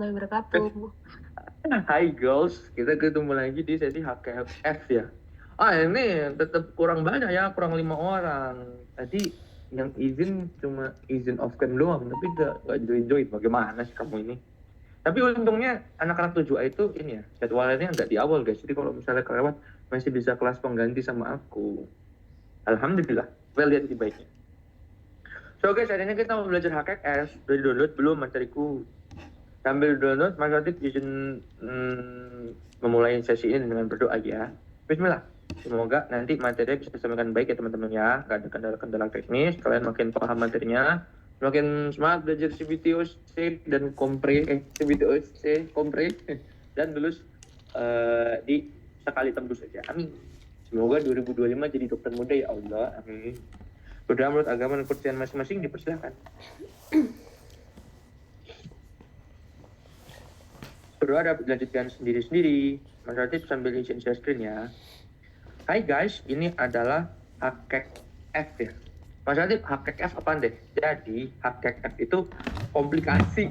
warahmatullahi wabarakatuh. Hai girls, kita ketemu lagi di sesi HKF ya. Ini tetap kurang banyak ya, kurang 5 orang. Tadi yang izin cuma izin off cam doang, tapi gak join-join. Bagaimana sih kamu ini? Tapi untungnya anak-anak 7A itu ini ya, jadwalnya nggak di awal guys. Jadi kalau misalnya kelewat, masih bisa kelas pengganti sama aku. Alhamdulillah, well lihat di baiknya. So guys, hari ini kita mau belajar HKS. Udah di-download belum materiku? Sambil download, Mas Latif izin memulai sesi ini dengan berdoa ya. Bismillah. Semoga nanti materinya bisa disampaikan baik ya teman-teman ya. Gak ada kendala-kendala teknis, kalian makin paham materinya, makin semangat belajar CBTOC dan CBTOC kompre dan lulus di sekali tembus saja. Amin. Semoga 2025 jadi dokter muda ya Allah. Amin. Berdoa menurut agama dan kepercayaan masing-masing dipersilahkan. Berdoa dapat dilanjutkan sendiri-sendiri. Mas Latif sambil izin share screen ya. Hai guys, ini adalah hakek F ya. Mas Latif, hakek F apa deh? Jadi, hakek F itu komplikasi.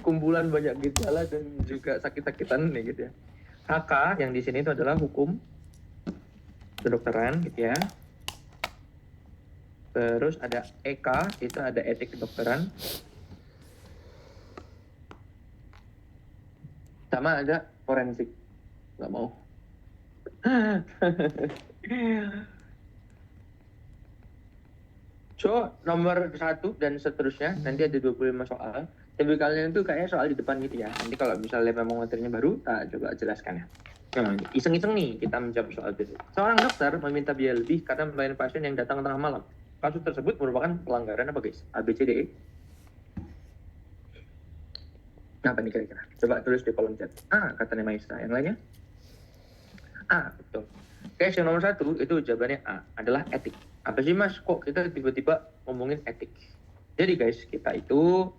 Kumpulan banyak gejala dan juga sakit-sakitan nih gitu ya. HK yang di sini itu adalah hukum kedokteran gitu ya. Terus ada EK, itu ada etik kedokteran. Sama ada forensik. Nggak mau. So, nomor 1 dan seterusnya, nanti ada 25 soal. Tapi kalian itu kayaknya soal di depan gitu ya. Nanti kalau misalnya memang materinya baru, tak coba jelaskan ya. Nah, iseng-iseng nih kita menjawab soal itu. Seorang dokter meminta biaya lebih karena melayani pasien yang datang tengah malam. Kasus tersebut merupakan pelanggaran apa guys? A, B, C, D, E? Apa nih kira-kira? Coba tulis di kolom chat. A, katanya Maisha. Yang lainnya? A, betul. Guys, yang nomor 1 itu jawabannya A, adalah etik. Apa sih mas, kok kita tiba-tiba ngomongin etik? Jadi guys, kita itu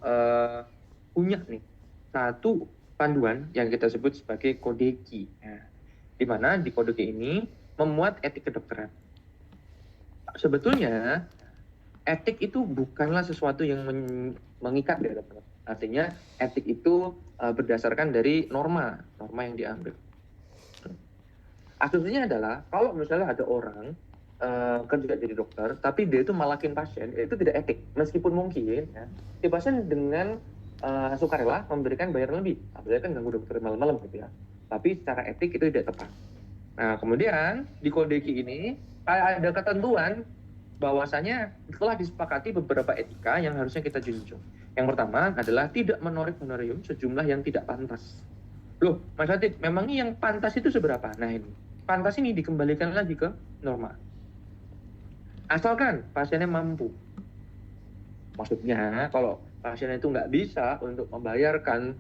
punya nih satu panduan yang kita sebut sebagai kode Ki. Nah, di mana di kode Ki ini memuat etik kedokteran. Sebetulnya etik itu bukanlah sesuatu yang mengikat ya teman-teman. Artinya etik itu berdasarkan dari norma yang diambil. Asumsinya adalah kalau misalnya ada orang kerja jadi dokter, tapi dia itu malakin pasien, itu tidak etik. Meskipun mungkin ya, si pasien dengan sukarela memberikan bayaran lebih, apalagi kan ganggu dokter malam-malam gitu ya. Tapi secara etik itu tidak tepat. Nah kemudian di kode Ki ini ada ketentuan bahwasanya telah disepakati beberapa etika yang harusnya kita junjung. Yang pertama adalah tidak menarik honorarium sejumlah yang tidak pantas. Loh, Mas Latif, memangnya yang pantas itu seberapa? Nah ini, pantas ini dikembalikan lagi ke norma. Asalkan pasiennya mampu. Maksudnya, kalau pasiennya itu nggak bisa untuk membayarkan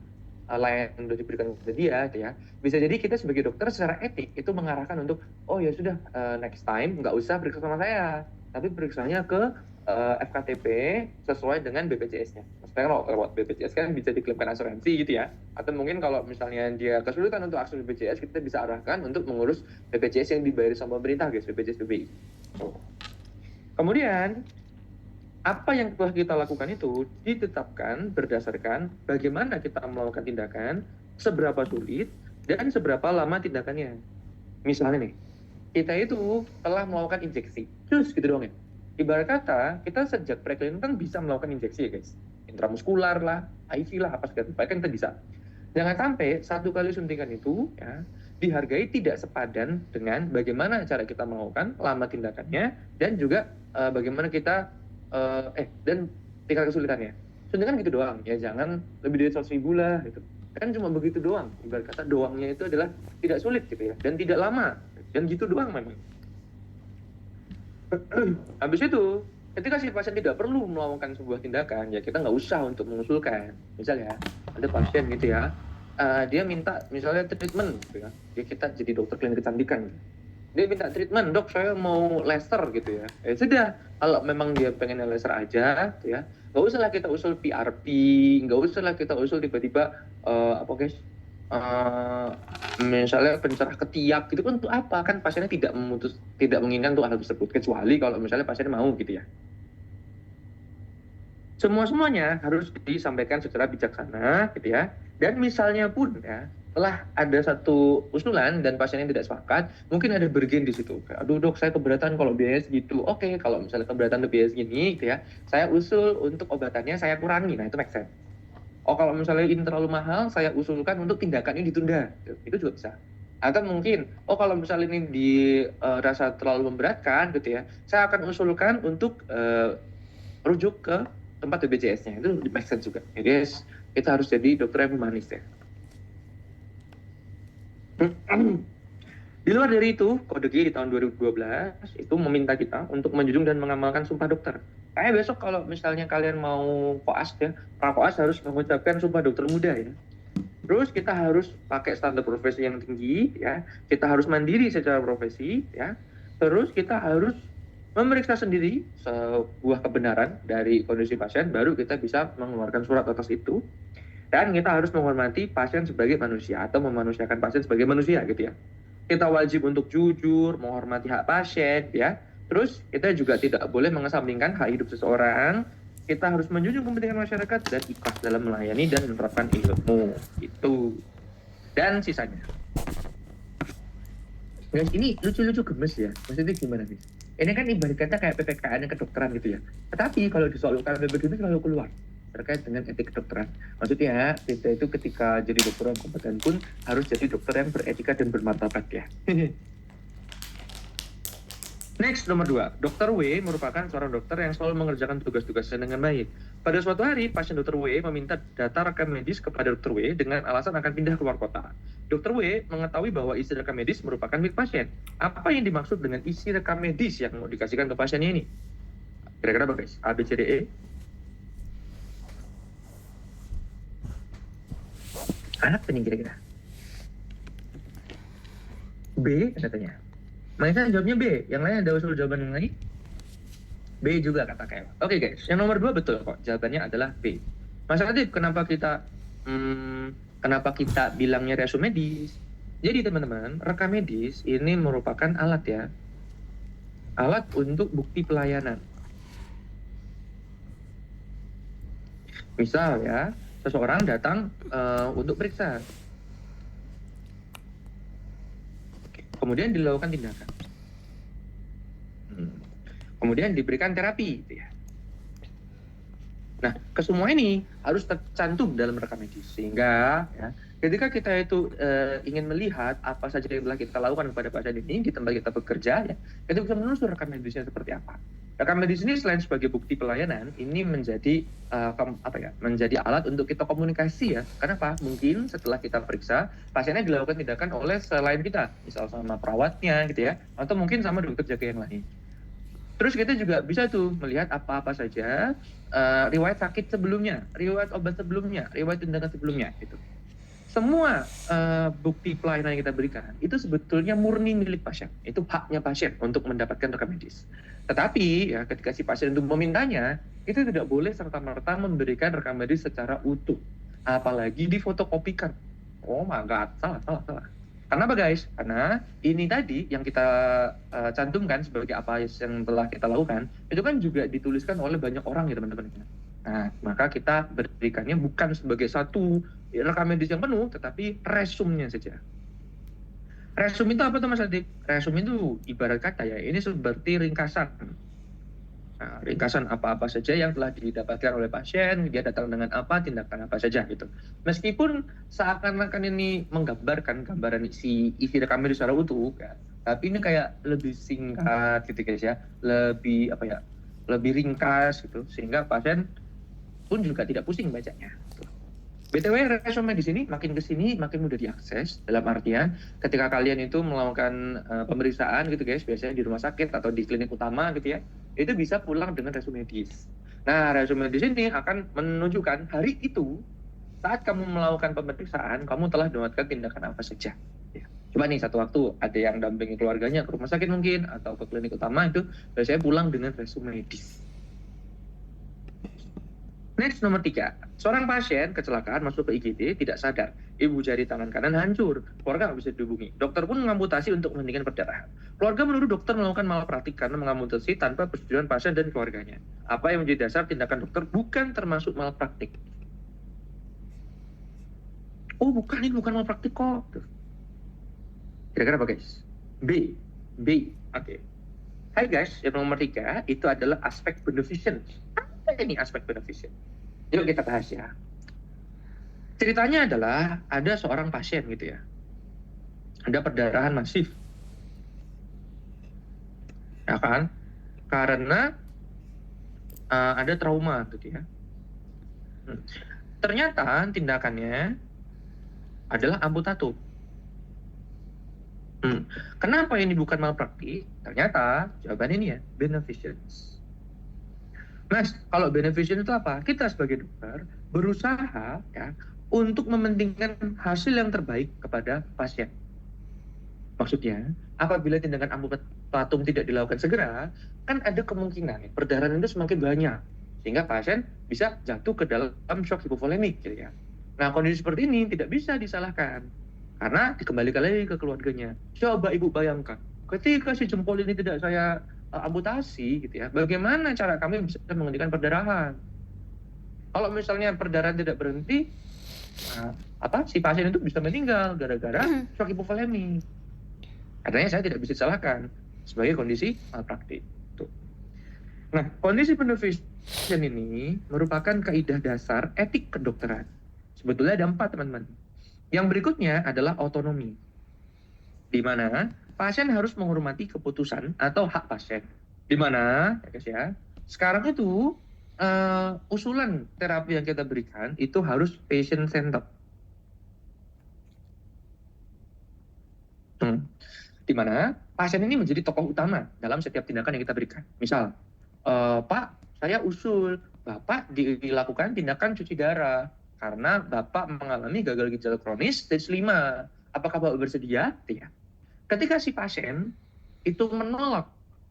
layanan yang sudah diberikan kepada dia, gitu ya, bisa jadi kita sebagai dokter secara etik itu mengarahkan untuk, oh ya sudah, next time nggak usah periksa sama saya, tapi periksanya ke FKTP sesuai dengan BPJS-nya. Maksudnya kalau lewat BPJS kan bisa diklaimkan asuransi gitu ya. Atau mungkin kalau misalnya dia kesulitan untuk akses BPJS, kita bisa arahkan untuk mengurus BPJS yang dibayar sama pemerintah guys, BPJS BPI. Kemudian apa yang telah kita lakukan itu ditetapkan berdasarkan bagaimana kita melakukan tindakan, seberapa sulit, dan seberapa lama tindakannya. Misalnya nih, kita itu telah melakukan injeksi, terus gitu dong ya. Ibarat kata, kita sejak preklinik kan bisa melakukan injeksi ya guys. Intramuskular lah, IV lah, apa segala macam kan kita bisa. Jangan sampai satu kali suntikan itu ya dihargai tidak sepadan dengan bagaimana cara kita melakukan, lama tindakannya, dan juga bagaimana kita dan tingkat kesulitannya. Suntikan gitu doang, ya jangan lebih dari 100.000 lah gitu. Kan cuma begitu doang. Ibarat kata doangnya itu adalah tidak sulit gitu ya, dan tidak lama. Dan gitu doang memang. Habis itu, ketika si pasien tidak perlu melakukan sebuah tindakan, ya kita nggak usah untuk mengusulkan. Misalnya, ada pasien gitu ya, dia minta misalnya treatment, gitu ya. Dia kita jadi dokter klinik kecantikan. Dia minta treatment, dok saya mau laser gitu ya. Ya sudah, kalau memang dia pengen laser aja, gitu ya, nggak usah lah kita usul PRP, nggak usah lah kita usul tiba-tiba apa guys, misalnya pencerah ketiak gitu kan untuk apa, kan pasiennya tidak menginginkan untuk hal tersebut, kecuali kalau misalnya pasiennya mau gitu ya. Semuanya harus disampaikan secara bijaksana, gitu ya. Dan misalnya pun ya, setelah ada satu usulan dan pasiennya tidak sepakat, mungkin ada bergen di situ. Aduh dok, saya keberatan kalau biayanya segitu. Oke, kalau misalnya keberatan untuk biaya segini, gitu ya, saya usul untuk obatannya saya kurangi. Nah itu make sense. Oh kalau misalnya ini terlalu mahal, saya usulkan untuk tindakan ini ditunda. Itu juga bisa. Atau mungkin, oh kalau misalnya ini dirasa terlalu memberatkan, gitu ya, saya akan usulkan untuk rujuk ke tempat BPJS-nya. Itu make sense juga. Jadi kita harus jadi dokter yang humanis ya. Di luar dari itu, Kode G di tahun 2012 itu meminta kita untuk menjunjung dan mengamalkan sumpah dokter. Kayak besok kalau misalnya kalian mau koas ya, prakoas harus mengucapkan sumpah dokter muda ya. Terus kita harus pakai standar profesi yang tinggi ya. Kita harus mandiri secara profesi ya. Terus kita harus memeriksa sendiri sebuah kebenaran dari kondisi pasien, baru kita bisa mengeluarkan surat atas itu. Dan kita harus menghormati pasien sebagai manusia atau memanusiakan pasien sebagai manusia gitu ya. Kita wajib untuk jujur, menghormati hak pasien ya. Terus kita juga tidak boleh mengesampingkan hak hidup seseorang. Kita harus menjunjung kepentingan masyarakat dan ikhlas dalam melayani dan menerapkan ilmu. Itu. Dan sisanya. Guys, ini lucu-lucu gemes ya. Maksudnya gimana nih? Ini kan ibarat kata kayak PPKN kedokteran gitu ya. Tetapi kalau disoalkan PPKN itu selalu keluar terkait dengan etik kedokteran. Maksudnya kita itu ketika jadi dokter yang kompeten pun harus jadi dokter yang beretika dan bermartabat ya. Next, nomor 2. Dr. W merupakan seorang dokter yang selalu mengerjakan tugas-tugasnya dengan baik. Pada suatu hari, pasien Dr. W meminta data rekam medis kepada Dr. W dengan alasan akan pindah keluar kota. Dr. W mengetahui bahwa isi rekam medis merupakan milik pasien. Apa yang dimaksud dengan isi rekam medis yang mau dikasihkan ke pasiennya ini? Kira-kira apa guys? A, B, C, D, E? Apa nih kira-kira? B katanya. Makanya jawabnya B. Yang lain ada usul jawaban yang lain? B juga kata Kel. Oke guys, yang nomor 2 betul kok. Jawabannya adalah B. Mas Adib, kenapa kita bilangnya resume medis? Jadi teman-teman, rekam medis ini merupakan alat ya. Alat untuk bukti pelayanan. Misal ya, seseorang datang untuk periksa. Kemudian dilakukan tindakan. Kemudian diberikan terapi. Gitu ya. Nah, kesemua ini harus tercantum dalam rekam medis. Sehingga ya, ketika kita itu ingin melihat apa saja yang telah kita lakukan kepada pasien ini di tempat kita bekerja, ya, kita bisa menelusuri rekam medisnya seperti apa. Rekam medis ini selain sebagai bukti pelayanan, ini menjadi menjadi alat untuk kita komunikasi ya. Kenapa? Mungkin setelah kita periksa, pasiennya dilakukan tindakan oleh selain kita, misal sama perawatnya gitu ya, atau mungkin sama dokter jaga yang lain. Terus kita juga bisa tuh melihat apa-apa saja riwayat sakit sebelumnya, riwayat obat sebelumnya, riwayat tindakan sebelumnya gitu. Semua bukti pelayanan yang kita berikan itu sebetulnya murni milik pasien. Itu haknya pasien untuk mendapatkan rekam medis. Tetapi ya ketika si pasien itu memintanya, itu tidak boleh serta-merta memberikan rekam medis secara utuh. Apalagi difotokopikan. Oh my god, salah. Kenapa guys? Karena ini tadi yang kita cantumkan sebagai apa yang telah kita lakukan, itu kan juga dituliskan oleh banyak orang ya teman-teman. Nah, maka kita berikannya bukan sebagai satu rekam medis yang penuh, tetapi resumnya saja. Resum itu apa tuh Mas Adik? Resum itu ibarat kata ya, ini seperti ringkasan. Nah, ringkasan apa-apa saja yang telah didapatkan oleh pasien, dia datang dengan apa, tindakan apa saja gitu. Meskipun seakan-akan ini menggambarkan gambaran isi rekam medis secara utuh, ya, tapi ini kayak lebih singkat gitu guys ya, lebih ringkas gitu, sehingga pasien pun juga tidak pusing bacanya. BTW resume di sini makin kesini makin mudah diakses, dalam artian ketika kalian itu melakukan pemeriksaan gitu guys, biasanya di rumah sakit atau di klinik utama gitu ya, itu bisa pulang dengan resume medis. Nah, resume medis ini akan menunjukkan hari itu saat kamu melakukan pemeriksaan, kamu telah melakukan tindakan apa saja. Ya. Coba nih satu waktu ada yang dampingi keluarganya ke rumah sakit mungkin atau ke klinik utama, itu biasanya pulang dengan resume medis. Next, nomor 3. Seorang pasien kecelakaan masuk ke IGD tidak sadar. Ibu jari tangan kanan hancur. Keluarga nggak bisa dihubungi. Dokter pun mengamputasi untuk menghentikan perdarahan. Keluarga menuduh dokter melakukan malpraktik karena mengamputasi tanpa persetujuan pasien dan keluarganya. Apa yang menjadi dasar tindakan dokter bukan termasuk malpraktik. Oh bukan, ini bukan malpraktik kok. Kira-kira apa guys? B. Oke. Hai guys, yang nomor 3 itu adalah aspek beneficent. Apa ini aspek beneficent? Yuk kita bahas ya. Ceritanya adalah ada seorang pasien gitu ya. Ada perdarahan masif. Ya kan? Karena ada trauma gitu ya. Ternyata tindakannya adalah amputato. Kenapa ini bukan malpraktik? Ternyata jawaban ini ya, beneficent. Mas, kalau beneficent itu apa? Kita sebagai dokter berusaha ya untuk mementingkan hasil yang terbaik kepada pasien. Maksudnya, apabila tindakan amputatum tidak dilakukan segera, kan ada kemungkinan perdarahan itu semakin banyak, sehingga pasien bisa jatuh ke dalam shock hipovolemik, gitu ya. Nah, kondisi seperti ini tidak bisa disalahkan, karena dikembalikan lagi ke keluarganya. Coba ibu bayangkan, ketika si jempol ini tidak saya amputasi, gitu ya, bagaimana cara kami bisa menghentikan perdarahan? Kalau misalnya perdarahan tidak berhenti, si pasien itu bisa meninggal gara-gara shock hipovolemik. Katanya saya tidak bisa disalahkan sebagai kondisi malpraktik. Nah, kondisi beneficent ini merupakan kaidah dasar etik kedokteran. Sebetulnya ada 4, teman-teman. Yang berikutnya adalah otonomi, di mana pasien harus menghormati keputusan atau hak pasien. Di mana, ya guys ya, sekarang itu usulan terapi yang kita berikan itu harus patient-centered. Di mana pasien ini menjadi tokoh utama dalam setiap tindakan yang kita berikan. Misal, Pak, saya usul Bapak dilakukan tindakan cuci darah karena Bapak mengalami gagal ginjal kronis stage 5. Apakah Bapak bersedia? Tidak. Ketika si pasien itu menolak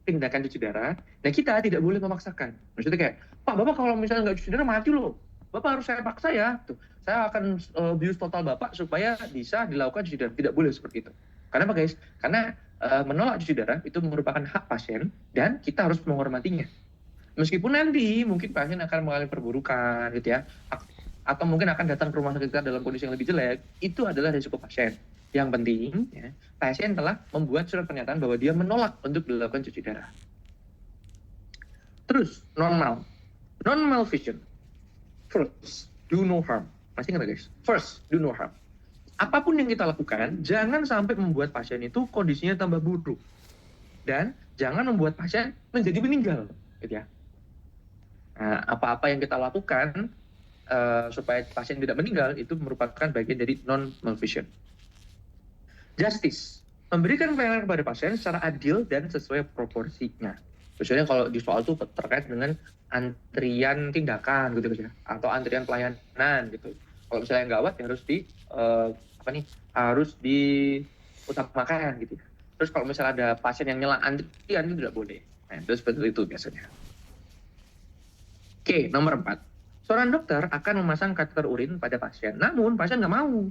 tindakan cuci darah, nah kita tidak boleh memaksakan. Maksudnya kayak, Pak, Bapak kalau misalnya nggak cuci darah mati loh. Bapak harus saya paksa ya. Tuh, saya akan bius total Bapak supaya bisa dilakukan cuci darah. Tidak boleh seperti itu. Karena apa guys? Karena menolak cuci darah itu merupakan hak pasien dan kita harus menghormatinya. Meskipun nanti mungkin pasien akan mengalami perburukan gitu ya, atau mungkin akan datang ke rumah sakit kita dalam kondisi yang lebih jelek, itu adalah risiko pasien. Yang penting ya, pasien telah membuat surat pernyataan bahwa dia menolak untuk dilakukan cuci darah. Terus non vision. First, do no harm. Masih ingat guys? First, do no harm. Apapun yang kita lakukan, jangan sampai membuat pasien itu kondisinya tambah buruk. Dan jangan membuat pasien menjadi meninggal. Gitu ya. Nah, apa-apa yang kita lakukan supaya pasien tidak meninggal, itu merupakan bagian dari non-malvision. Justice. Memberikan pelayanan kepada pasien secara adil dan sesuai proporsinya. Misalnya kalau di soal itu terkait dengan antrian tindakan gitu ya, atau antrian pelayanan gitu. Kalau misalnya yang gawat ya harus diutamakan gitu ya. Terus kalau misalnya ada pasien yang nyela antrian itu tidak boleh. Nah, itu seperti itu biasanya. Oke, nomor 4. Seorang dokter akan memasang kateter urin pada pasien, namun pasien nggak mau.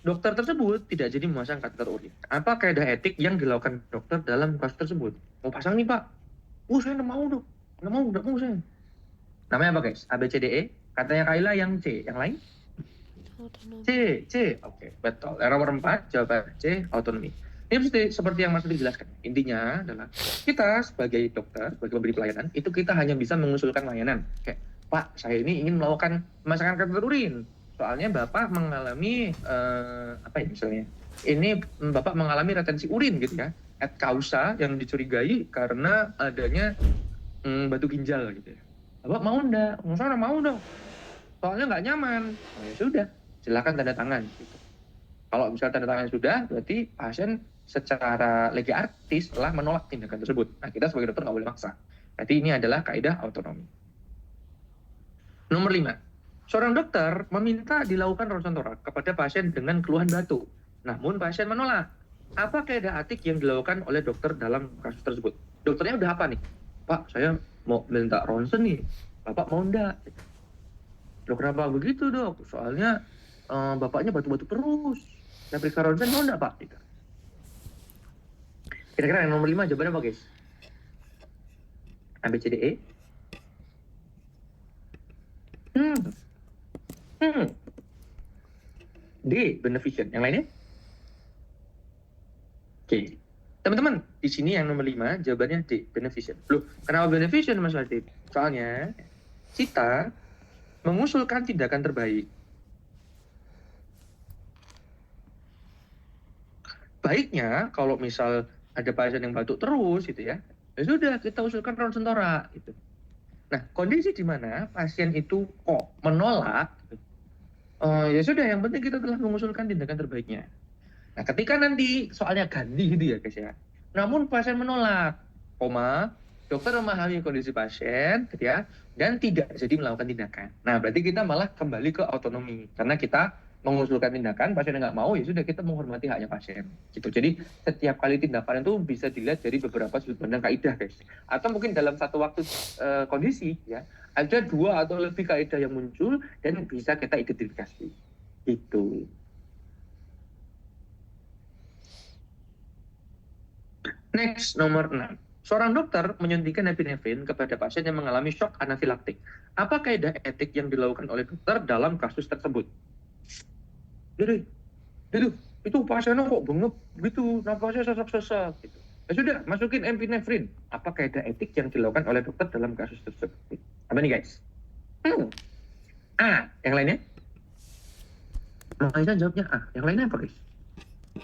Dokter tersebut tidak jadi memasang kateter urin. Apa kaidah etik yang dilakukan dokter dalam kasus tersebut? Mau pasang nih Pak? Saya nggak mau dok. Nggak mau saya. Namanya apa guys? A, B, C, D, E. Katanya Kaila yang C. Yang lain? C. Oke, betul. Nomor 4, jawaban C, autonomi. Ini seperti yang Mas Rudi jelaskan. Intinya adalah kita sebagai dokter, sebagai pemberi pelayanan, itu kita hanya bisa mengusulkan layanan. Kayak, Pak, saya ini ingin melakukan pemasangan kateter urin. Soalnya Bapak mengalami, misalnya. Ini Bapak mengalami retensi urin gitu ya. Et causa yang dicurigai karena adanya batu ginjal gitu ya. Bapak mau enggak? Saya mau dong. Soalnya nggak nyaman. Oh, ya sudah, silakan tanda tangan. Gitu. Kalau misalnya tanda tangan sudah, berarti pasien secara legi artis telah menolak tindakan tersebut. Nah, kita sebagai dokter nggak boleh maksa. Berarti ini adalah kaidah autonomi. Nomor 5. Seorang dokter meminta dilakukan ronsen torak kepada pasien dengan keluhan batuk. Namun pasien menolak. Apa kaidah etik yang dilakukan oleh dokter dalam kasus tersebut? Dokternya udah apa nih? Pak, saya mau minta ronsen nih. Bapak mau enggak? Loh kenapa begitu dok? Soalnya bapaknya batuk-batuk terus. Nah periksa ronsen mau enggak pak? Gitu. Kira-kira yang nomor 5 jawabannya apa guys? A, B, C, D, E? D, beneficent. Yang lainnya? Oke. Teman-teman, di sini yang nomor 5 jawabannya D, beneficent. Loh, kenapa beneficent Mas Latif? Soalnya kita mengusulkan tindakan terbaik. Baiknya kalau misal ada pasien yang batuk terus gitu ya sudah kita usulkan ronsen torak gitu. Nah, kondisi di mana pasien itu kok menolak, ya sudah yang penting kita telah mengusulkan tindakan terbaiknya. Nah, ketika nanti soalnya ganti gitu ya guys ya. Namun pasien menolak, dokter memahami kondisi pasien gitu ya dan tidak jadi melakukan tindakan. Nah, berarti kita malah kembali ke autonomi karena kita mengusulkan tindakan, pasien nggak mau ya sudah kita menghormati haknya pasien gitu. Jadi setiap kali tindakan itu bisa dilihat dari beberapa sudut pandang kaidah guys. Atau mungkin dalam satu waktu kondisi ya ada 2 atau lebih kaidah yang muncul dan bisa kita identifikasi gitu. Next, nomor 6. Seorang dokter menyuntikkan epinefrin kepada pasien yang mengalami shock anafilaktik. Apa kaidah etik yang dilakukan oleh dokter dalam kasus tersebut? Jadi, itu pasiennya kok bengep gitu, napasnya sesak-sesak gitu. Ya sudah, masukin epinefrin. Apa kaidah etik yang dilakukan oleh dokter dalam kasus tersebut? Apa nih guys? A. Yang lainnya? Aisyah jawabnya A. Yang lainnya apa guys?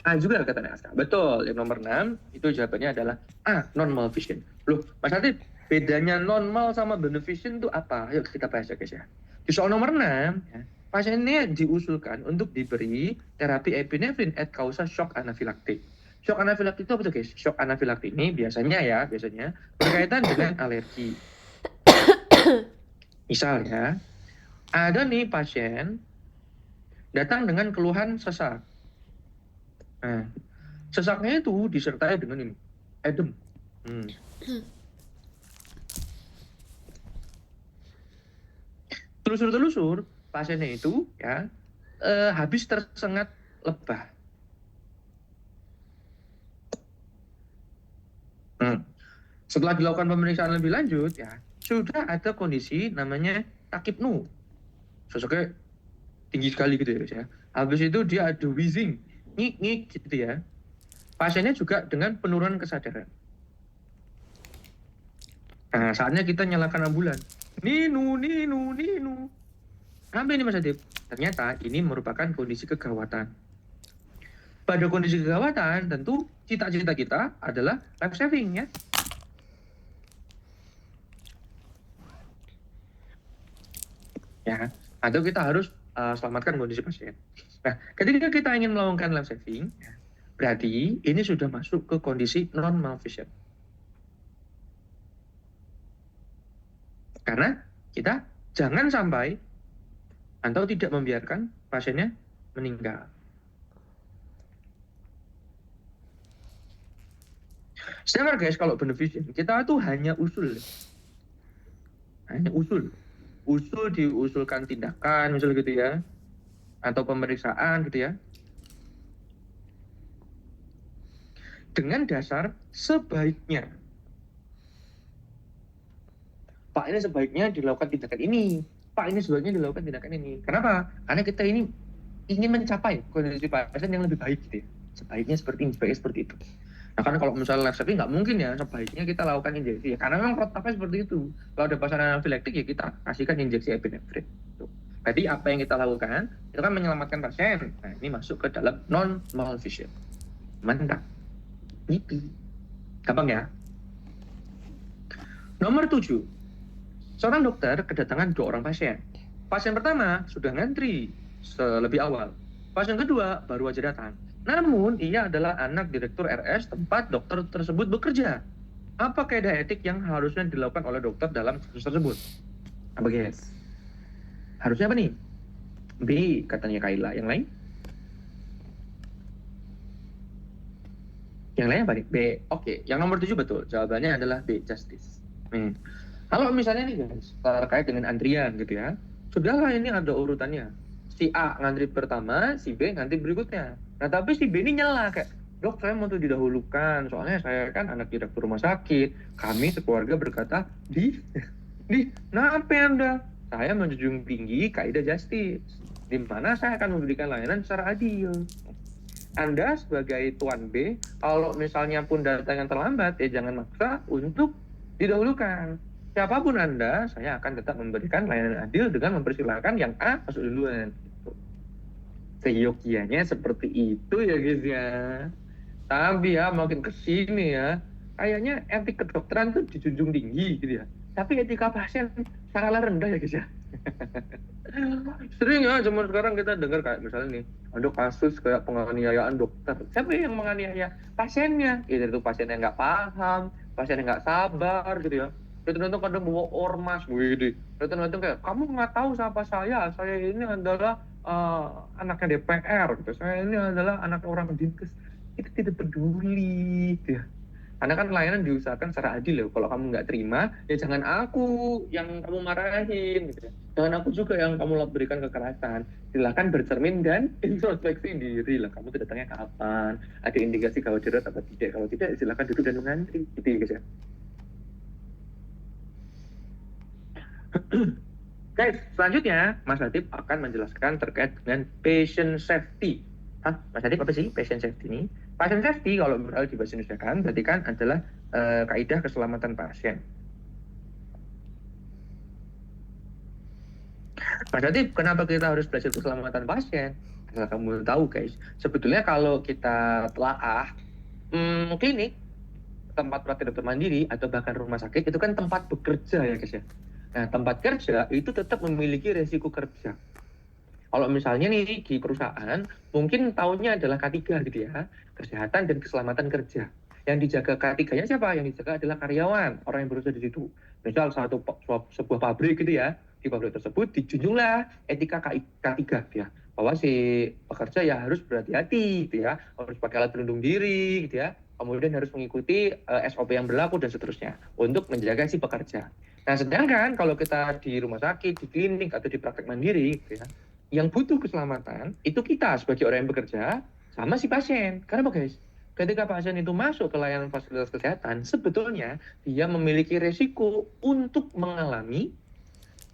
A juga katanya Aska. Betul, yang nomor 6 itu jawabannya adalah A, normal vision. Loh, Mas Hatip, bedanya normal sama beneficent itu apa? Ayo kita bahas ya guys ya. Di soal nomor 6, ya, pasiennya diusulkan untuk diberi terapi epinefrin et causa shock anafilaktik. Shock anafilaktik itu apa tuh guys? Shock anafilaktik ini biasanya berkaitan dengan alergi. Misal ya, ada nih pasien datang dengan keluhan sesak. Nah, sesaknya itu disertai dengan ini, edem. Telusur-telusur, pasiennya itu ya habis tersengat lebah. Setelah dilakukan pemeriksaan lebih lanjut, ya sudah ada kondisi namanya takipnu. Sosoknya tinggi sekali gitu ya guys ya. Habis itu dia ada wheezing, ngik-ngik gitu ya. Pasiennya juga dengan penurunan kesadaran. Nah, saatnya kita nyalakan ambulan. Ninu. Apa ini Mas Adib? Ternyata ini merupakan kondisi kegawatan. Pada kondisi kegawatan, tentu cita-cita kita adalah life saving ya. Ya, atau kita harus selamatkan kondisi pasien. Nah, ketika kita ingin melakukan life saving, ya, berarti ini sudah masuk ke kondisi normal vision. Karena kita jangan sampai atau tidak membiarkan pasiennya meninggal. Sedangkan guys, kalau beneficent, kita tuh hanya usul. Usul diusulkan tindakan, misal gitu ya. Atau pemeriksaan gitu ya. Dengan dasar sebaiknya. Pak, ini sebaiknya dilakukan tindakan ini. Pak, ini sebaiknya dilakukan tindakan ini. Kenapa? Karena kita ini ingin mencapai kondisi pasien yang lebih baik gitu ya. Sebaiknya seperti ini, sebaiknya seperti itu. Nah, karena kalau misalnya life saving nggak mungkin ya, sebaiknya kita lakukan injeksi ya. Karena memang protapnya seperti itu. Kalau ada pasien anafilaktik ya kita kasihkan injeksi epinefrin. Jadi apa yang kita lakukan? Itu kan menyelamatkan pasien. Nah, ini masuk ke dalam non-normal vision. Mantap. Gitu. Gampang ya? Nomor 7. Seorang dokter kedatangan 2 orang pasien. Pasien pertama sudah ngantri lebih awal. Pasien kedua baru aja datang. Namun, ia adalah anak direktur RS tempat dokter tersebut bekerja. Apa kaidah etik yang harusnya dilakukan oleh dokter dalam kasus tersebut? Apa guys? Harusnya apa nih? B, katanya Kaila. Yang lain? Yang lain apa nih? B. Oke, yang nomor 7 betul. Jawabannya adalah B, justice. Kalau misalnya nih guys, terkait dengan antrian gitu ya. Sudahlah, ini ada urutannya. Si A ngantri pertama, si B ngantri berikutnya. Nah, tapi si B ini nyela kayak, dok, saya mau tuh didahulukan, soalnya saya kan anak direktur rumah sakit. Kami sekeluarga berkata, kenapa Anda? Saya menjunjung tinggi kaidah justice, di mana saya akan memberikan layanan secara adil. Anda sebagai tuan B, kalau misalnya pun datang yang terlambat, ya jangan maksa untuk didahulukan. Siapapun Anda, saya akan tetap memberikan layanan adil dengan mempersilahkan yang A masuk duluan. Gitu. Seyogianya seperti itu ya guys ya. Tapi ya makin kesini ya, kayaknya etik kedokteran tuh dijunjung tinggi gitu ya. Tapi etika pasien sangatlah rendah ya guys ya. Sering ya zaman sekarang kita dengar kayak misalnya nih, ada kasus kayak penganiayaan dokter. Siapa yang menganiaya? Pasiennya. Itu pasien yang nggak paham, pasien yang nggak sabar gitu ya. Itu kadang bawa ormas, wih. Itu kayak, kamu nggak tahu siapa saya ini adalah anaknya DPR gitu. Saya ini adalah anak orang dinkes. Itu tidak peduli gitu ya. Karena kan layanan diusahakan secara adil ya. Kalau kamu nggak terima, ya jangan aku yang kamu marahin gitu ya. Jangan aku juga yang kamu berikan kekerasan. Silahkan bercermin dan introspeksi diri lah. Kamu datangnya kapan? Ada indikasi kalau darurat atau tidak? Kalau tidak, silahkan duduk dan mengantri. Gitu ya guys ya. Guys, selanjutnya Mas Latif akan menjelaskan terkait dengan patient safety. Mas Latif apa sih patient safety ini? Patient safety kalau berarti di bahasa Indonesia kan berarti kan adalah kaidah keselamatan pasien. Mas Latif, kenapa kita harus belajar keselamatan pasien? Asal kamu tahu guys, sebetulnya kalau kita telaah klinik, tempat praktik dokter mandiri atau bahkan rumah sakit itu kan tempat bekerja ya guys ya. Nah, tempat kerja itu tetap memiliki resiko kerja. Kalau misalnya nih di perusahaan, mungkin tahunnya adalah K3 gitu ya, kesehatan dan keselamatan kerja. Yang dijaga K3-nya siapa? Yang dijaga adalah karyawan, orang yang berusaha di situ. Misal sebuah pabrik gitu ya, di pabrik tersebut dijunjunglah etika K3 ya, bahwa si pekerja ya harus berhati-hati gitu ya, harus pakai alat pelindung diri gitu ya, kemudian harus mengikuti SOP yang berlaku dan seterusnya untuk menjaga si pekerja. Nah, sedangkan kalau kita di rumah sakit, di klinik, atau di praktek mandiri, gitu ya, yang butuh keselamatan, itu kita sebagai orang yang bekerja, sama si pasien. Karena apa guys? Ketika pasien itu masuk ke layanan fasilitas kesehatan, sebetulnya dia memiliki resiko untuk mengalami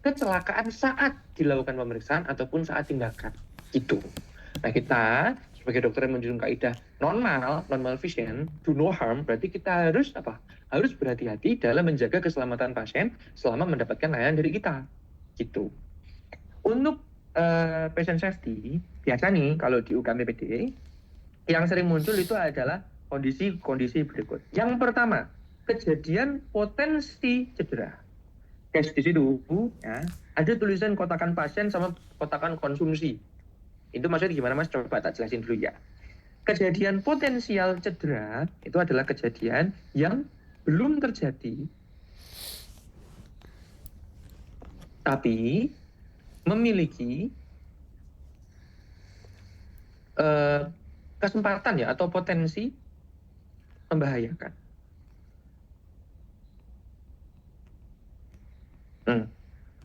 kecelakaan saat dilakukan pemeriksaan ataupun saat tindakan. Itu. Nah, kita sebagai dokter yang menjunjung kaidah non-malfeasance, do no harm, berarti kita harus apa? Harus berhati-hati dalam menjaga keselamatan pasien selama mendapatkan layanan dari kita. Gitu. Untuk patient safety, biasa nih kalau di UKMPD, yang sering muncul itu adalah kondisi-kondisi berikut. Yang pertama, kejadian potensi cedera. Guys, di situ ya, ada tulisan kotakan pasien sama kotakan konsumsi. Itu maksudnya gimana Mas? Coba tak jelasin dulu ya. Kejadian potensial cedera itu adalah kejadian yang belum terjadi, tapi memiliki kesempatan ya atau potensi membahayakan.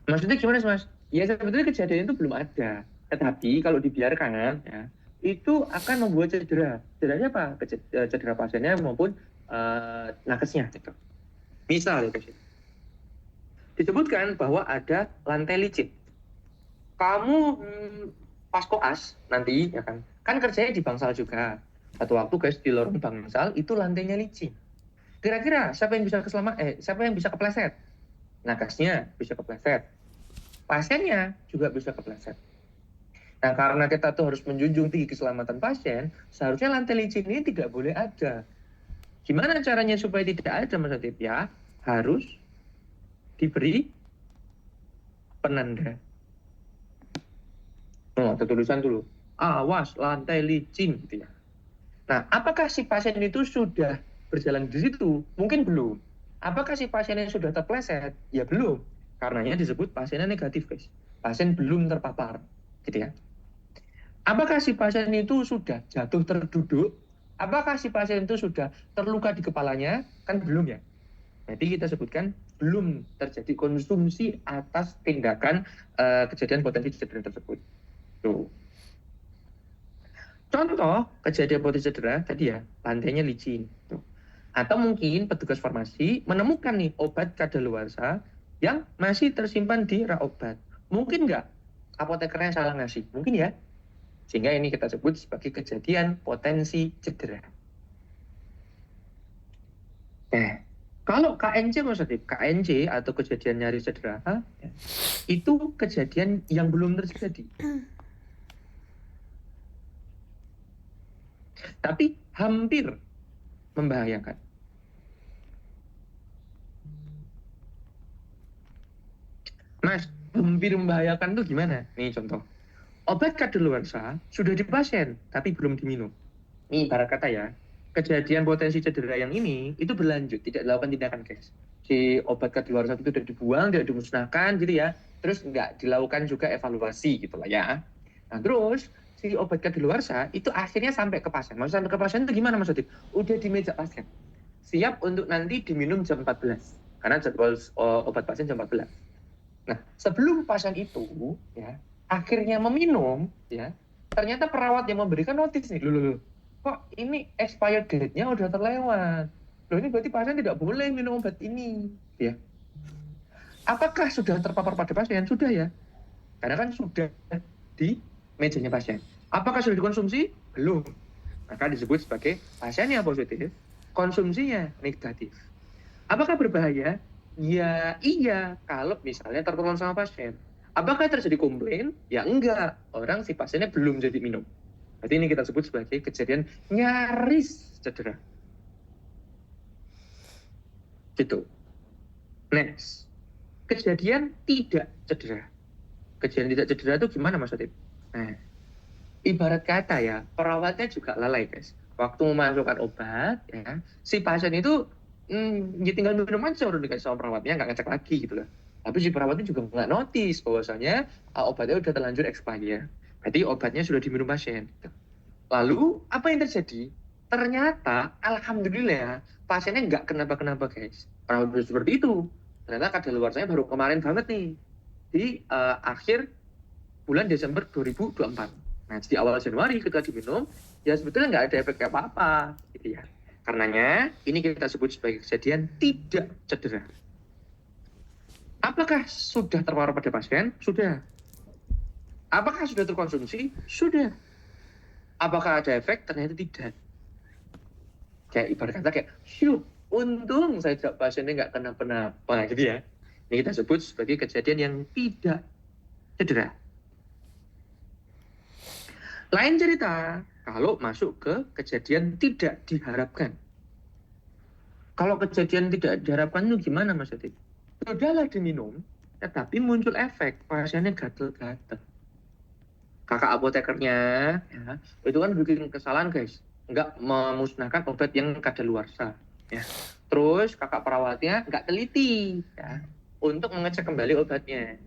Maksudnya gimana Mas? Ya sebetulnya kejadian itu belum ada, tetapi kalau dibiarkan ya, itu akan membuat cedera. Cederanya apa? Cedera pasiennya maupun nakesnya. Gitu. Misal ya, disebutkan bahwa ada lantai licin. Kamu pas koas nanti ya kan kerjanya di bangsal juga. Satu waktu guys di lorong bangsal itu lantainya licin. Kira-kira siapa yang bisa kepleset? Nakesnya bisa kepleset. Pasiennya juga bisa kepleset. Nah, karena kita tuh harus menjunjung tinggi keselamatan pasien, seharusnya lantai licin ini tidak boleh ada. Gimana caranya supaya tidak ada, Mas Latif? Ya, harus diberi penanda. Ada tulisan dulu, awas lantai licin gitu ya. Nah, apakah si pasien itu sudah berjalan di situ? Mungkin belum. Apakah si pasiennya sudah terpleset? Ya belum. Karenanya disebut pasiennya negatif, guys. Pasien belum terpapar, gitu ya. Apakah si pasien itu sudah jatuh terduduk? Apakah si pasien itu sudah terluka di kepalanya? Kan belum ya. Jadi kita sebutkan belum terjadi konsumsi atas tindakan kejadian potensi cedera tersebut. Tuh. Contoh kejadian potensi cedera tadi ya, lantainya licin. Tuh. Atau mungkin petugas farmasi menemukan nih obat kadaluarsa yang masih tersimpan di rak obat. Mungkin nggak apotekernya salah ngasih? Mungkin ya. Sehingga ini kita sebut sebagai kejadian potensi cedera. Nah, kalau KNC maksudnya, KNC atau kejadian nyaris cedera, itu kejadian yang belum terjadi. Tapi hampir membahayakan. Mas, hampir membahayakan itu gimana? Nih contoh. Obat kadaluarsa sudah di pasien, tapi belum diminum. Nih ibarat kata ya, kejadian potensi cedera yang ini itu berlanjut, tidak dilakukan tindakan, guys. Si obat kadaluarsa itu sudah dibuang, tidak dimusnahkan gitu ya. Terus nggak dilakukan juga evaluasi gitu lah ya. Nah terus si obat kadaluarsa itu akhirnya sampai ke pasien. Maksud sampai ke pasien itu gimana Mas Adib? Udah di meja pasien. Siap untuk nanti diminum jam 14. Karena jadwal obat pasien jam 14. Nah, sebelum pasien itu ya akhirnya meminum ya, ternyata perawat yang memberikan notis nih, loh, kok ini expired date-nya udah terlewat. Loh ini berarti pasien tidak boleh minum obat ini ya. Apakah sudah terpapar pada pasien? Sudah ya. Karena kan sudah di mejanya pasien. Apakah sudah dikonsumsi? Belum. Maka disebut sebagai pasiennya positif, konsumsinya negatif. Apakah berbahaya? Ya iya, kalau misalnya tertular sama pasien. Apakah terjadi komplain? Ya enggak, orang si pasiennya belum jadi minum. Berarti ini kita sebut sebagai kejadian nyaris cedera. Gitu. Next, kejadian tidak cedera. Kejadian tidak cedera itu gimana Mas Atip? Nah, ibarat kata ya, perawatnya juga lalai guys. Waktu memasukkan obat, ya, si pasien itu ya tinggal minum aja udah dikasih sama perawatnya, nggak ngecek lagi gitu lah. Tapi si perawatnya juga nggak notice bahwasanya obatnya udah terlanjur expire. Berarti obatnya sudah diminum pasien. Lalu apa yang terjadi? Ternyata alhamdulillah pasiennya nggak kenapa-kenapa guys. Perawat seperti itu. Ternyata kadaluarsanya baru kemarin banget nih di akhir bulan Desember 2024. Nah di awal Januari ketika diminum ya sebetulnya nggak ada efek apa-apa gitu ya. Karenanya, ini kita sebut sebagai kejadian tidak cedera. Apakah sudah terpapar pada pasien? Sudah. Apakah sudah terkonsumsi? Sudah. Apakah ada efek? Ternyata tidak. Kayak ibarat kata kayak, untung saja pasiennya nggak kenapa-napa gitu ya. Ini kita sebut sebagai kejadian yang tidak cedera. Lain cerita, kalau masuk ke kejadian tidak diharapkan. Kalau kejadian tidak diharapkan itu gimana Mas Adit? Sudahlah diminum, tetapi muncul efek, pasiennya gatel-gatel. Kakak apotekernya, ya, itu kan bikin kesalahan guys, nggak memusnahkan obat yang kadaluarsa. Ya. Terus kakak perawatnya nggak teliti ya, untuk mengecek kembali obatnya.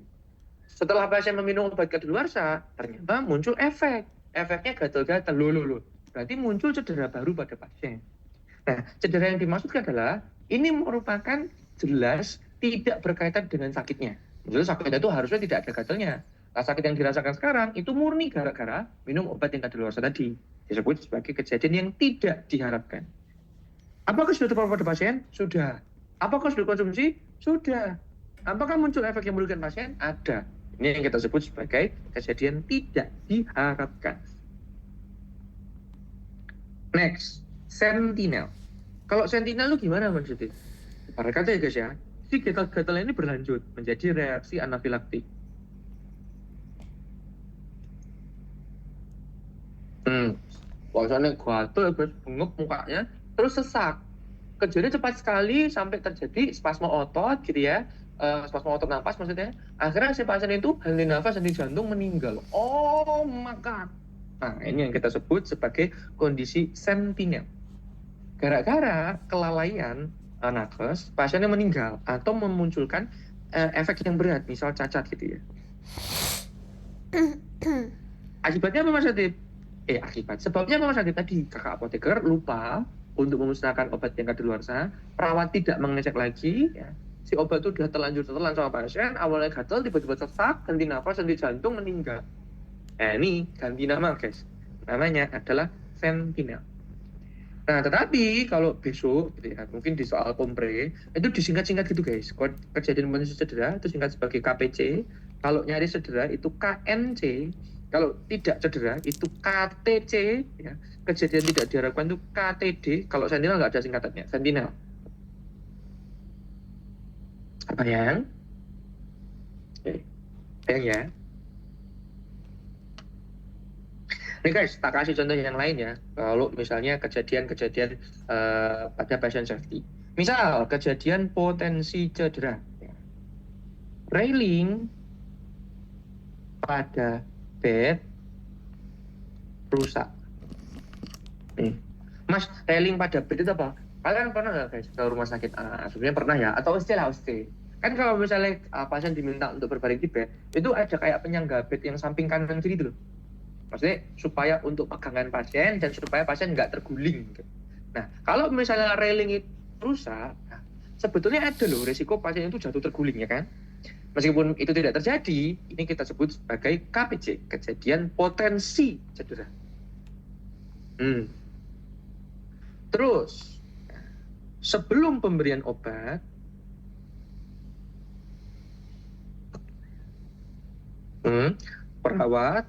Setelah pasien meminum obat kadaluarsa, ternyata muncul efek. Efeknya gatal-gatal, loh. Berarti muncul cedera baru pada pasien. Nah, cedera yang dimaksudkan adalah ini merupakan jelas tidak berkaitan dengan sakitnya. Maksudnya sakitnya itu harusnya tidak ada gatalnya. Nah, sakit yang dirasakan sekarang itu murni gara-gara minum obat yang kadaluarsa tadi. Disebut sebagai kejadian yang tidak diharapkan. Apakah sudah terpapar pada pasien? Sudah. Apakah sudah konsumsi? Sudah. Apakah muncul efek yang merugikan pasien? Ada. Ini yang kita sebut sebagai kejadian tidak diharapkan. Next, sentinel. Kalau sentinel itu gimana maksudnya? Pada kata ya guys ya, si gatal-gatal ini berlanjut menjadi reaksi anafilaktik. Bahwasannya gatal, bengep mukanya, terus sesak. Kejadiannya cepat sekali sampai terjadi spasme otot gitu ya. Spasme otot nafas maksudnya. Akhirnya si pasien itu henti nafas, henti jantung, meninggal. Oh maka. Nah ini yang kita sebut sebagai kondisi sentinel. Gara-gara kelalaian nakes, pasiennya meninggal atau memunculkan efek yang berat, misal cacat gitu ya. Akibatnya apa Mas Adib? Sebabnya apa Mas Adib? Tadi kakak apoteker lupa untuk memusnahkan obat yang kadaluarsa, perawat tidak mengecek lagi, ya. si obat itu udah terlanjur telan sama pasien, awalnya gatal, tiba-tiba sesak, henti nafas, henti jantung, meninggal. Nah ini ganti nama guys, namanya adalah sentinel. Nah tetapi kalau besok gitu ya, mungkin di soal kompre itu disingkat-singkat gitu guys. Kejadian manusia cedera itu singkat sebagai KPC, kalau nyari cedera itu KNC, kalau tidak cedera itu KTC ya. Kejadian tidak diharapkan itu KTD, kalau sentinel nggak ada singkatannya, sentinel. Apa yang? Oke. Yang ya. Ini guys, tak kasih contoh yang lain ya. Kalau misalnya kejadian-kejadian pada pasien safety. Misal kejadian potensi cedera. Railing pada bed rusak. Nih. Mas, railing pada bed itu apa? Kalian pernah nggak guys ke rumah sakit? Sebenarnya pernah ya. Atau istilah OST. Kan kalau misalnya pasien diminta untuk berbaring di bed, itu ada kayak penyangga bed yang samping kanan kiri itu loh. Maksudnya supaya untuk pegangan pasien dan supaya pasien nggak terguling. Nah, kalau misalnya railing itu rusak, nah, sebetulnya ada loh resiko pasien itu jatuh terguling ya kan. Meskipun itu tidak terjadi, ini kita sebut sebagai KPC, kejadian potensi cedera. Terus, sebelum pemberian obat, perawat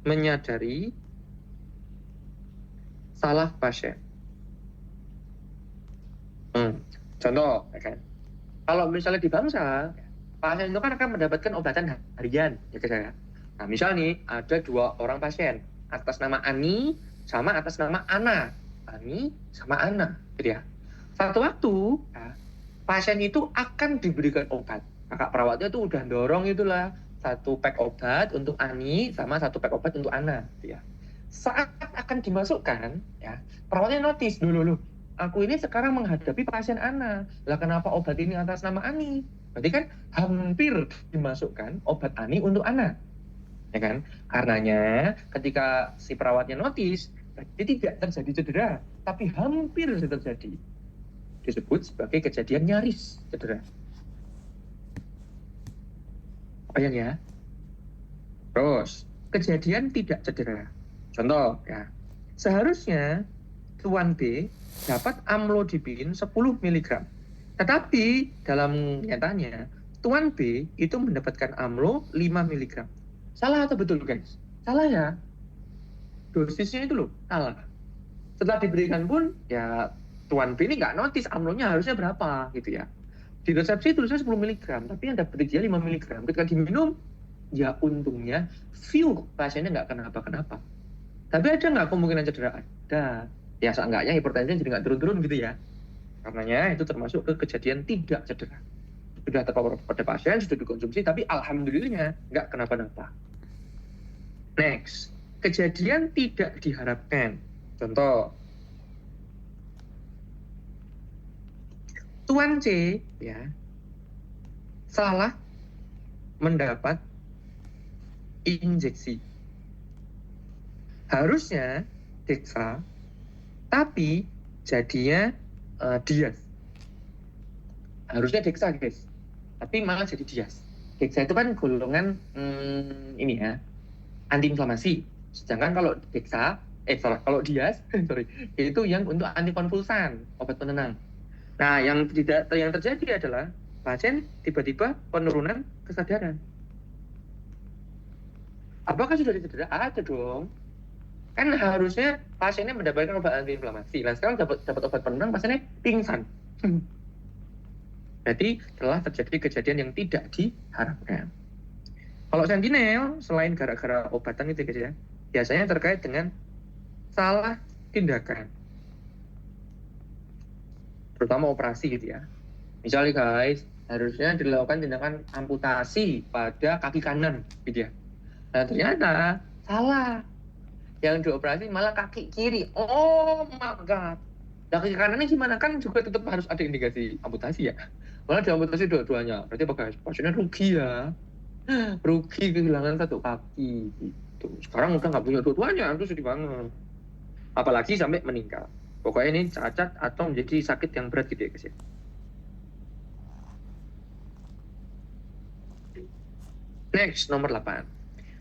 menyadari salah pasien. Contoh, ya kan? Kalau misalnya di bangsa, pasien itu kan akan mendapatkan obatan harian, ya guys ya. Nah, misal nih ada 2 orang pasien, atas nama Ani sama atas nama Ana. Ani sama Ana, gitu ya. Satu waktu, ya, pasien itu akan diberikan obat. Kakak perawatnya tuh udah dorong itulah 1 pack obat untuk Ani sama 1 pack obat untuk Ana, gitu ya. Saat akan dimasukkan, ya, perawatnya notice dulu, aku ini sekarang menghadapi pasien Ana. Lah kenapa obat ini atas nama Ani? Berarti kan hampir dimasukkan obat Ani untuk Ana. Ya kan? Karenanya ketika si perawatnya notice, berarti tidak terjadi cedera, tapi hampir terjadi. Disebut sebagai kejadian nyaris cedera. Bayang ya? Terus, kejadian tidak cedera. Contoh ya, seharusnya Tuan B dapat amlodipin 10 mg. Tetapi dalam nyatanya, Tuan B itu mendapatkan amlo 5 mg. Salah atau betul guys? Salah ya. Dosisnya itu loh, salah. Setelah diberikan pun, ya Tuan B ini nggak notice amlonya harusnya berapa gitu ya. Di resepsi tulisnya 10 mg, tapi yang dapat dia 5 mg. Ketika diminum, ya untungnya few pasiennya nggak kenapa-kenapa. Tapi ada nggak kemungkinan cedera? Ada. Ya seenggaknya hipertensinya jadi nggak turun-turun gitu ya. Karenanya itu termasuk ke kejadian tidak cedera. Sudah terpapar pada pasien, sudah dikonsumsi, tapi alhamdulillahnya nggak kenapa-napa. Next, kejadian tidak diharapkan. Contoh, Tuan C ya salah mendapat injeksi. Harusnya Dexa, tapi jadinya Dias. Harusnya Dexa guys, tapi malah jadi Dias. Dexa itu kan golongan ini ya, antiinflamasi. Sedangkan kalau Dexa, kalau Dias, itu yang untuk antikonvulsan, obat penenang. Nah, yang terjadi adalah pasien tiba-tiba penurunan kesadaran. Apakah sudah cedera? Ada dong. Kan harusnya pasiennya mendapatkan obat antiinflamasi. Nah, sekarang dapat obat penenang, pasiennya pingsan. Jadi telah terjadi kejadian yang tidak diharapkan. Kalau sentinel, selain gara-gara obatan itu guys ya, biasanya terkait dengan salah tindakan. Terutama operasi gitu ya. Misalnya guys, harusnya dilakukan tindakan amputasi pada kaki kanan gitu ya. Nah ternyata salah. Yang dioperasi malah kaki kiri. Oh my god. Nah kaki kanannya gimana? Kan juga tetap harus ada indikasi amputasi ya. Malah diamputasi dua-duanya. Berarti apa guys? Pasiennya rugi ya. Rugi kehilangan 1 kaki gitu. Sekarang udah nggak punya dua-duanya. Itu sedih banget. Apalagi sampai meninggal. Pokoknya ini cacat atau menjadi sakit yang berat gitu ya guys ya. Next, nomor 8.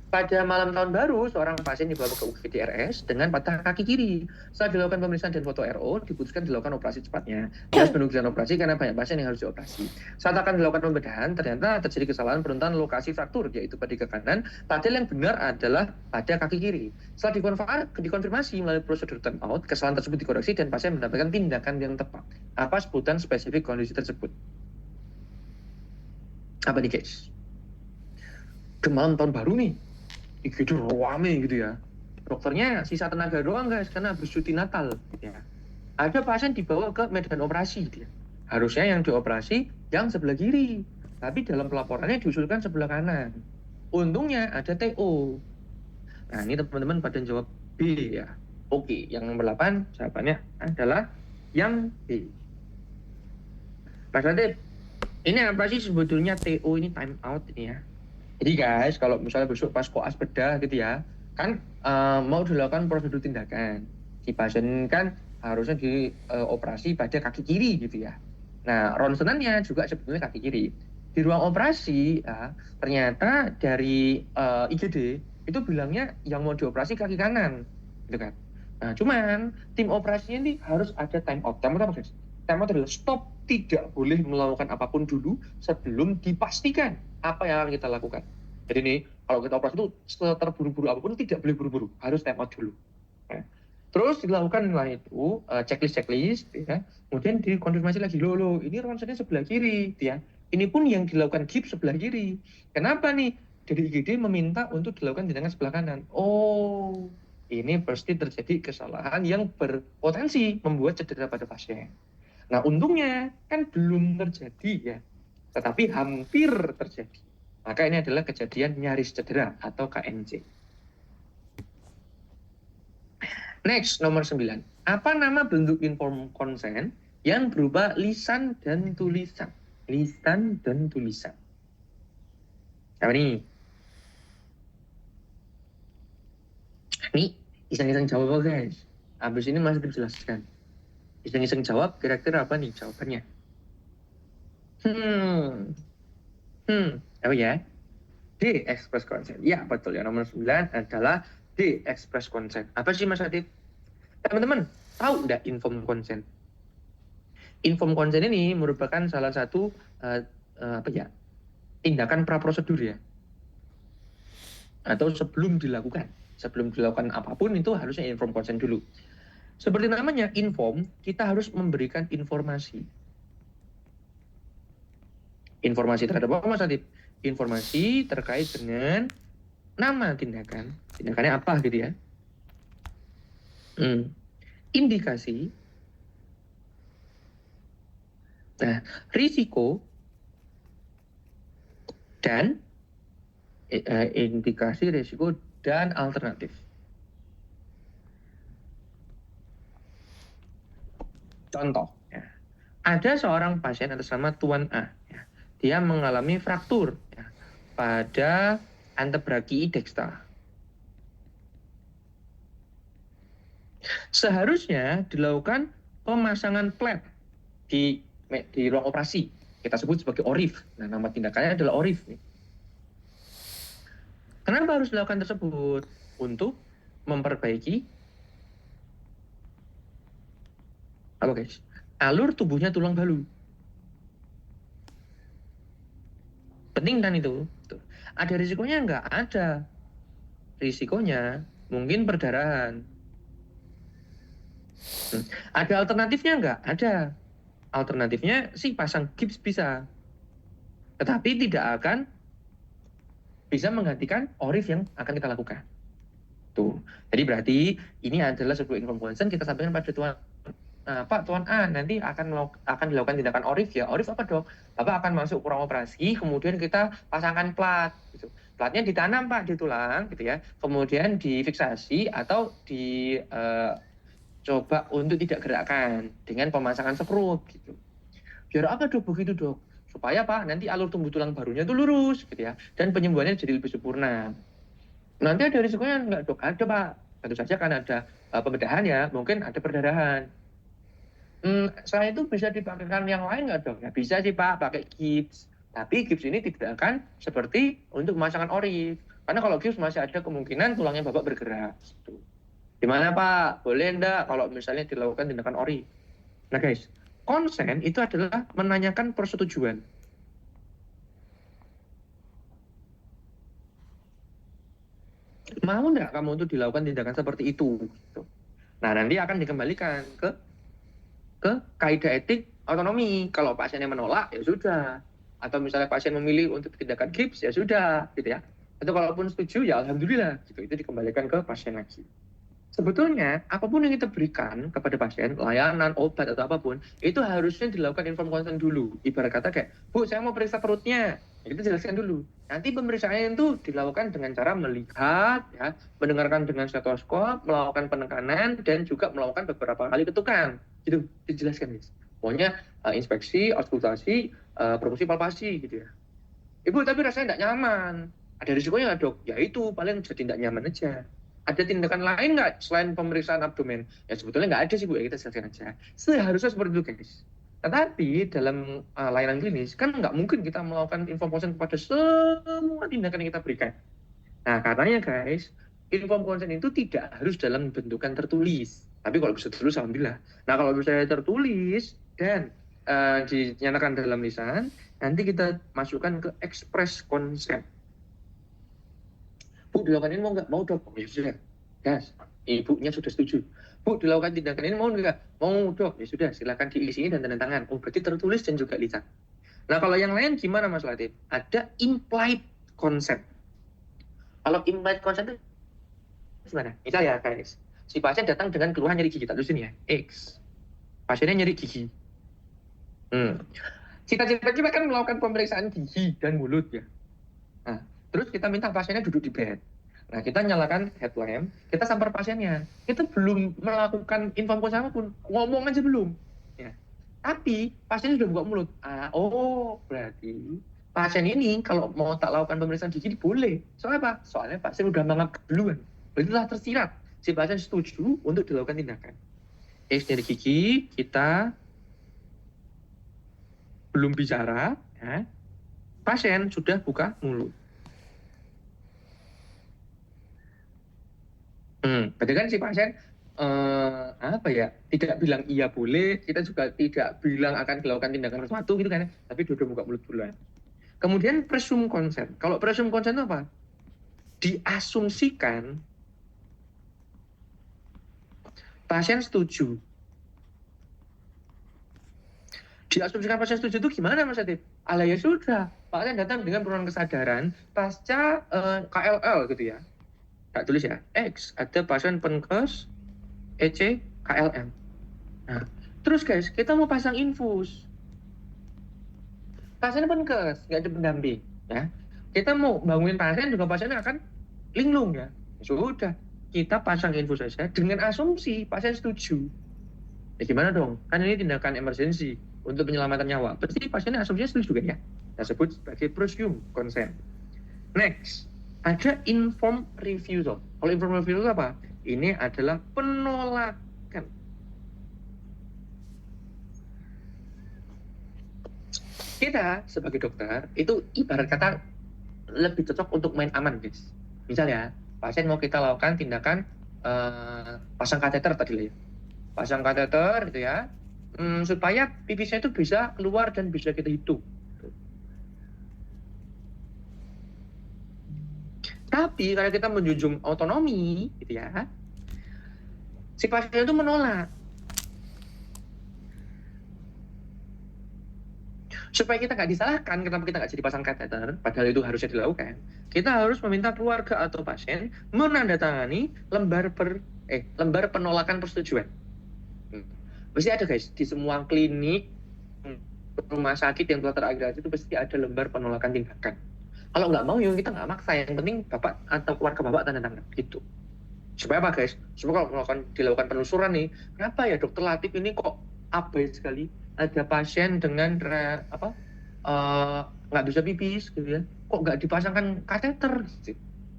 Pada malam tahun baru, seorang pasien dibawa ke UGD RS dengan patah kaki kiri. Setelah dilakukan pemeriksaan dan foto RO, diputuskan dilakukan operasi cepatnya. Harus menunggu jalan operasi karena banyak pasien yang harus dioperasi. Saat akan dilakukan pembedahan, ternyata terjadi kesalahan penentuan lokasi fraktur, yaitu pada kaki kanan. Padahal yang benar adalah pada kaki kiri. Setelah dikonfirmasi melalui prosedur time out, kesalahan tersebut dikoreksi dan pasien mendapatkan tindakan yang tepat. Apa sebutan spesifik kondisi tersebut? Apa nih guys? Ke malam tahun baru nih, gitu rame gitu ya. Dokternya sisa tenaga doang guys, karena habis cuti Natal gitu ya. Ada pasien dibawa ke medan operasi gitu ya. Harusnya yang dioperasi yang sebelah kiri, tapi dalam pelaporannya diusulkan sebelah kanan. Untungnya ada TO. Nah ini teman-teman pada jawab B ya. Oke, yang nomor 8 jawabannya adalah yang B. Mas Adib, ini apa sih sebetulnya TO ini time out ini ya? Jadi guys, kalau misalnya besok pas koas bedah gitu ya, kan mau dilakukan prosedur tindakan. Si pasien kan harusnya dioperasi pada kaki kiri gitu ya. Nah, ronsenannya juga sebetulnya kaki kiri. Di ruang operasi, ya, ternyata dari IGD itu bilangnya yang mau dioperasi kaki kanan, gitu kan. Nah, cuman tim operasinya ini harus ada time out. Time out apa guys? Time out adalah stop, tidak boleh melakukan apapun dulu sebelum dipastikan apa yang akan kita lakukan. Jadi nih, kalau kita operasi itu terburu-buru apapun tidak boleh buru-buru, harus time out dulu. Nah, terus dilakukan lah itu checklist, ya. Kemudian dikonfirmasi lagi, loh, ini ronsennya sebelah kiri, ya. Ini pun yang dilakukan gips sebelah kiri. Kenapa nih? Dari IGD meminta untuk dilakukan tindakan sebelah kanan. Oh, ini pasti terjadi kesalahan yang berpotensi membuat cedera pada pasien. Nah, untungnya kan belum terjadi ya, tetapi hampir terjadi. Maka ini adalah kejadian nyaris cedera atau KNC. Next, nomor 9. Apa nama bentuk inform consent yang berupa lisan dan tulisan? Lisan dan tulisan. Apa nih? Nih, iseng-iseng jawab guys. Habis ini masih dijelaskan. Iseng-iseng jawab, kira-kira apa nih jawabannya? Apa ya? D, express consent. Ya, betul ya. Nomor 9 adalah D, express consent. Apa sih Mas Adit? Teman-teman, tahu nggak inform consent? Inform consent ini merupakan salah satu tindakan praprosedur ya. Atau sebelum dilakukan apapun itu harusnya inform consent dulu. Seperti namanya, inform, kita harus memberikan informasi. Informasi terhadap apa Mas Adit? Informasi terkait dengan nama tindakan. Tindakannya apa gitu ya. Indikasi. Nah, risiko dan indikasi, risiko, dan alternatif. Contoh, ya. Ada seorang pasien atas nama Tuan A. Ya. Dia mengalami fraktur ya, pada antebrakii dextra. Seharusnya dilakukan pemasangan plat di ruang operasi. Kita sebut sebagai ORIF. Nah, nama tindakannya adalah ORIF. Kenapa harus dilakukan tersebut? Untuk memperbaiki apa guys? Alur tubuhnya tulang balu. Penting kan itu? Tuh. Ada risikonya enggak? Ada. Risikonya mungkin perdarahan. Ada alternatifnya enggak? Ada. Alternatifnya sih pasang gips bisa. Tetapi tidak akan bisa menggantikan ORIF yang akan kita lakukan. Tuh. Jadi berarti ini adalah sebuah inform consent kita sampaikan pada Tuan. Nah, Pak, Tuan A, nanti akan dilakukan tindakan ORIF ya. ORIF apa dong? Bapak akan masuk ke ruang operasi, kemudian kita pasangkan plat. Gitu. Platnya ditanam Pak di tulang, gitu ya. Kemudian difiksasi atau coba untuk tidak gerakan dengan pemasangan skrup gitu. Biar apa dok begitu dok? Supaya Pak nanti alur tumbuh tulang barunya itu lurus gitu ya. Dan penyembuhannya jadi lebih sempurna. Nanti ada risikonya enggak dok? Ada Pak. Tentu saja kan ada pembedahan ya, mungkin ada perdarahan. Selain itu bisa dipakaikan yang lain nggak dok? Ya bisa sih Pak, pakai gips, Tapi gips ini tidak akan seperti untuk memasangkan ori. Karena kalau gips masih ada kemungkinan tulangnya Bapak bergerak. Gitu. Gimana Pak? Boleh enggak kalau misalnya dilakukan tindakan ori? Nah guys, konsen itu adalah menanyakan persetujuan. Mau enggak kamu untuk dilakukan tindakan seperti itu? Gitu. Nah nanti akan dikembalikan ke kaidah etik otonomi. Kalau pasiennya menolak ya sudah. Atau misalnya pasien memilih untuk tindakan gips ya sudah, gitu ya. Atau kalaupun setuju ya alhamdulillah, gitu. Itu dikembalikan ke pasien lagi. Sebetulnya apapun yang kita berikan kepada pasien, layanan, obat atau apapun, itu harusnya dilakukan informed consent dulu. Ibarat kata kayak, Bu, saya mau periksa perutnya. Ya, kita jelaskan dulu. Nanti pemeriksaan itu dilakukan dengan cara melihat, ya, mendengarkan dengan stetoskop, melakukan penekanan, dan juga melakukan beberapa kali ketukan. Gitu, dijelaskan, guys. Pokoknya inspeksi, auskultasi, berfungsi palpasi, gitu ya. Ibu, tapi rasanya tidak nyaman. Ada risikonya nggak, Dok? Ya itu, paling jadi tidak nyaman aja. Ada tindakan lain nggak selain pemeriksaan abdomen? Ya sebetulnya nggak ada sih, Bu. Ya kita jelaskan aja. Seharusnya seperti itu, guys. Tetapi dalam layanan klinis, kan nggak mungkin kita melakukan informed consent kepada semua tindakan yang kita berikan. Nah, katanya, guys, informed consent itu tidak harus dalam bentukan tertulis. Tapi kalau bisa tertulis, alhamdulillah. Nah, kalau misalnya tertulis dan dinyatakan dalam lisan, nanti kita masukkan ke express consent. Bu, dilakukan ini mau nggak? Mau, Dok. Ya sudah. Gas. Ibunya sudah setuju. Bu, dilakukan tindakan ini mau nggak? Mau, Dok. Ya sudah, silakan diisi dan tanda tangan. Oh, berarti tertulis dan juga lisan. Nah, kalau yang lain gimana, Mas Latif? Ada implied consent. Kalau implied consent itu gimana? Misalnya, guys, si pasien datang dengan keluhan nyeri gigi. Tak tulisin ya, X. Pasiennya nyeri gigi. Cita-cita kita kan melakukan pemeriksaan gigi dan mulut ya. Nah, terus kita minta pasiennya duduk di bed. Nah, kita nyalakan headlamp, kita samper pasiennya. Kita belum melakukan inform consent apapun, ngomong aja belum. Ya. Tapi pasiennya sudah buka mulut. Berarti pasien ini kalau mau tak lakukan pemeriksaan gigi boleh. Soalnya apa? Soalnya pasien udah menganggap duluan. Berarti telah tersirat. Si pasien setuju untuk dilakukan tindakan. Dari gigi, kita belum bicara, ya. Pasien sudah buka mulut. Berarti kan si pasien tidak bilang iya boleh, kita juga tidak bilang akan dilakukan tindakan sesuatu gitu kan, tapi udah buka mulut duluan. Kemudian presume consent. Kalau presume consent itu apa? Diasumsikan pasien setuju. Diasumsikan pasien setuju itu gimana, Mas Atif? Ya sudah, pasien datang dengan penurunan kesadaran pasca KLL gitu ya. Tak tulis ya, X, ada pasien penkes, EC, KLM. Nah, terus guys, kita mau pasang infus. Pasiennya penkes, nggak ada pendamping. Ya. Kita mau bangunin pasien, juga pasiennya akan linglung ya. Sudah, kita pasang infus saja dengan asumsi pasien setuju. Ya gimana dong? Kan ini tindakan emergensi untuk penyelamatan nyawa. Pasti pasiennya asumsinya setuju kan ya? Kita sebut sebagai presume consent. Next, ada informed refusal. Kalau informed refusal apa? Ini adalah penolakan. Kita sebagai dokter itu ibarat kata lebih cocok untuk main aman, guys. Misalnya, pasien mau kita lakukan tindakan pasang kateter tadi lah ya. Pasang kateter gitu ya, supaya pipisnya itu bisa keluar dan bisa kita hitung. Tapi karena kita menjunjung otonomi, gitu ya, si pasien itu menolak. Supaya kita nggak disalahkan kenapa kita nggak jadi pasang kateter, padahal itu harusnya dilakukan, kita harus meminta keluarga atau pasien menandatangani lembar penolakan persetujuan. Pasti ada, guys, di semua klinik, rumah sakit yang telah terakreditasi itu pasti ada lembar penolakan tindakan. Kalau nggak mau, ya kita nggak maksa. Yang penting bapak atau keluarga bapak tanda tangan gitu. Supaya apa, guys? Supaya kalau dilakukan penelusuran nih, kenapa ya Dokter Latif ini kok abai sekali? Ada pasien dengan nggak bisa pipis, gitu ya? Kok nggak dipasangkan kateter?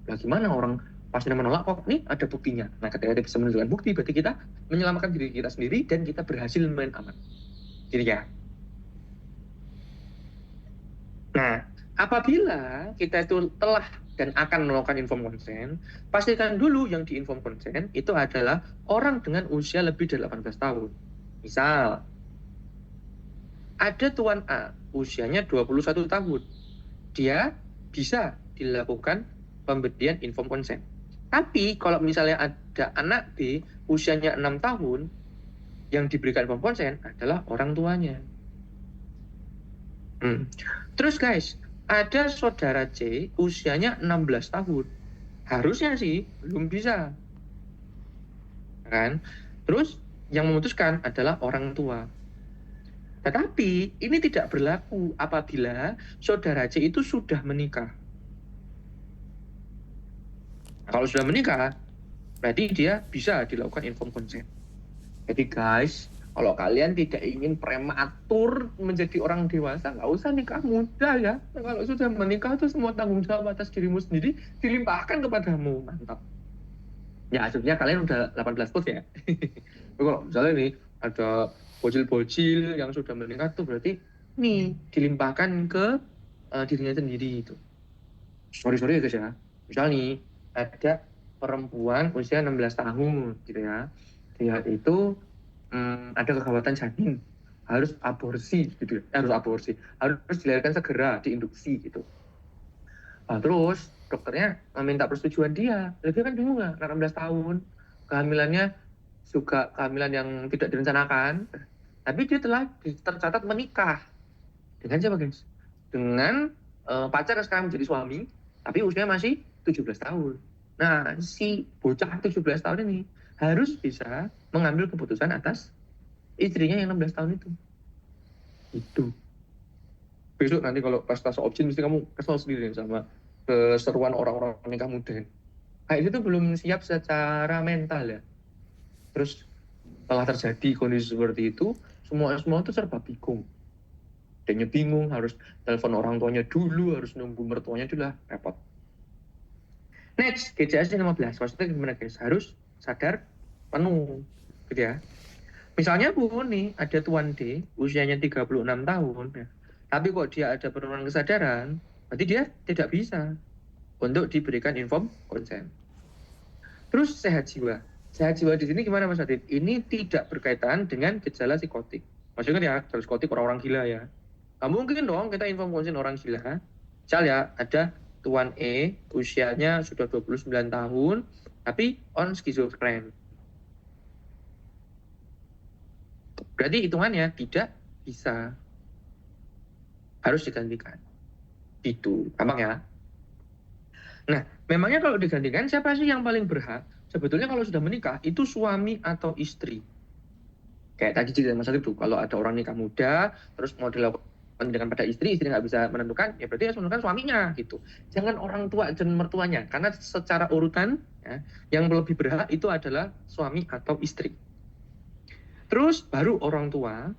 Nah, gimana orang pasien menolak kok? Nih ada buktinya. Nah, ketika kita bisa menunjukkan bukti, berarti kita menyelamatkan diri kita sendiri dan kita berhasil main aman. Jadi ya. Nah, apabila kita itu telah dan akan melakukan informed consent, pastikan dulu yang di informed consent itu adalah orang dengan usia lebih dari 18 tahun. Misal, ada Tuan A, usianya 21 tahun. Dia bisa dilakukan pemberian informed consent. Tapi kalau misalnya ada anak B, usianya 6 tahun, yang diberikan informed consent adalah orang tuanya. Terus guys, ada saudara C usianya 16 tahun. Harusnya sih belum bisa. Kan? Terus yang memutuskan adalah orang tua. Tetapi ini tidak berlaku apabila saudara C itu sudah menikah. Kalau sudah menikah, berarti dia bisa dilakukan informed consent. Jadi guys, kalau kalian tidak ingin prematur menjadi orang dewasa, nggak usah nikah muda ya. Kalau sudah menikah itu semua tanggung jawab atas dirimu sendiri dilimpahkan kepadamu. Mantap. Ya aslinya kalian udah 18 plus ya. Kalau misalnya nih ada bocil-bocil yang sudah menikah tuh berarti nih dilimpahkan ke dirinya sendiri itu. Sorry ya guys ya. Misal nih ada perempuan usia 16 tahun gitu ya. Dia itu ada kegawatan janin, harus aborsi gitu ya. Harus dilahirkan segera, diinduksi gitu. Nah, terus dokternya meminta persetujuan dia. Dia kan bingung lah, 16 tahun, kehamilannya juga kehamilan yang tidak direncanakan, tapi dia telah tercatat menikah. Dengan siapa guys? Dengan pacar yang sekarang menjadi suami, tapi usianya masih 17 tahun. Nah, si bocah 17 tahun ini harus bisa mengambil keputusan atas istrinya yang 16 tahun itu. Itu. Besok nanti kalau pas tas opsin mesti kamu kesel sendiri sama keseruan orang-orang nikah muda. Kayak itu belum siap secara mental ya. Terus setelah terjadi kondisi seperti itu, semua itu serba bingung. Dia bingung, harus telepon orang tuanya dulu, harus nunggu mertuanya dulu lah, repot. Next, GCS 15. Maksudnya gimana guys? Harus sadar penuh, gitu ya. Misalnya pun nih, ada Tuan D, usianya 36 tahun, ya. Tapi kok dia ada penurunan kesadaran, berarti dia tidak bisa untuk diberikan informed consent. Terus sehat jiwa. Sehat jiwa di sini gimana Mas Adit? Ini tidak berkaitan dengan gejala psikotik. Maksudnya ya, gejala psikotik orang-orang gila ya. Nggak mungkin dong kita inform consent orang gila. Misal ya, ada Tuan E, usianya sudah 29 tahun, tapi on skizofren. Berarti hitungannya tidak bisa. Harus digantikan. Itu, gampang ya. Nah, memangnya kalau digantikan, siapa sih yang paling berhak? Sebetulnya kalau sudah menikah, itu suami atau istri. Kayak tadi cerita Mas Alif tuh, kalau ada orang nikah muda, terus mau dilakukan dengan pada istri nggak bisa menentukan, ya berarti harus menentukan suaminya gitu. Jangan orang tua dan mertuanya, karena secara urutan ya, yang lebih berhak itu adalah suami atau istri. Terus baru orang tua,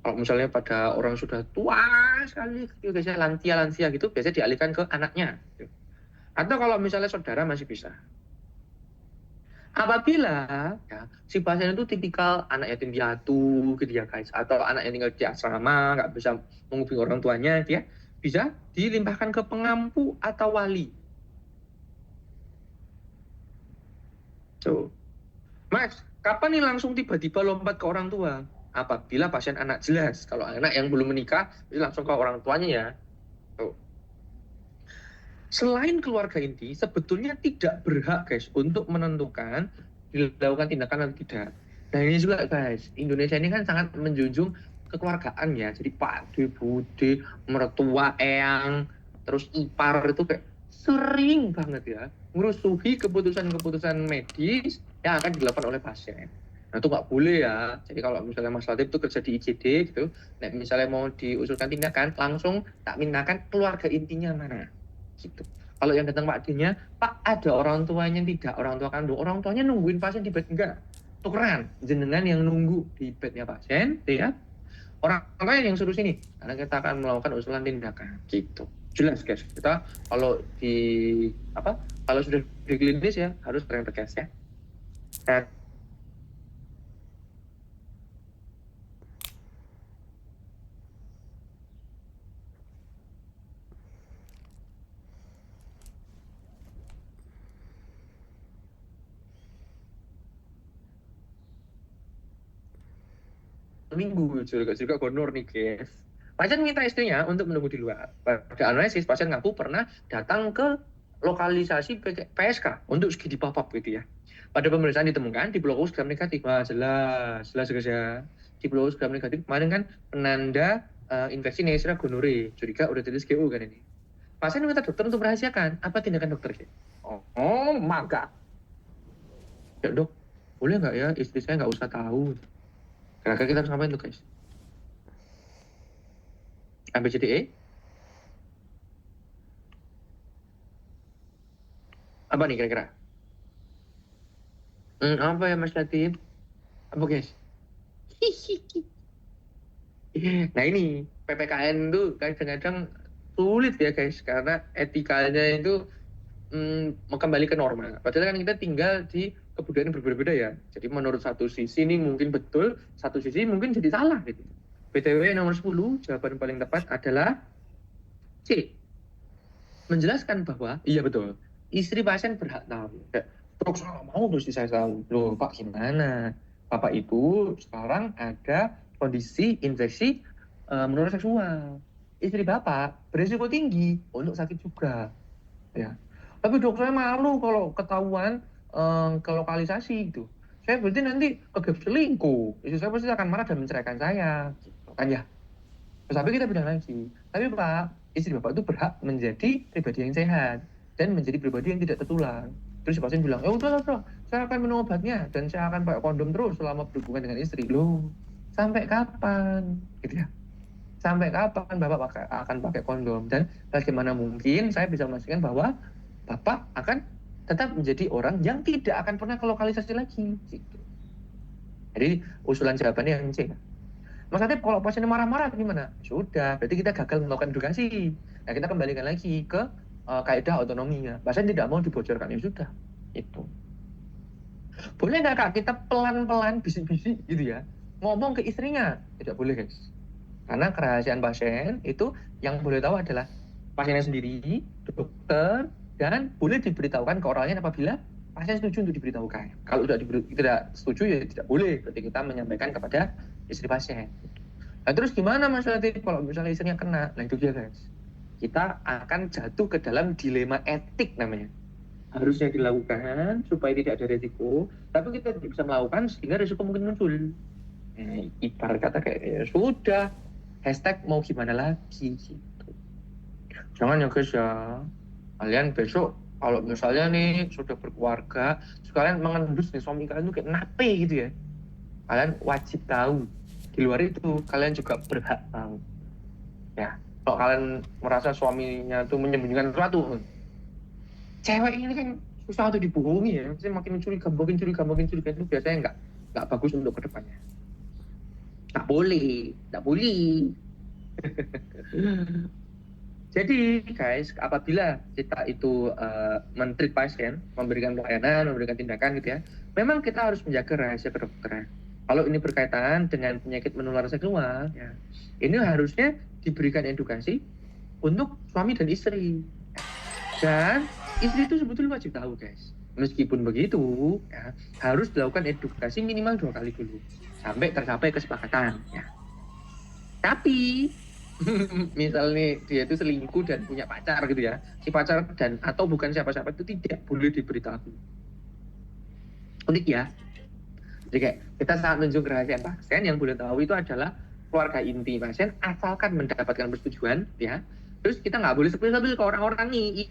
kalau misalnya pada orang sudah tua sekali, biasanya lansia gitu, biasanya dialihkan ke anaknya. Atau kalau misalnya saudara masih bisa. Apabila ya, si pasien itu tipikal anak yatim piatu gitu ya guys, atau anak yang tinggal di asrama nggak bisa menghubungi orang tuanya, dia bisa dilimpahkan ke pengampu atau wali. So, Max, kapan nih langsung tiba-tiba lompat ke orang tua? Apabila pasien anak jelas, kalau anak yang belum menikah, itu langsung ke orang tuanya ya. So, selain keluarga inti, sebetulnya tidak berhak guys untuk menentukan dilakukan tindakan atau tidak. Nah ini juga guys, Indonesia ini kan sangat menjunjung kekeluargaan ya. Jadi Pak De, Bude, mertua, eyang, terus ipar itu kayak sering banget ya merusuhi keputusan-keputusan medis yang akan dilakukan oleh pasien. Nah itu nggak boleh ya. Jadi kalau misalnya Mas Latif itu kerja di ICD gitu, nah misalnya mau diusulkan tindakan, langsung tak mintakan keluarga intinya mana gitu. Kalau yang datang Pak D-nya, Pak ada orang tuanya tidak, orang tua kandung, orang tuanya nungguin pasien di bed enggak, tukeran jenengan yang nunggu di bednya pasien, ya orang tuanya yang suruh sini, karena kita akan melakukan usulan tindakan gitu. Jelas guys, kita kalau di kalau sudah di klinis ya harus terang tegas ya. Dan minggu juga honor nih guys. Pasien minta istrinya untuk menunggu di luar. Pada analisis pasien ngaku pernah datang ke lokalisasi PSK untuk studi pop-up gitu ya. Pada pemeriksaan ditemukan di blockus gram negatif. Wah jelas guys ya. Di blockus gram negatif kemarin kan penanda infeksi Neisseria gonorrhoeae. Curiga udah tulis GU kan ini. Pasien minta dokter untuk merahasiakan. Apa tindakan dokter? Maka. Ya dok, boleh nggak ya istri saya nggak usah tahu. Kira-kira kita harus ngapain tuh guys? ABCDE? Apa nih kira-kira? Apa ya Mas Latif? Apa guys? Nah ini PPKN tuh kadang-kadang sulit ya guys karena etikanya itu kembali ke norma. Padahal kan kita tinggal di kebudayaan yang berbeda-beda ya. Jadi menurut satu sisi ini mungkin betul, satu sisi mungkin jadi salah gitu. BTW nomor 10, jawaban paling tepat adalah C. Menjelaskan bahwa, iya betul, istri pasien berhak tahu. Dok, saya nggak mau istri saya tahu. Loh, Pak gimana? Bapak itu sekarang ada kondisi infeksi menular seksual. Istri Bapak berisiko tinggi untuk sakit juga. Ya. Tapi dok, saya malu kalau ketahuan ke lokalisasi itu. Saya berarti nanti kegap selingkuh. Istri saya pasti akan marah dan menceraikan saya. Gitu kan ya. Terus tapi kita bilang lagi. Tapi Pak, istri Bapak itu berhak menjadi pribadi yang sehat. Dan menjadi pribadi yang tidak tertular. Terus si pasien bilang, ya udah, saya akan minum obatnya. Dan saya akan pakai kondom terus selama berhubungan dengan istri. Loh, sampai kapan? Gitu ya. Sampai kapan Bapak akan pakai kondom? Dan bagaimana mungkin saya bisa memastikan bahwa Bapak akan tetap menjadi orang yang tidak akan pernah ke lokalisasi lagi. Gitu. Jadi usulan jawabannya yang C. Mas Adep, kalau pasiennya marah-marah gimana? Sudah, berarti kita gagal melakukan edukasi. Nah, kita kembalikan lagi ke kaidah otonominya. Pasien tidak mau dibocorkan, ya sudah. Itu. Boleh nggak Kak, kita pelan-pelan, bisik-bisik gitu ya, ngomong ke istrinya? Tidak boleh guys. Karena kerahasiaan pasien itu yang boleh tahu adalah pasiennya sendiri, dokter, dan boleh diberitahukan ke orang lain apabila pasien setuju untuk diberitahukan. Kalau tidak setuju ya tidak boleh. Berarti kita menyampaikan kepada istri pasien. Nah terus gimana Mas Latif kalau misalnya istrinya kena? Nah itu dia guys. Kita akan jatuh ke dalam dilema etik namanya. Harusnya dilakukan supaya tidak ada resiko, tapi kita tidak bisa melakukan sehingga resiko mungkin muncul. Ibarat kata kayak ya sudah, hashtag mau gimana lagi gitu. Jangan ya guys ya. Kalian besok kalau misalnya nih sudah berkeluarga, terus kalian mengendus nih suami kalian tuh kayak nape gitu ya. Kalian wajib tahu. Di luar itu kalian juga berhak tahu. Ya, kalau kalian merasa suaminya tuh menyembunyikan sesuatu, cewek ini kan susah untuk dibohongi ya. Maksudnya makin makin curiga itu biasanya nggak bagus untuk kedepannya. Nggak boleh. Jadi guys, apabila kita itu men-treat pasien, memberikan pelayanan, memberikan tindakan gitu ya, memang kita harus menjaga rahasia kedokteran. Kalau ini berkaitan dengan penyakit menular seksual, ya, ini harusnya diberikan edukasi untuk suami dan istri. Dan istri itu sebetulnya wajib tahu guys. Meskipun begitu, ya, harus dilakukan edukasi minimal 2 kali dulu sampai tercapai kesepakatan. Ya. Tapi misalnya dia itu selingkuh dan punya pacar gitu ya, si pacar dan atau bukan siapa-siapa itu tidak boleh diberitahu. Unik ya. Jadi kayak kita saat menunjuk kerahasiaan pasien yang boleh tahu itu adalah keluarga inti pasien asalkan mendapatkan persetujuan ya. Terus kita nggak boleh sepil-sepil ke orang-orang nih.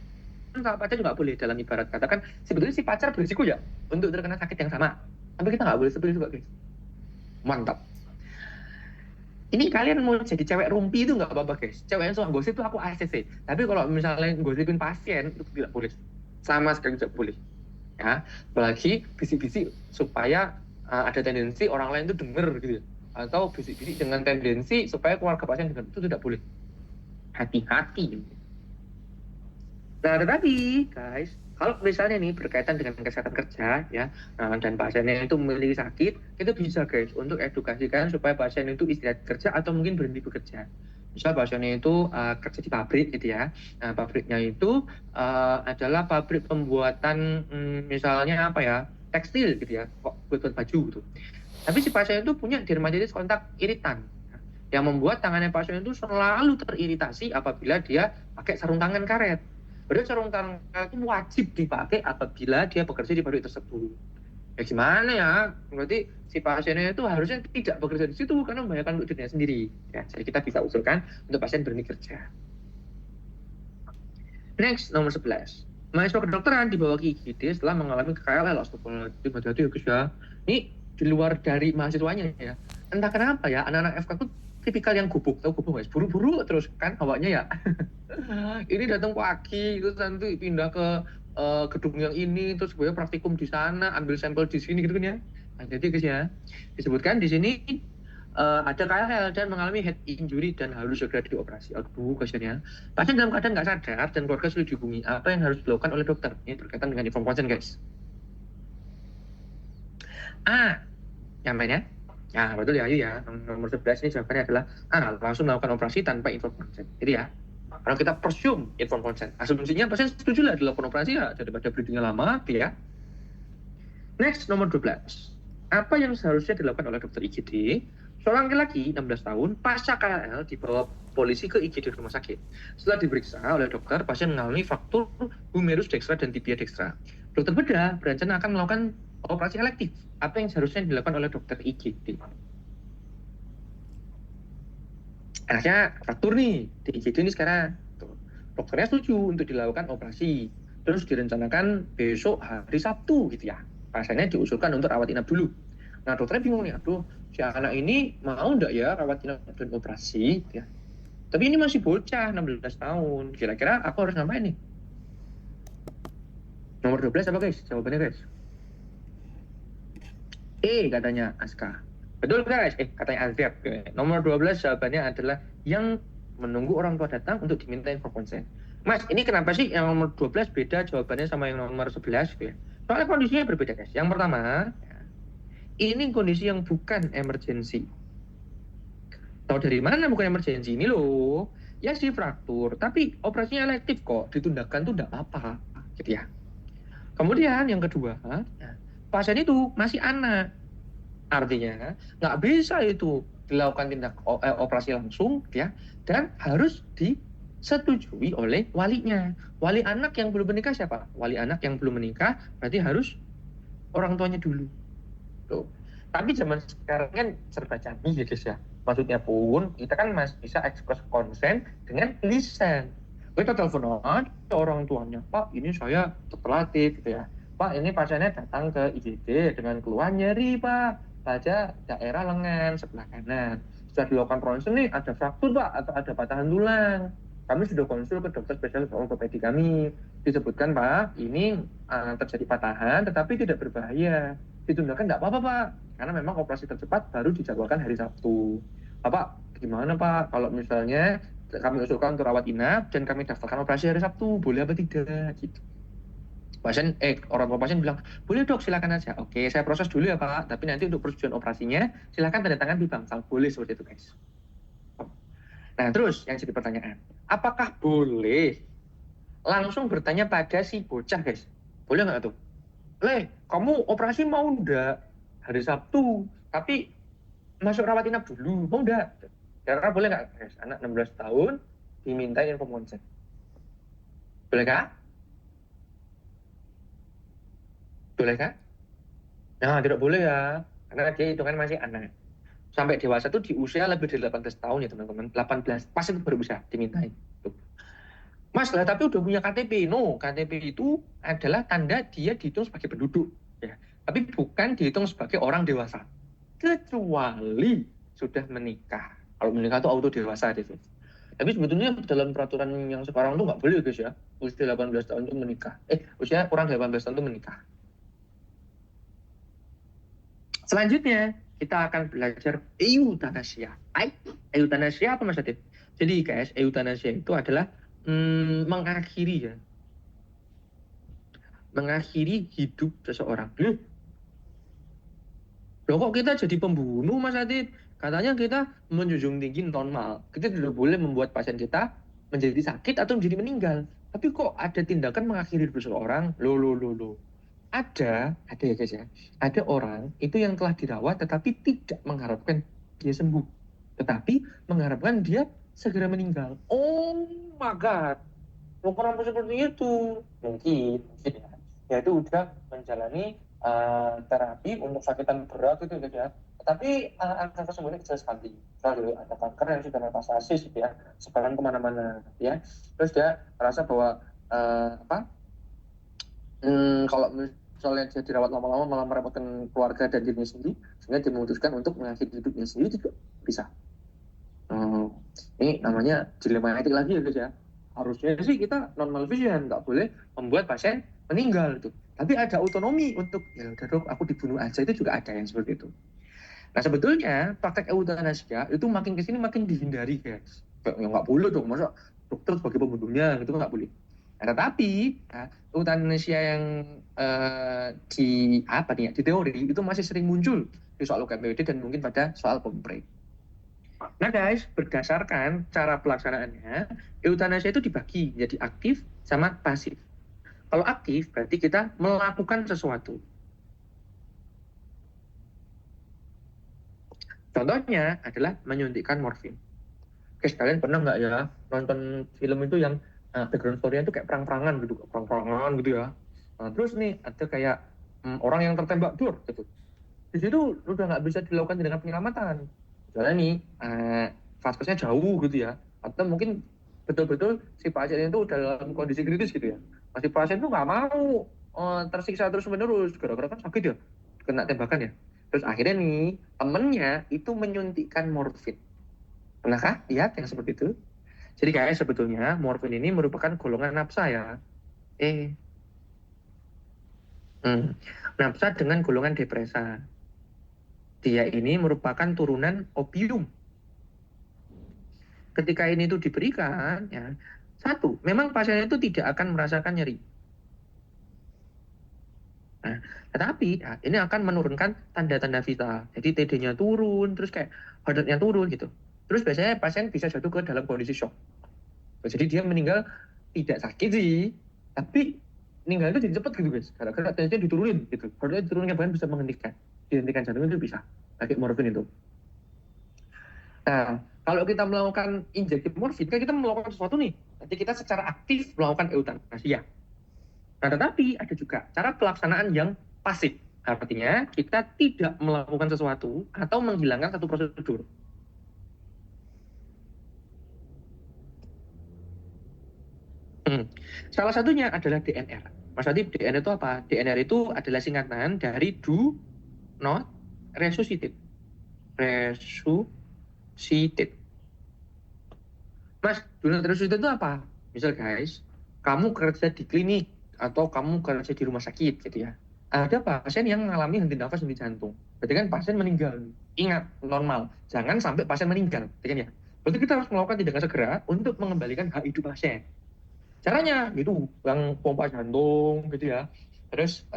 Kalau pacar juga boleh dalam ibarat katakan sebetulnya si pacar berisiko ya untuk terkena sakit yang sama. Tapi kita nggak boleh sepil juga guys. Mantap. Ini kalian mau jadi cewek rumpi itu nggak apa-apa guys. Cewek yang suka gosip itu aku ACC. Tapi kalau misalnya gosipin pasien itu tidak boleh. Sama sekali tidak boleh. Ya, apalagi bisik-bisik supaya ada tendensi orang lain itu dengar gitu ya. Atau bisik-bisik dengan tendensi supaya keluarga pasien dengar, itu tidak boleh. Hati-hati. Nah, tetapi guys, kalau misalnya nih berkaitan dengan kesehatan kerja ya, dan pasiennya itu memiliki sakit, itu bisa guys untuk edukasikan supaya pasien itu istirahat kerja atau mungkin berhenti bekerja. Misal pasiennya itu kerja di pabrik gitu ya. Nah, pabriknya itu adalah pabrik pembuatan misalnya apa ya? tekstil gitu ya, kok buat baju gitu. Tapi si pasien itu punya dermatitis kontak iritan yang membuat tangannya pasien itu selalu teriritasi apabila dia pakai sarung tangan karet. Padahal sarung tangan karet itu wajib dipakai apabila dia bekerja di pabrik tersebut. Ya gimana ya? Berarti si pasiennya itu harusnya tidak bekerja di situ karena membahayakan untuk dirinya sendiri. Ya, jadi kita bisa usulkan untuk pasien berhenti kerja. Next, nomor 11. Mahasiswa kedokteran dibawa ke IGD setelah mengalami KLL. Astagfirullahaladzim, hati-hati ya guys ya. Ini di luar dari mahasiswanya ya. Entah kenapa ya, anak-anak FK itu tipikal yang gubuk. Tahu gubuk guys? Buru-buru terus kan hawanya ya. Ini datang pagi, terus nanti pindah ke gedung yang ini, terus gue praktikum di sana, ambil sampel di sini gitu kan ya. Nah, jadi guys ya, disebutkan di sini ada KLL dan mengalami head injury dan harus segera dioperasi. Aduh, kasihan ya. Pasien dalam keadaan nggak sadar dan keluarga sulit dihubungi. Apa yang harus dilakukan oleh dokter? Ini berkaitan dengan inform consent, guys. Nyampe ya? Nah, betul ya, Ayu ya. Nomor 11 ini jawabannya adalah langsung melakukan operasi tanpa inform consent. Jadi ya, kalau kita presume inform consent, asumsinya pasien setuju lah dilakukan operasi ya, daripada breathingnya lama, ya. Next, nomor 12. Apa yang seharusnya dilakukan oleh dokter IGD? Seorang laki-laki 16 tahun pasca KLL dibawa polisi ke IGD rumah sakit. Setelah diperiksa oleh dokter, pasien mengalami fraktur humerus dextra dan tibia dextra. Dokter bedah berencana akan melakukan operasi elektif. Apa yang seharusnya dilakukan oleh dokter IGD? Anaknya fraktur nih di IGD ini sekarang. Dokternya setuju untuk dilakukan operasi. Terus direncanakan besok hari Sabtu gitu ya. Pasiennya diusulkan untuk rawat inap dulu. Nah dokternya bingung nih, aduh si anak ini mau enggak ya rawat inap dan operasi ya. Tapi ini masih bocah 16 tahun. Kira-kira aku harus ngapain nih? Nomor 12 apa guys? Jawabannya guys. Katanya Aska. Betul guys? Katanya Azab. Nomor 12 jawabannya adalah yang menunggu orang tua datang untuk diminta info konsen. Mas, ini kenapa sih yang nomor 12 beda jawabannya sama yang nomor 11? Soalnya kondisinya berbeda guys. Yang pertama, ini kondisi yang bukan emergensi. Tahu dari mana bukan emergensi? Ini loh, ya sih fraktur, tapi operasinya elektif kok, ditundakkan tuh enggak apa-apa, gitu ya. Kemudian yang kedua, pasien itu masih anak. Artinya nggak bisa itu dilakukan tindak operasi langsung ya, dan harus disetujui oleh walinya. Wali anak yang belum menikah siapa? Wali anak yang belum menikah berarti harus orang tuanya dulu. Tuh. Tapi zaman sekarang kan serba canggih ya guys ya. Maksudnya pun kita kan masih bisa express consent dengan lisan. Kita telepon aja orang tuanya, Pak ini saya terlatih gitu ya. Pak ini pasiennya datang ke IGD dengan keluhan nyeri Pak pada daerah lengan sebelah kanan. Sudah dilakukan ronsen nih ada fraktur Pak atau ada patahan tulang. Kami sudah konsul ke dokter spesialis ortopedi kami. Disebutkan Pak ini terjadi patahan tetapi tidak berbahaya. Ditundakkan tidak apa-apa Pak, karena memang operasi tercepat baru dijadwalkan hari Sabtu. Bapak gimana Pak kalau misalnya kami usulkan untuk rawat inap dan kami daftarkan operasi hari Sabtu, boleh apa tidak gitu. Orang tua pasien bilang, boleh dok silakan aja. Oke, saya proses dulu ya Pak, tapi nanti untuk persetujuan operasinya silakan tanda tangan di bangsal. Boleh seperti itu guys. Nah terus yang jadi pertanyaan, apakah boleh langsung bertanya pada si bocah guys? Boleh nggak tuh? Kamu operasi mau enggak hari Sabtu, tapi masuk rawat inap dulu, mau enggak? Karena boleh nggak guys, anak 16 tahun dimintain info konsen. Boleh kah? Boleh kah? Nah, tidak boleh ya, karena dia hitungan masih anak. Sampai dewasa tuh di usia lebih dari 18 tahun ya teman-teman. 18, pas itu baru bisa dimintain. Mas lah, tapi udah punya KTP. No, KTP itu adalah tanda dia dihitung sebagai penduduk. Ya. Tapi bukan dihitung sebagai orang dewasa. Kecuali sudah menikah. Kalau menikah itu auto dewasa deh. Tapi sebetulnya dalam peraturan yang sekarang tuh nggak boleh guys ya. Usia 18 tahun itu menikah. Usia kurang 18 tahun itu menikah. Selanjutnya, kita akan belajar eutanasia. Eutanasia apa Mas Adit? Jadi guys, eutanasia itu adalah mengakhiri hidup seseorang. Loh kok kita jadi pembunuh Mas Adit? Katanya kita menjunjung tinggi normal. Kita tidak boleh membuat pasien kita menjadi sakit atau menjadi meninggal. Tapi kok ada tindakan mengakhiri hidup seseorang? Loh. ada ya guys ya, ada orang itu yang telah dirawat tetapi tidak mengharapkan dia sembuh, tetapi mengharapkan dia segera meninggal. Oh my God, orang seperti itu mungkin ya, dia itu udah menjalani terapi untuk sakitan berat itu guys ya, tapi angka kesembuhannya kecil sekali. Lalu ada kanker yang sudah metastasis gitu ya, sekarang kemana-mana ya, terus dia merasa bahwa apa kalau misalnya dia dirawat lama-lama malah merepotkan keluarga dan dirinya sendiri, sehingga dia memutuskan untuk mengakhiri hidupnya sendiri juga bisa. Ini namanya dilema etik lagi ya guys ya. Harusnya sih kita non malvision, nggak boleh membuat pasien meninggal itu. Tapi ada otonomi untuk ya udah dok, aku dibunuh aja, itu juga ada yang seperti itu. Nah sebetulnya praktek eutanasia itu makin kesini makin dihindari guys. Ya nggak boleh dong, masa dokter sebagai pembunuhnya itu nggak boleh. Nah, tetapi ya, eutanasia yang di apa nih ya, di teori itu masih sering muncul di soal UKMPD dan mungkin pada soal kompre. Nah guys, berdasarkan cara pelaksanaannya, eutanasia itu dibagi jadi aktif sama pasif. Kalau aktif berarti kita melakukan sesuatu. Contohnya adalah menyuntikkan morfin. Guys, kalian pernah nggak ya nonton film itu yang background story-nya itu kayak perang-perangan gitu, perang-perangan gitu ya. Nah, terus nih ada kayak orang yang tertembak dur gitu. Di situ udah nggak bisa dilakukan dengan penyelamatan. Misalnya nih, vaskesnya jauh gitu ya, atau mungkin betul-betul si pasien itu dalam kondisi kritis gitu ya. Masih pasien tuh nggak mau tersiksa terus-menerus, gara-gara kan sakit ya, kena tembakan ya. Terus akhirnya nih, temennya itu menyuntikkan morfin. Pernahkah lihat yang seperti itu? Jadi kayak sebetulnya morfin ini merupakan golongan napsa ya. Eh, napsa dengan golongan depresa. Dia ini merupakan turunan opium. Ketika ini itu diberikan, ya, satu, memang pasien itu tidak akan merasakan nyeri. Nah, tetapi ya, ini akan menurunkan tanda-tanda vital. Jadi TD-nya turun, terus kayak heart rate-nya turun gitu. Terus biasanya pasien bisa jatuh ke dalam kondisi shock. Jadi dia meninggal tidak sakit sih, tapi meninggal itu jadi cepat gitu guys. Gara-gara tensinya diturunin gitu. Heart rate diturunkan bahkan bisa menghentikan. Dihentikan jantung itu bisa pakai morfin itu. Nah, kalau kita melakukan injeksi morfin, kan kita melakukan sesuatu nih. Nanti kita secara aktif melakukan eutanasia. Nah, tetapi ada juga cara pelaksanaan yang pasif. Artinya, kita tidak melakukan sesuatu atau menghilangkan satu prosedur. Salah satunya adalah DNR. Mas Adi, DNR itu apa? DNR itu adalah singkatan dari do not resuscitate. Resuscitate. Mas, do not resuscitate itu apa? Misal guys, kamu kerja di klinik atau kamu kerja di rumah sakit gitu ya. Ada pasien yang mengalami henti nafas, henti jantung. Berarti kan pasien meninggal. Ingat, normal. Jangan sampai pasien meninggal. Berarti, ya? Berarti kita harus melakukan tindakan segera untuk mengembalikan hak hidup pasien. Caranya gitu, yang pompa jantung gitu ya. Terus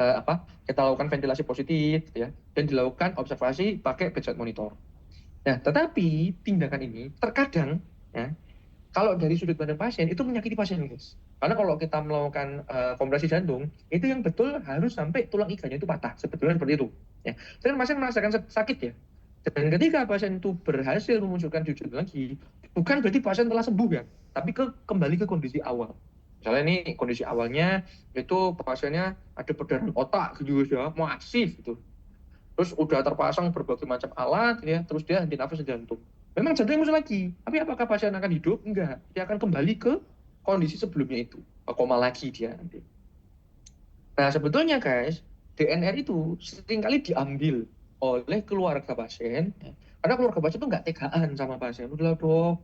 kita lakukan ventilasi positif gitu ya. Dan dilakukan observasi pakai bedside monitor. Nah, tetapi tindakan ini terkadang ya, kalau dari sudut pandang pasien itu menyakiti pasien guys. Karena kalau kita melakukan kompresi jantung, itu yang betul harus sampai tulang iganya itu patah. Sebetulnya seperti itu. Ya. Dan pasien merasakan sakit ya. Dan ketika pasien itu berhasil memunculkan wujud lagi, bukan berarti pasien telah sembuh ya, tapi kembali ke kondisi awal. Misalnya ini kondisi awalnya itu pasiennya ada perdarahan otak gitu ya, mau aktif gitu. Terus udah terpasang berbagai macam alat ya, terus dia henti nafas jantung. Memang jantung muncul lagi, tapi apakah pasien akan hidup? Enggak, dia akan kembali ke kondisi sebelumnya itu, koma lagi dia nanti. Nah sebetulnya guys, DNR itu seringkali diambil oleh keluarga pasien, karena keluarga pasien itu nggak tegaan sama pasien. Udah dok,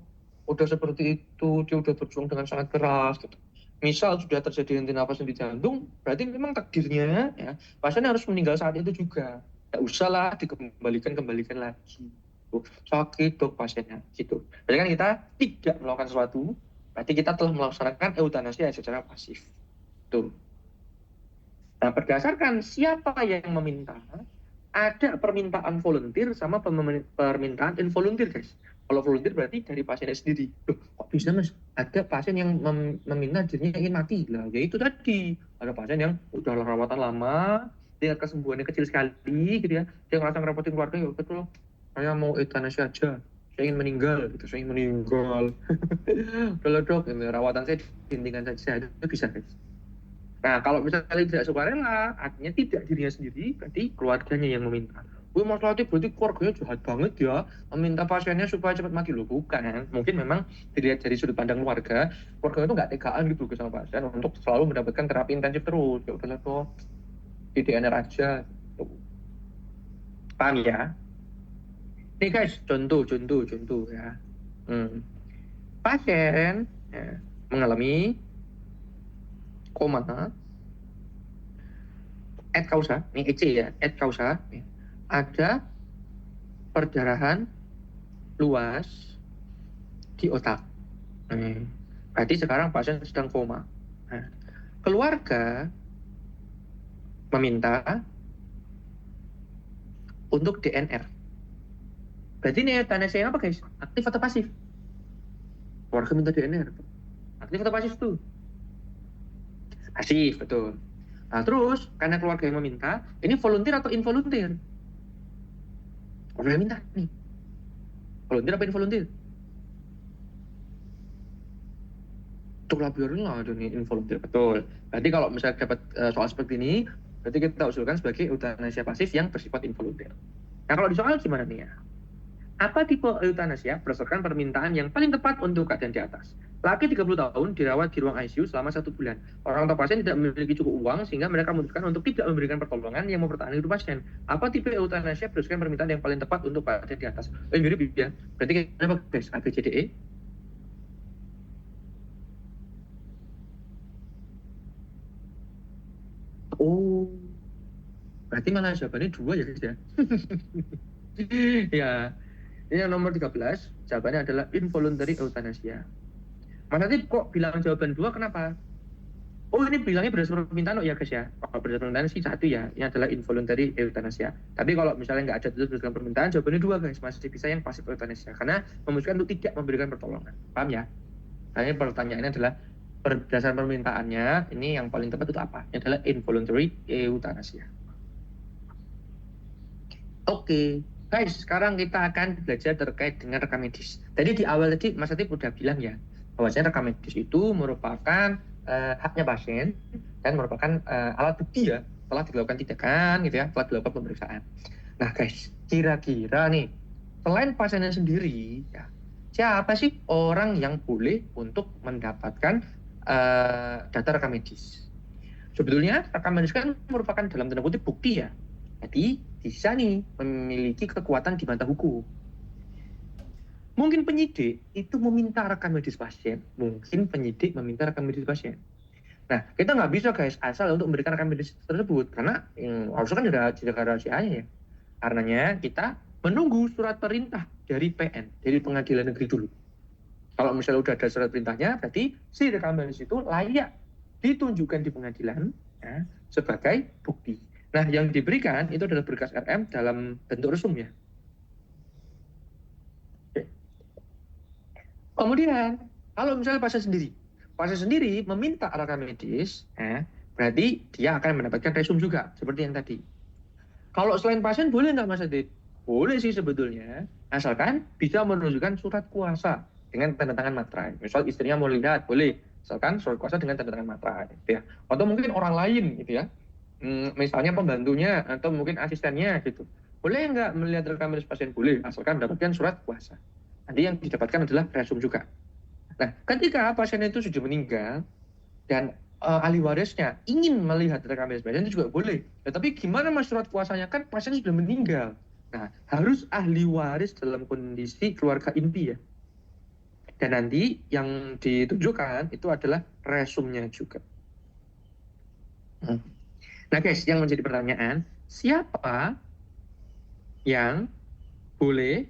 udah seperti itu, dia udah berjuang dengan sangat keras gitu. Misal sudah terjadi henti nafas di jantung, berarti memang takdirnya ya, pasien harus meninggal saat itu juga. Tidak usahlah dikembalikan lagi. Tuh, sakit dok pasiennya gitu. Berarti kan kita tidak melakukan sesuatu, berarti kita telah melaksanakan eutanasia secara pasif. Tuh. Nah, berdasarkan siapa yang meminta, ada permintaan volunteer sama permintaan involunteer, guys. Kalau volunteer berarti dari pasiennya sendiri. Loh, kok bisa mas? Ada pasien yang meminta dirinya ingin mati. Lah, ya itu tadi. Ada pasien yang udah rawatan lama, tingkat kesembuhannya kecil sekali gitu ya, dia ngerasa ngerepotin keluarga, ya betul, saya mau euthanasia aja, saya ingin meninggal gitu, saya ingin meninggal. Kalau dok, ini rawatan saya dihentikan saja, itu bisa guys. Nah, kalau misalnya tidak sukarela, artinya tidak dirinya sendiri, berarti keluarganya yang meminta. Wih, Mas Latif, berarti keluarganya jahat banget ya, meminta pasiennya supaya cepat mati. Loh, bukan. Mungkin memang dilihat dari sudut pandang keluarga, keluarga itu nggak tegaan gitu ke sama pasien untuk selalu mendapatkan terapi intensif terus. Ya udahlah tuh, di DNR aja. Gitu. Paham ya? Ini guys, contoh ya. Pasien ya, mengalami koma, et causa, ini EC ya, et causa, ya. Ada perdarahan luas di otak. Berarti sekarang pasien sedang koma. Nah, keluarga meminta untuk DNR. Berarti ini euthanasia apa guys? Aktif atau pasif? Keluarga minta DNR. Aktif atau pasif tuh? Pasif, betul. Nah, terus karena keluarga yang meminta, ini volunteer atau involunteer? Keluarga yang minta nih. Volunteer apa involunteer? Itulah biarin lah ada nih involunteer, betul. Berarti kalau misalnya dapat soal seperti ini, berarti kita usulkan sebagai euthanasia pasif yang bersifat involunteer. Nah, kalau di soal gimana nih ya? Apa tipe euthanasia berdasarkan permintaan yang paling tepat untuk keadaan di atas? Laki 30 tahun dirawat di ruang ICU selama 1 bulan. Orang tua pasien tidak memiliki cukup uang sehingga mereka memutuskan untuk tidak memberikan pertolongan yang mempertahankan hidup pasien. Apa tipe euthanasia berdasarkan permintaan yang paling tepat untuk keadaan di atas? Mirip ya. Berarti apa guys? A, B, C, D, E? Oh, berarti malah jawabannya 2 ya guys ya. Ya, ini yang nomor 13, jawabannya adalah involuntary euthanasia. Mas Natip kok bilang jawaban 2, kenapa? Oh, ini bilangnya berdasarkan permintaan ya guys ya. Kalau berdasarkan permintaan sih 1 ya, ini adalah involuntary euthanasia. Tapi kalau misalnya nggak ada itu berdasarkan permintaan, jawabannya 2 guys, masih bisa yang pasif euthanasia. Karena memutuskan untuk tidak memberikan pertolongan. Paham ya? Nah, pertanyaannya adalah berdasarkan permintaannya, ini yang paling tepat itu apa? Ini adalah involuntary euthanasia. Oke, guys, sekarang kita akan belajar terkait dengan rekam medis. Tadi di awal tadi Mas Atif udah bilang ya, bahwasanya rekam medis itu merupakan haknya pasien dan merupakan alat bukti ya, telah dilakukan tindakan gitu ya, telah dilakukan pemeriksaan. Nah guys, kira-kira nih, selain pasiennya sendiri, ya, siapa sih orang yang boleh untuk mendapatkan data rekam medis? Sebetulnya rekam medis kan merupakan dalam tanda kutip bukti ya. Jadi bisa nih memiliki kekuatan di mata hukum. Mungkin penyidik itu meminta rekam medis pasien. Mungkin penyidik meminta rekam medis pasien. Nah, kita nggak bisa guys asal untuk memberikan rekam medis tersebut. Karena harusnya kan ada jaga rahasianya ya. Karenanya kita menunggu surat perintah dari PN, dari pengadilan negeri dulu. Kalau misalnya udah ada surat perintahnya, berarti si rekam medis itu layak ditunjukkan di pengadilan ya, sebagai bukti. Nah, yang diberikan itu adalah berkas RM dalam bentuk resum ya. Kemudian, kalau misalnya pasien sendiri meminta rekam medis, berarti dia akan mendapatkan resum juga, seperti yang tadi. Kalau selain pasien, boleh nggak Mas Adit? Boleh sih sebetulnya, asalkan bisa menunjukkan surat kuasa dengan tanda tangan materai. Misal istrinya mau lihat, boleh. Asalkan surat kuasa dengan tanda tangan materai, gitu ya. Atau mungkin orang lain, gitu ya. Misalnya pembantunya atau mungkin asistennya, gitu. Boleh nggak melihat rekam medis pasien? Boleh, asalkan mendapatkan surat kuasa. Nanti yang didapatkan adalah resum juga. Nah, ketika pasien itu sudah meninggal dan ahli warisnya ingin melihat rekam medis pasien itu juga boleh. Tapi gimana mas surat kuasanya, kan pasien sudah meninggal. Nah, harus ahli waris dalam kondisi keluarga inti ya. Dan nanti yang ditunjukkan itu adalah resumnya juga. Nah guys, yang menjadi pertanyaan, siapa yang boleh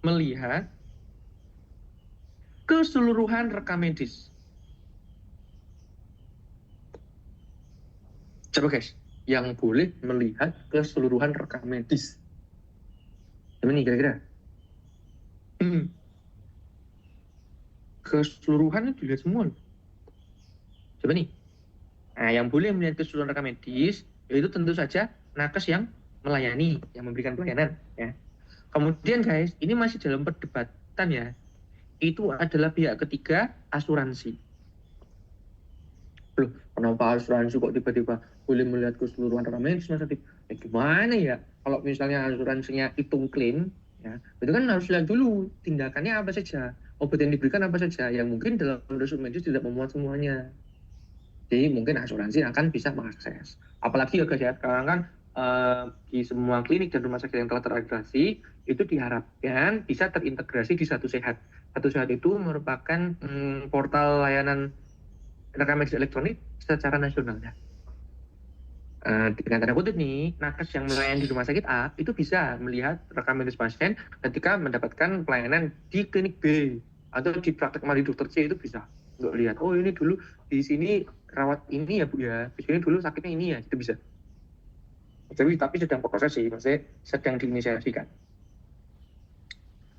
melihat keseluruhan rekam medis? Coba guys, yang boleh melihat keseluruhan rekam medis. Gimana nih kira-kira? Keseluruhannya dilihat semua. Coba nih. Nah, yang boleh melihat keseluruhan rekam medis yaitu tentu saja nakes yang melayani, yang memberikan pelayanan. Ya. Kemudian guys, ini masih dalam perdebatan ya. Itu adalah pihak ketiga asuransi. Loh, kenapa asuransi kok tiba-tiba boleh melihat keseluruhan rekam medis Mas Atif? Gimana ya? Kalau misalnya asuransinya hitung klaim, ya, itu kan harus lihat dulu tindakannya apa saja, obat yang diberikan apa saja, yang mungkin dalam resum medis tidak memuat semuanya. Jadi mungkin asuransi akan bisa mengakses. Apalagi ya guys ya, sekarang kan di semua klinik dan rumah sakit yang telah terintegrasi itu diharapkan bisa terintegrasi di Satu Sehat. Satu Sehat itu merupakan portal layanan rekam medis elektronik secara nasional ya. Dengan tanda kutip nih, nakes yang melayani di rumah sakit A itu bisa melihat rekam medis pasien ketika mendapatkan pelayanan di klinik B atau di praktek mari dokter C itu bisa untuk lihat, oh ini dulu di sini rawat ini ya Bu ya, di sini dulu sakitnya ini ya, itu bisa. Tapi sedang proses sih, maksudnya sedang diinisiasikan.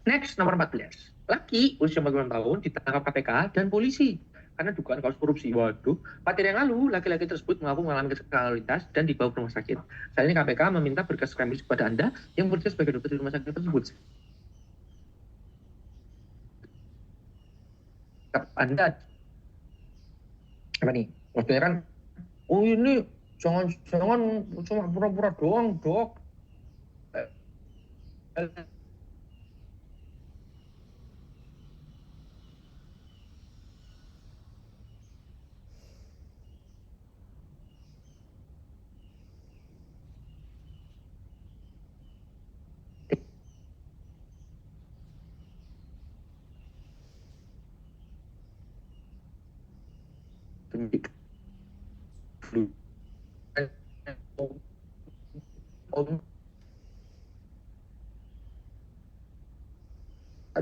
Next, nomor 14. Laki usia 40 tahun ditangkap KPK dan polisi karena dugaan kasus korupsi. Waduh, 4 hari yang lalu laki-laki tersebut mengaku mengalami kecelakaan lalu lintas dan dibawa ke rumah sakit. Saat ini KPK meminta berkas rekam medis kepada Anda yang bekerja sebagai dokter di rumah sakit tersebut. Anda apa nih? Maksudnya kan, oh ini jangan cuma pura-pura doang, Dok.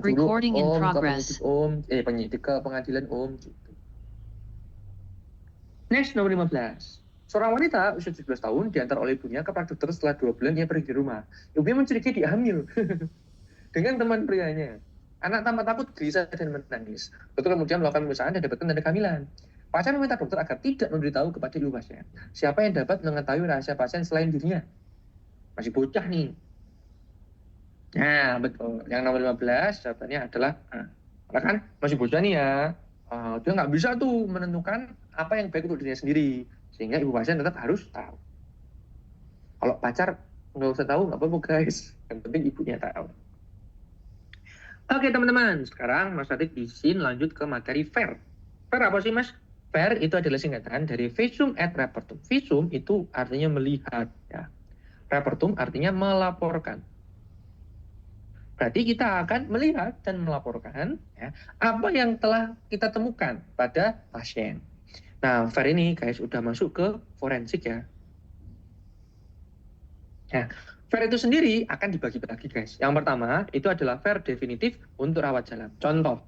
Recording in penyidik progress. penyidik ke pengadilan gitu. Next, nomor 15. Seorang wanita usia 17 tahun diantar oleh ibunya ke dokter setelah 2 bulan ia pergi di rumah. Ibunya mencurigai dia hamil dengan teman prianya. Anak tampak takut, gelisah, dan menangis. Dokter kemudian melakukan pemeriksaan dan dapatkan tanda kehamilan. Pasien meminta dokter agar tidak memberitahu kepada ibu pasien. Siapa yang dapat mengetahui rahasia pasien selain dirinya? Masih bocah nih. Nah, betul. Yang nomor 15 jawabannya adalah karena kan masih bocah nih ya. Dia nggak bisa tuh menentukan apa yang baik untuk dirinya sendiri. Sehingga ibu pasien tetap harus tahu. Kalau pacar nggak usah tahu, nggak apa-apa guys. Yang penting ibunya tahu. Oke teman-teman, sekarang Mas Atik izin lanjut ke materi FAIR. FAIR apa sih Mas? FAIR itu adalah singkatan dari Visum et Repertum. Visum itu artinya melihat, ya. Repertum artinya melaporkan. Berarti kita akan melihat dan melaporkan ya, apa yang telah kita temukan pada pasien. Nah, FAIR ini guys udah masuk ke forensik ya. Nah, FAIR itu sendiri akan dibagi-bagi guys. Yang pertama itu adalah FAIR definitif untuk rawat jalan. Contoh,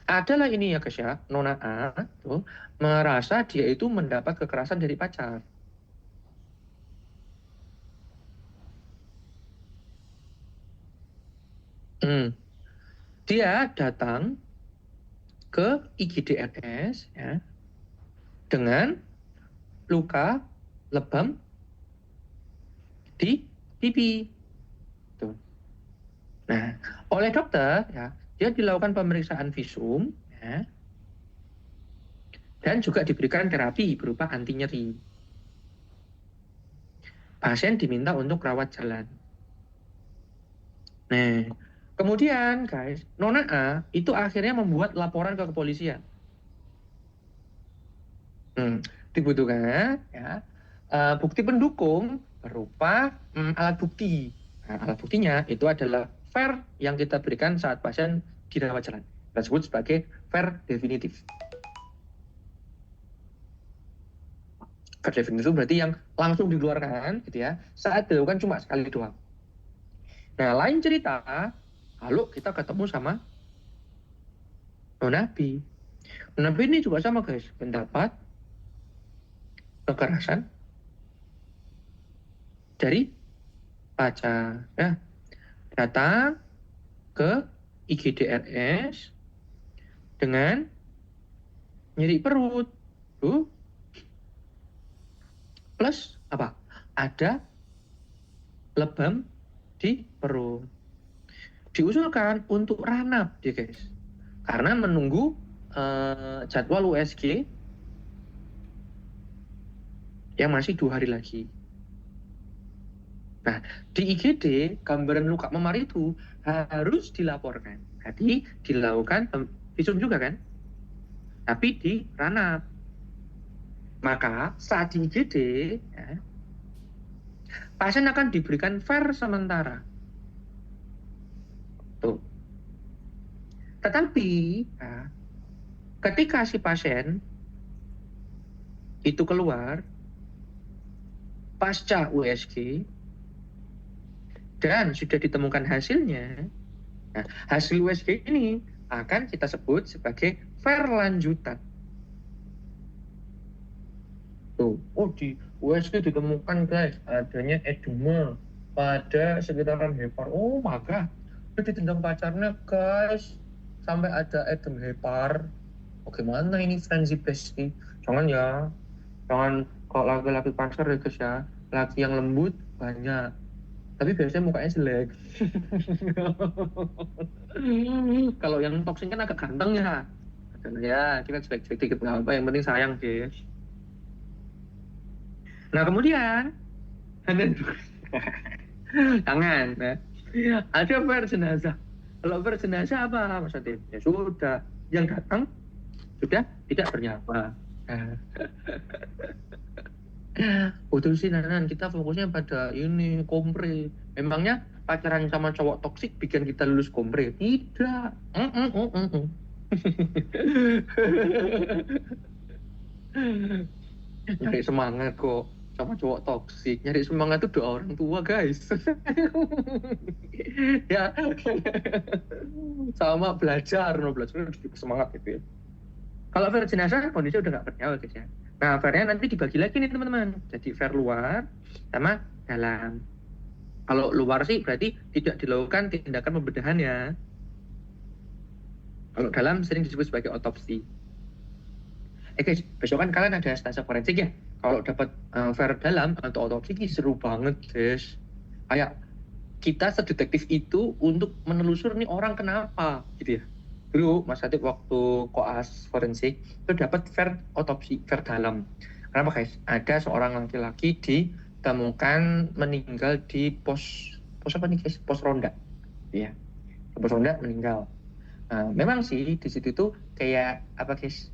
adalah ini ya guys ya, Nona A tuh merasa dia itu mendapat kekerasan dari pacar. Dia datang ke IGDRS ya, dengan luka lebam di pipi. Tuh. Nah, oleh dokter ya, dia dilakukan pemeriksaan visum ya, dan juga diberikan terapi berupa anti nyeri. Pasien diminta untuk rawat jalan. Nah, kemudian guys, Nona A itu akhirnya membuat laporan ke kepolisian. Dibutuhkan ya, bukti pendukung berupa alat bukti. Nah, alat buktinya itu adalah FAIR yang kita berikan saat pasien dirawat jalan. Kita sebut sebagai FAIR definitif. FAIR definitif itu berarti yang langsung dikeluarkan gitu ya, saat dilakukan cuma sekali doang. Nah, lain cerita kalau kita ketemu sama Nona B. Nona B ini juga sama guys, mendapat kekerasan dari pacar ya, datang ke IGDRS dengan nyeri perut. plus apa? Ada lebam di perut. Diusulkan untuk ranap ya guys, karena menunggu jadwal USG yang masih 2 hari lagi. Nah, di IGD gambaran luka memar itu harus dilaporkan. Jadi dilakukan visum juga kan, tapi di ranap. Maka saat di IGD ya, pasien akan diberikan VER sementara. Tuh. Tetapi ya, ketika si pasien itu keluar pasca USG dan sudah ditemukan hasilnya, nah, hasil USG ini akan kita sebut sebagai VER lanjutan. Tuh, oh di USG ditemukan guys adanya edema pada sekitaran hepar. Oh maka ditendang pacarnya guys sampai ada edem hepar. Bagaimana ini frenzy bestie? Jangan ya, jangan kalau laki-laki pacar ya guys ya, laki yang lembut banyak, tapi biasanya mukanya jelek. Kalau yang toksik kan agak ganteng ya, ya kita jelek-jelek dikit nggak apa, yang penting sayang guys. Nah kemudian tangan, nah, ada VER jenazah. Kalau VER jenazah apa maksudnya? Ya sudah, yang datang sudah tidak bernyawa. Betul sih Nanan, kita fokusnya pada ini kompre. Memangnya pacaran sama cowok toksik bikin kita lulus kompre? Tidak. Nyari semangat kok sama cowok toksik. Nyari semangat itu doa orang tua guys. Ya sama belajar semangat gitu ya. Kalau VER jenazah kondisi udah nggak bernyawa guys ya. Nah VER-nya nanti dibagi lagi nih teman-teman, jadi VER luar sama dalam. Kalau luar sih berarti tidak dilakukan tindakan pembedahan ya. Kalau dalam sering disebut sebagai otopsi. Guys, besok kan kalian ada stase forensik ya. Kalau dapat VER dalam atau otopsi ini seru banget guys. Kayak kita sedetektif itu untuk menelusur nih orang kenapa gitu ya. Dulu Mas Hatip waktu koas forensik itu dapat VER otopsi, VER dalam. Kenapa guys? Ada seorang laki-laki ditemukan meninggal di pos apa nih guys? Pos ronda. Ya. Pos ronda meninggal. Nah, memang sih di situ tuh kayak apa guys?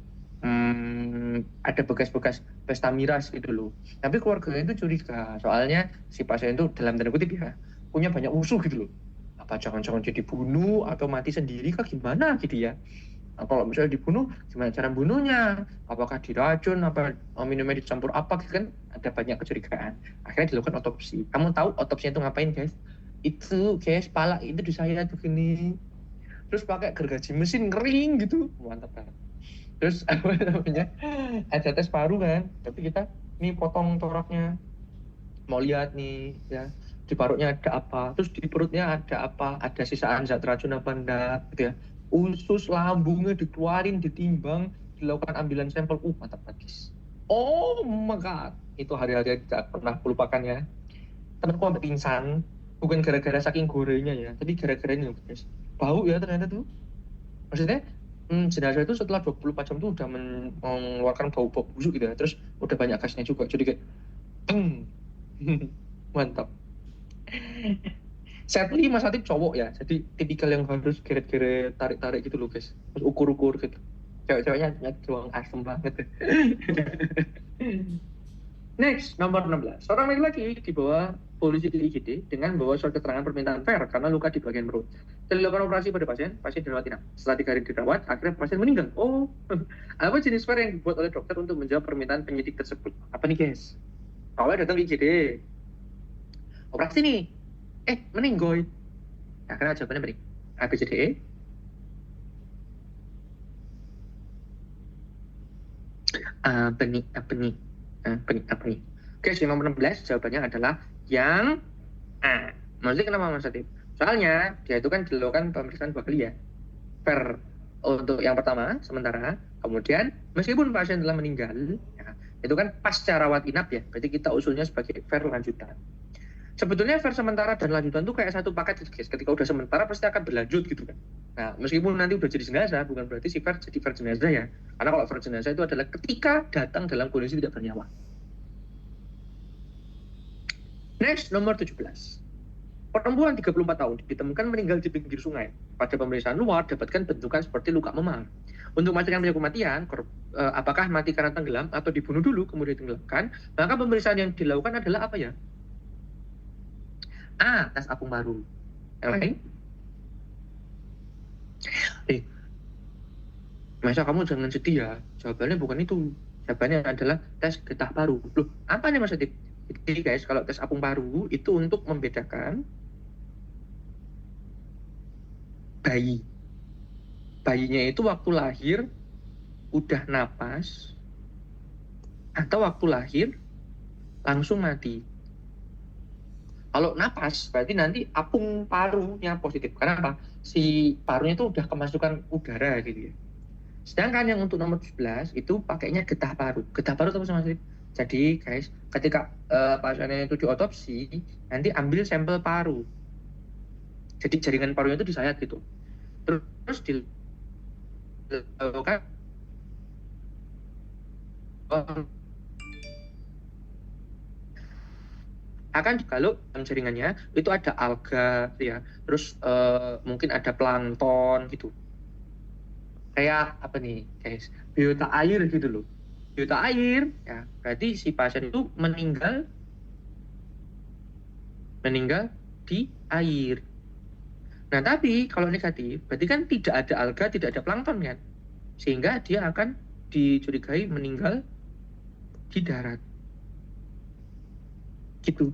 Ada bekas-bekas pesta miras gitu loh. Tapi keluarganya itu curiga, soalnya si pasien itu dalam tanda kutip ya punya banyak musuh gitu loh. Apa jangan-jangan jadi bunuh atau mati sendiri kah gimana gitu ya. Nah, kalau misalnya dibunuh, gimana cara bunuhnya? Apakah diracun, apa minumnya dicampur apa gitu kan? Ada banyak kecurigaan. Akhirnya dilakukan otopsi. Kamu tahu otopsinya itu ngapain guys? Itu guys, pala itu di saya tuh gini. Terus pakai gergaji mesin kering gitu. Mantap banget. Terus apa namanya? Ada tes paru kan? Tapi kita nih potong toraknya. Mau lihat nih ya, di parunya ada apa, terus di perutnya ada apa, ada sisaan zat racun apa enggak gitu ya. Usus lambungnya dikeluarin, ditimbang, dilakukan ambilan sampel. Mantap banget. Oh my god, itu hari-hari yang tidak pernah lupakan ya. Temanku sampai pingsan, bukan gara-gara saking gorengnya ya, tapi gara-gara ini guys, bau ya ternyata tuh. Maksudnya jenazah itu setelah 24 jam tuh udah mengeluarkan bau-bau busuk gitu ya, terus udah banyak gasnya juga, jadi kayak mantap. Sadly Mas Hatip cowok ya, jadi tipikal yang harus geret-geret, tarik-tarik gitu loh guys, terus ukur-ukur gitu. Cewek-ceweknya doang asem banget. Next, nomor 16. Seorang laki-laki dibawa polisi di IGD dengan membawa surat keterangan permintaan VER karena luka di bagian perut. Setelah dilakukan operasi pada pasien dirawat inap. Setelah 3 hari dirawat, akhirnya pasien meninggal. Oh, apa jenis VER yang dibuat oleh dokter untuk menjawab permintaan penyidik tersebut? Apa nih guys? Awalnya datang ke IGD. Operasi nih. Meninggoy. Akhirnya jawabannya beri. ABCDE. Apa nih? Oke, nomor 16 jawabannya adalah yang A. Maksudnya kenapa Mas Hatip? Soalnya dia itu kan dilakukan pemeriksaan 2 kali ya. VER untuk yang pertama sementara, kemudian meskipun pasien telah meninggal, ya, Itu kan pasca rawat inap ya, berarti kita usulnya sebagai VER lanjutan. Sebetulnya VER sementara dan lanjutan tuh kayak satu paket gitu guys. Ketika udah sementara pasti akan berlanjut gitu kan. Nah, meskipun nanti udah jadi jenazah, bukan berarti si VER jadi VER jenazah ya. Karena kalau VER jenazah itu adalah ketika datang dalam kondisi tidak bernyawa. Next, nomor 17. Perempuan 34 tahun ditemukan meninggal di pinggir sungai. Pada pemeriksaan luar dapatkan bentukan seperti luka memar. Untuk memastikan penyebab kematian, apakah mati karena tenggelam atau dibunuh dulu kemudian ditenggelamkan, maka pemeriksaan yang dilakukan adalah apa ya? A. Tes apung paru. Yang lain? Masa kamu jangan sedih ya? Jawabannya bukan itu. Jawabannya adalah tes getah paru. Loh, apa nih Mas Adib? Jadi guys, kalau tes apung paru itu untuk membedakan bayi. Bayinya itu waktu lahir udah napas atau waktu lahir langsung mati. Kalau napas berarti nanti apung parunya positif. Karena apa? Si parunya itu udah kemasukan udara gitu ya. Sedangkan yang untuk nomor 17 itu pakainya getah paru. Getah paru tahu sama sih? Jadi guys, ketika pasiennya itu diotopsi, nanti ambil sampel paru. Jadi jaringan parunya itu disayat gitu. Terus dilakukan akan kalau dalam jaringannya itu ada alga ya, terus mungkin ada plankton gitu. Kayak apa nih guys, biota air gitu loh. Biota air ya, berarti si pasien itu meninggal di air. Nah, tapi kalau negatif, berarti kan tidak ada alga, tidak ada plankton kan? Sehingga dia akan dicurigai meninggal di darat. Gitu.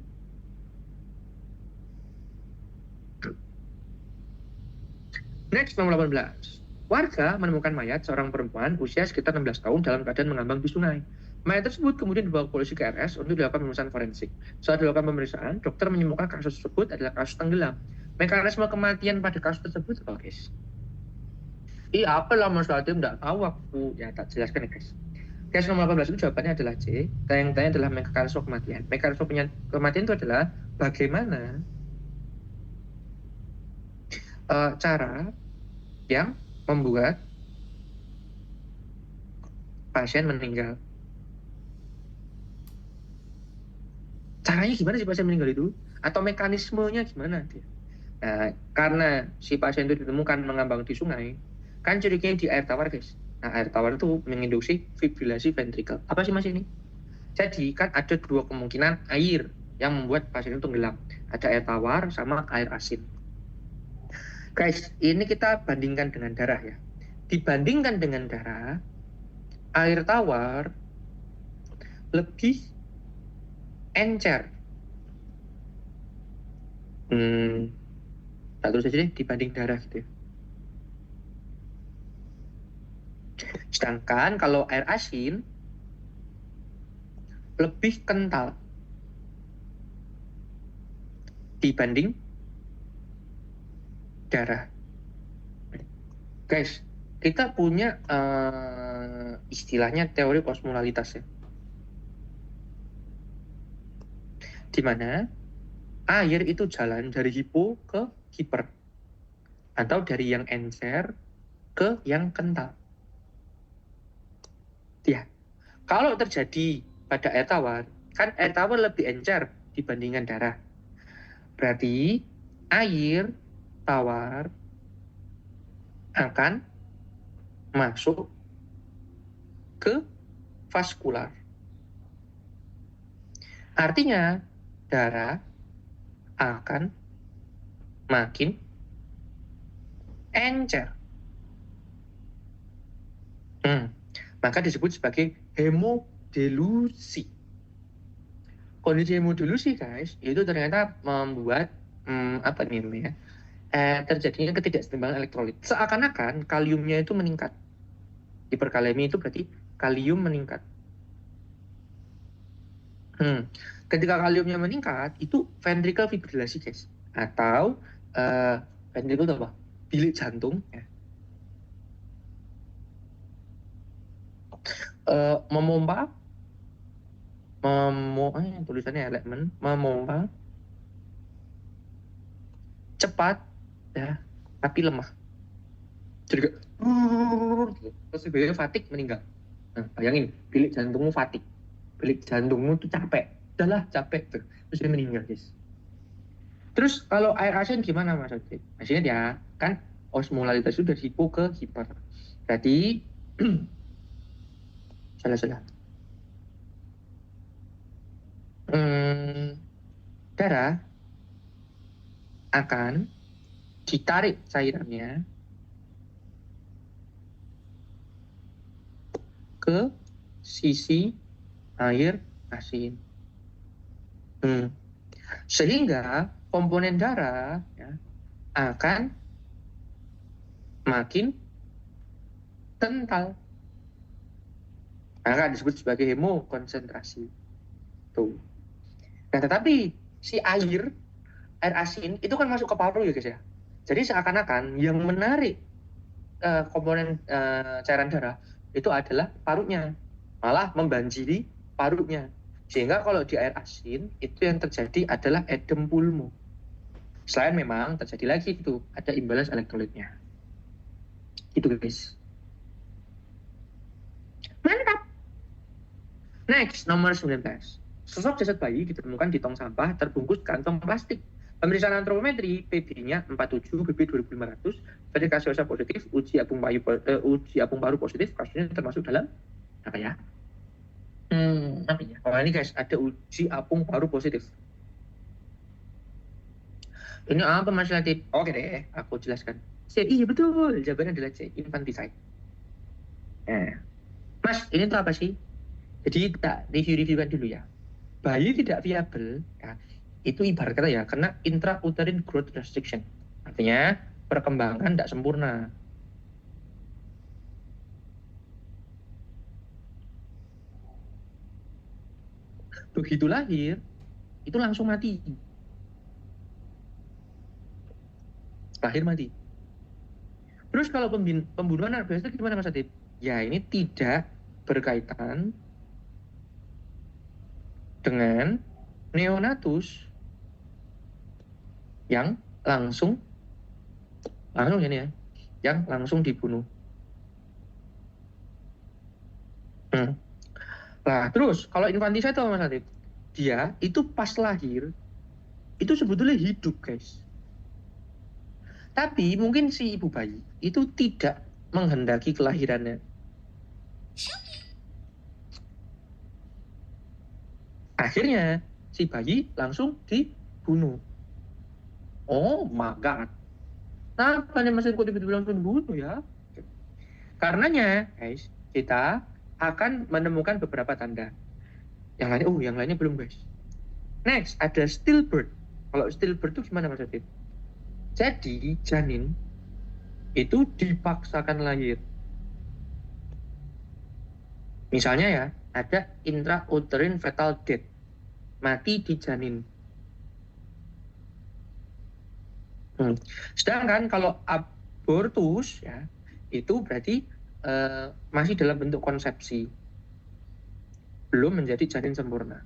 Next, nomor 18. Warga menemukan mayat seorang perempuan usia sekitar 16 tahun dalam keadaan mengambang di sungai. Mayat tersebut kemudian dibawa polisi ke RS untuk dilakukan pemeriksaan forensik. Saat dilakukan pemeriksaan, dokter menemukan kasus tersebut adalah kasus tenggelam. Mekanisme kematian pada kasus tersebut apa guys? Apa lah Mas Fatim, nggak tahu aku. Ya, tak jelaskan ya guys. Case nomor 18 itu jawabannya adalah C. Yang tanya adalah mekanisme kematian. Mekanisme kematian itu adalah bagaimana cara yang membuat pasien meninggal. Caranya gimana sih pasien meninggal itu? Atau mekanismenya gimana dia? Nah, karena si pasien itu ditemukan mengambang di sungai, kan curiganya di air tawar guys. Nah, air tawar itu menginduksi fibrilasi ventrikel. Apa sih mas ini? Jadi kan ada dua kemungkinan air yang membuat pasien itu tenggelam. Ada air tawar sama air asin. Guys, ini kita bandingkan dengan darah ya. Dibandingkan dengan darah, air tawar lebih encer. Tak terus aja deh dibanding darah gitu ya. Sedangkan kalau air asin lebih kental dibanding darah. Guys, kita punya istilahnya teori osmolalitas ya. Di mana air itu jalan dari hipo ke hiper. Atau dari yang encer ke yang kental. Ya, kalau terjadi pada air tawar, kan air tawar lebih encer dibandingkan darah. Berarti air tawar akan masuk ke vaskular. Artinya darah akan makin encer. Maka disebut sebagai hemodilusi. Kondisi hemodilusi guys, itu ternyata membuat terjadinya ketidakseimbangan elektrolit. Seakan-akan kaliumnya itu meningkat. Hiperkalemi itu berarti kalium meningkat. Ketika kaliumnya meningkat, itu ventricle fibrilasi guys. Atau ventricle itu apa? Bilik jantung ya. Memompa tulisannya elemen memompa cepat ya, tapi lemah. Jadi kayak terus tiba-tiba fatik meninggal. Nah, bayangin, bilik jantungmu fatik, bilik jantungmu tuh capek, udahlah capek tuh, terus dia meninggal guys. Terus kalau air asin gimana Mas Adit? Asinnya ya kan osmolalitas sudah hipo ke hiper. Jadi salah. Darah akan ditarik cairannya ke sisi air asin. Sehingga komponen darah ya, akan makin kental. Akan disebut sebagai hemokonsentrasi. Tuh. Nah, tetapi si air asin itu kan masuk ke paru ya guys ya. Jadi seakan-akan yang menarik komponen cairan darah itu adalah parunya, malah membanjiri parunya. Sehingga kalau di air asin itu yang terjadi adalah edem pulmo. Selain memang terjadi lagi itu ada imbalans elektrolitnya. Gitu guys. Mantap. Next, nomor 19. Sosok jasad bayi ditemukan di tong sampah terbungkus kantong plastik. Pemeriksaan antropometri, PB-nya 47, BB 2500, verikasiosa positif, uji apung paru positif, kasusnya termasuk dalam apa ya? Namanya. Oh ini guys, ada uji apung paru positif. Ini apa Mas Latif? Oke deh, aku jelaskan. Iya betul, jawabannya adalah C, infanticide. Mas, ini tuh apa sih? Jadi kita review-reviewkan dulu ya. Bayi tidak viable, ya, itu ibarat kata ya, kena intrauterine growth restriction. Artinya, perkembangan tidak sempurna. Begitu lahir, itu langsung mati. Lahir mati. Terus kalau pembunuhan anak biasa gimana Mas Adit? Ya ini tidak berkaitan dengan neonatus yang langsung ini ya, yang langsung dibunuh. Nah, terus kalau infanticide itu Mas Adit, dia itu pas lahir itu sebetulnya hidup guys. Tapi mungkin si ibu bayi itu tidak menghendaki kelahirannya. Akhirnya si bayi langsung dibunuh. Oh my god. Kenapa nih Mas Adit kok tiba-tiba langsung dibunuh ya? Karenanya guys, kita akan menemukan beberapa tanda. Yang lainnya belum guys. Next, ada stillbirth. Kalau stillbirth itu gimana Mas Adit? Jadi janin itu dipaksakan lahir. Misalnya ya, ada intrauterine fetal death, mati di janin. Sedangkan kalau abortus ya, itu berarti masih dalam bentuk konsepsi, belum menjadi janin sempurna.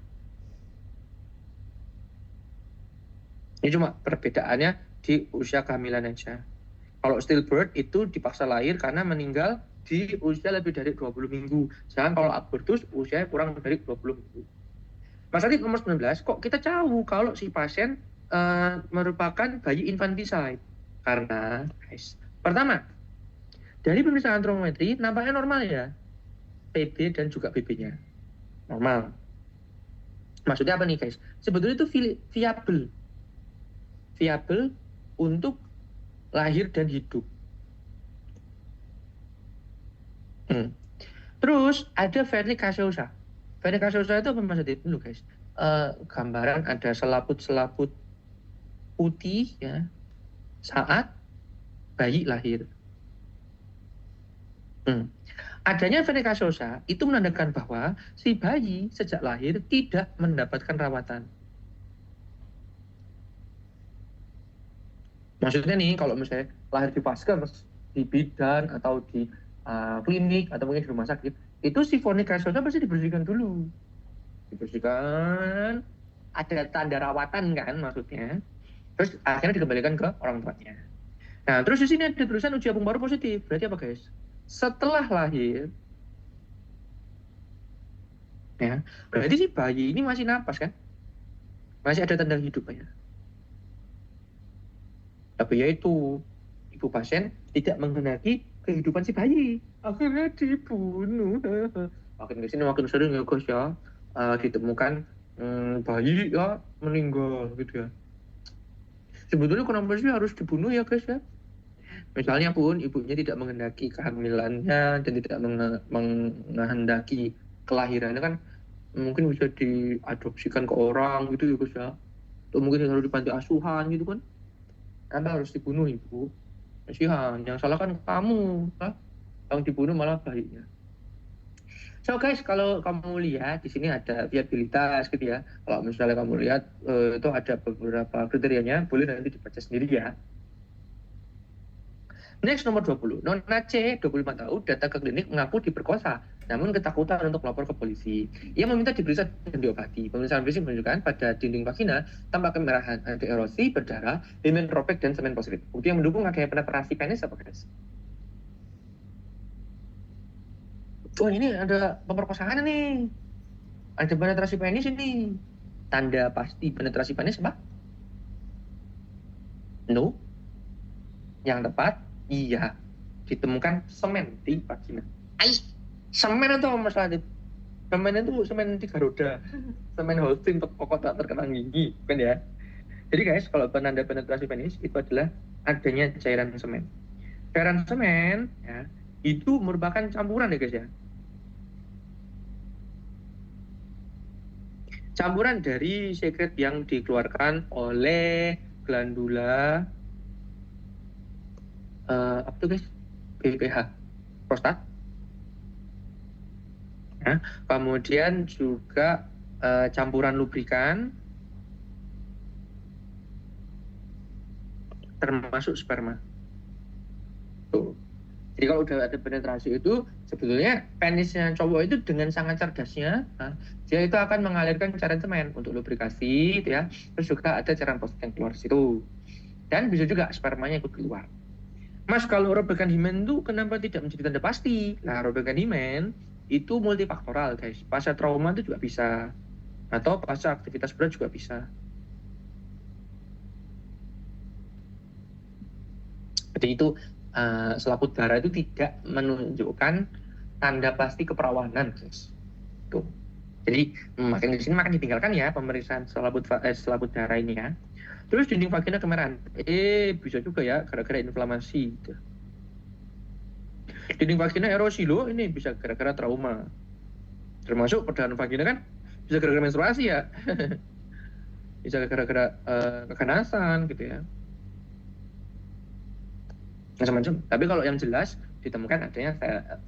Ini cuma perbedaannya di usia kehamilan aja. Kalau stillbirth itu dipaksa lahir karena meninggal di usia lebih dari 20 minggu. Sedangkan kalau abortus usianya kurang dari 20 minggu. Mas Adit nomor 19, kok kita tahu kalau si pasien merupakan bayi infanticide? Karena, guys, pertama, dari pemeriksaan antropometri nampaknya normal ya. PB dan juga BB-nya. Normal. Maksudnya apa nih guys? Sebetulnya itu viable. Viable untuk lahir dan hidup. Terus ada vernicasiosa. Vernicasiosa itu apa maksudnya dulu guys? Gambaran ada selaput-selaput putih ya saat bayi lahir. Adanya vernicasiosa itu menandakan bahwa si bayi sejak lahir tidak mendapatkan rawatan. Maksudnya nih, kalau misalnya lahir di vaskes, di bidan, atau di klinik, atau mungkin di rumah sakit, itu si vernicasiosa pasti dibersihkan dulu. dibersihkan, ada tanda rawatan kan maksudnya, terus akhirnya dikembalikan ke orang tuanya. Nah, terus di sini ada tulisan uji apung baru positif. Berarti apa, guys? Setelah lahir, ya, berarti si bayi ini masih napas kan? Masih ada tanda hidupnya. Tapi yaitu ibu pasien tidak menghendaki kehidupan si bayi. Akhirnya dibunuh. Makin kesini makin sering ya, guys ya. Ditemukan bayi ya meninggal gitu ya. Sebetulnya kenapa sih harus dibunuh ya, guys ya? Misalnya pun ibunya tidak menghendaki kehamilannya dan tidak menghendaki kelahirannya kan, mungkin bisa diadopsikan ke orang gitu ya, guys ya. Atau mungkin harus di panti asuhan gitu kan. Anda harus dibunuh, ibu. Kasihan, yang salah kan kamu, kan? Yang dibunuh malah bayinya. So guys, kalau kamu lihat di sini ada viabilitas gitu ya. Kalau misalnya kamu lihat itu ada beberapa kriterianya, boleh nanti dibaca sendiri ya. Next, nomor 20. Nona C, 25 tahun, datang ke klinik mengaku diperkosa, namun ketakutan untuk melapor ke polisi. Ia meminta diperiksa dan diobati. Pemeriksaan fisik menunjukkan pada dinding vagina tampak kemerahan, ada erosi, berdarah, himen robek, dan semen positif. Bukti yang mendukung adanya penetrasi penis apa, guys? Oh, ini ada pemerkosaan nih. Ada penetrasi penis ini. Tanda pasti penetrasi penis apa? No. Yang tepat, iya. Ditemukan semen di vagina. Semen itu masalah. Semen itu semen 3 roda. Semen hosting untuk pokok tak terkena gigi, kan ya? Jadi guys, kalau penanda penetrasi penis itu adalah adanya cairan semen. Cairan semen ya, itu merupakan campuran ya, guys ya. Campuran dari sekret yang dikeluarkan oleh glandula apa tuh, guys? BPH, prostat. Ya. Kemudian juga campuran lubrikan, termasuk sperma. Tuh. Jadi kalau udah ada penetrasi itu, sebetulnya penisnya cowok itu dengan sangat cerdasnya, dia itu akan mengalirkan cairan semen untuk lubrikasi, gitu ya. Terus juga ada cairan prostat yang keluar situ. Dan bisa juga spermanya ikut keluar. Mas, kalau robekan himen itu kenapa tidak menjadi tanda pasti? Nah, robekan himen itu multifaktoral, guys. Pasca trauma itu juga bisa. Atau pasca aktivitas berat juga bisa. Jadi itu selaput darah itu tidak menunjukkan tanda pasti keperawanan, guys. Tuh. Jadi makin di sini makin ditinggalkan ya pemeriksaan selaput darah ini ya. Terus dinding vagina kemerahan. Bisa juga ya gara-gara inflamasi. Gitu. Dinding vagina erosi loh, ini bisa gara-gara trauma. Termasuk perdarahan vagina kan bisa gara-gara menstruasi ya. Bisa gara-gara keganasan gitu ya. Macam-macam. Tapi kalau yang jelas ditemukan adanya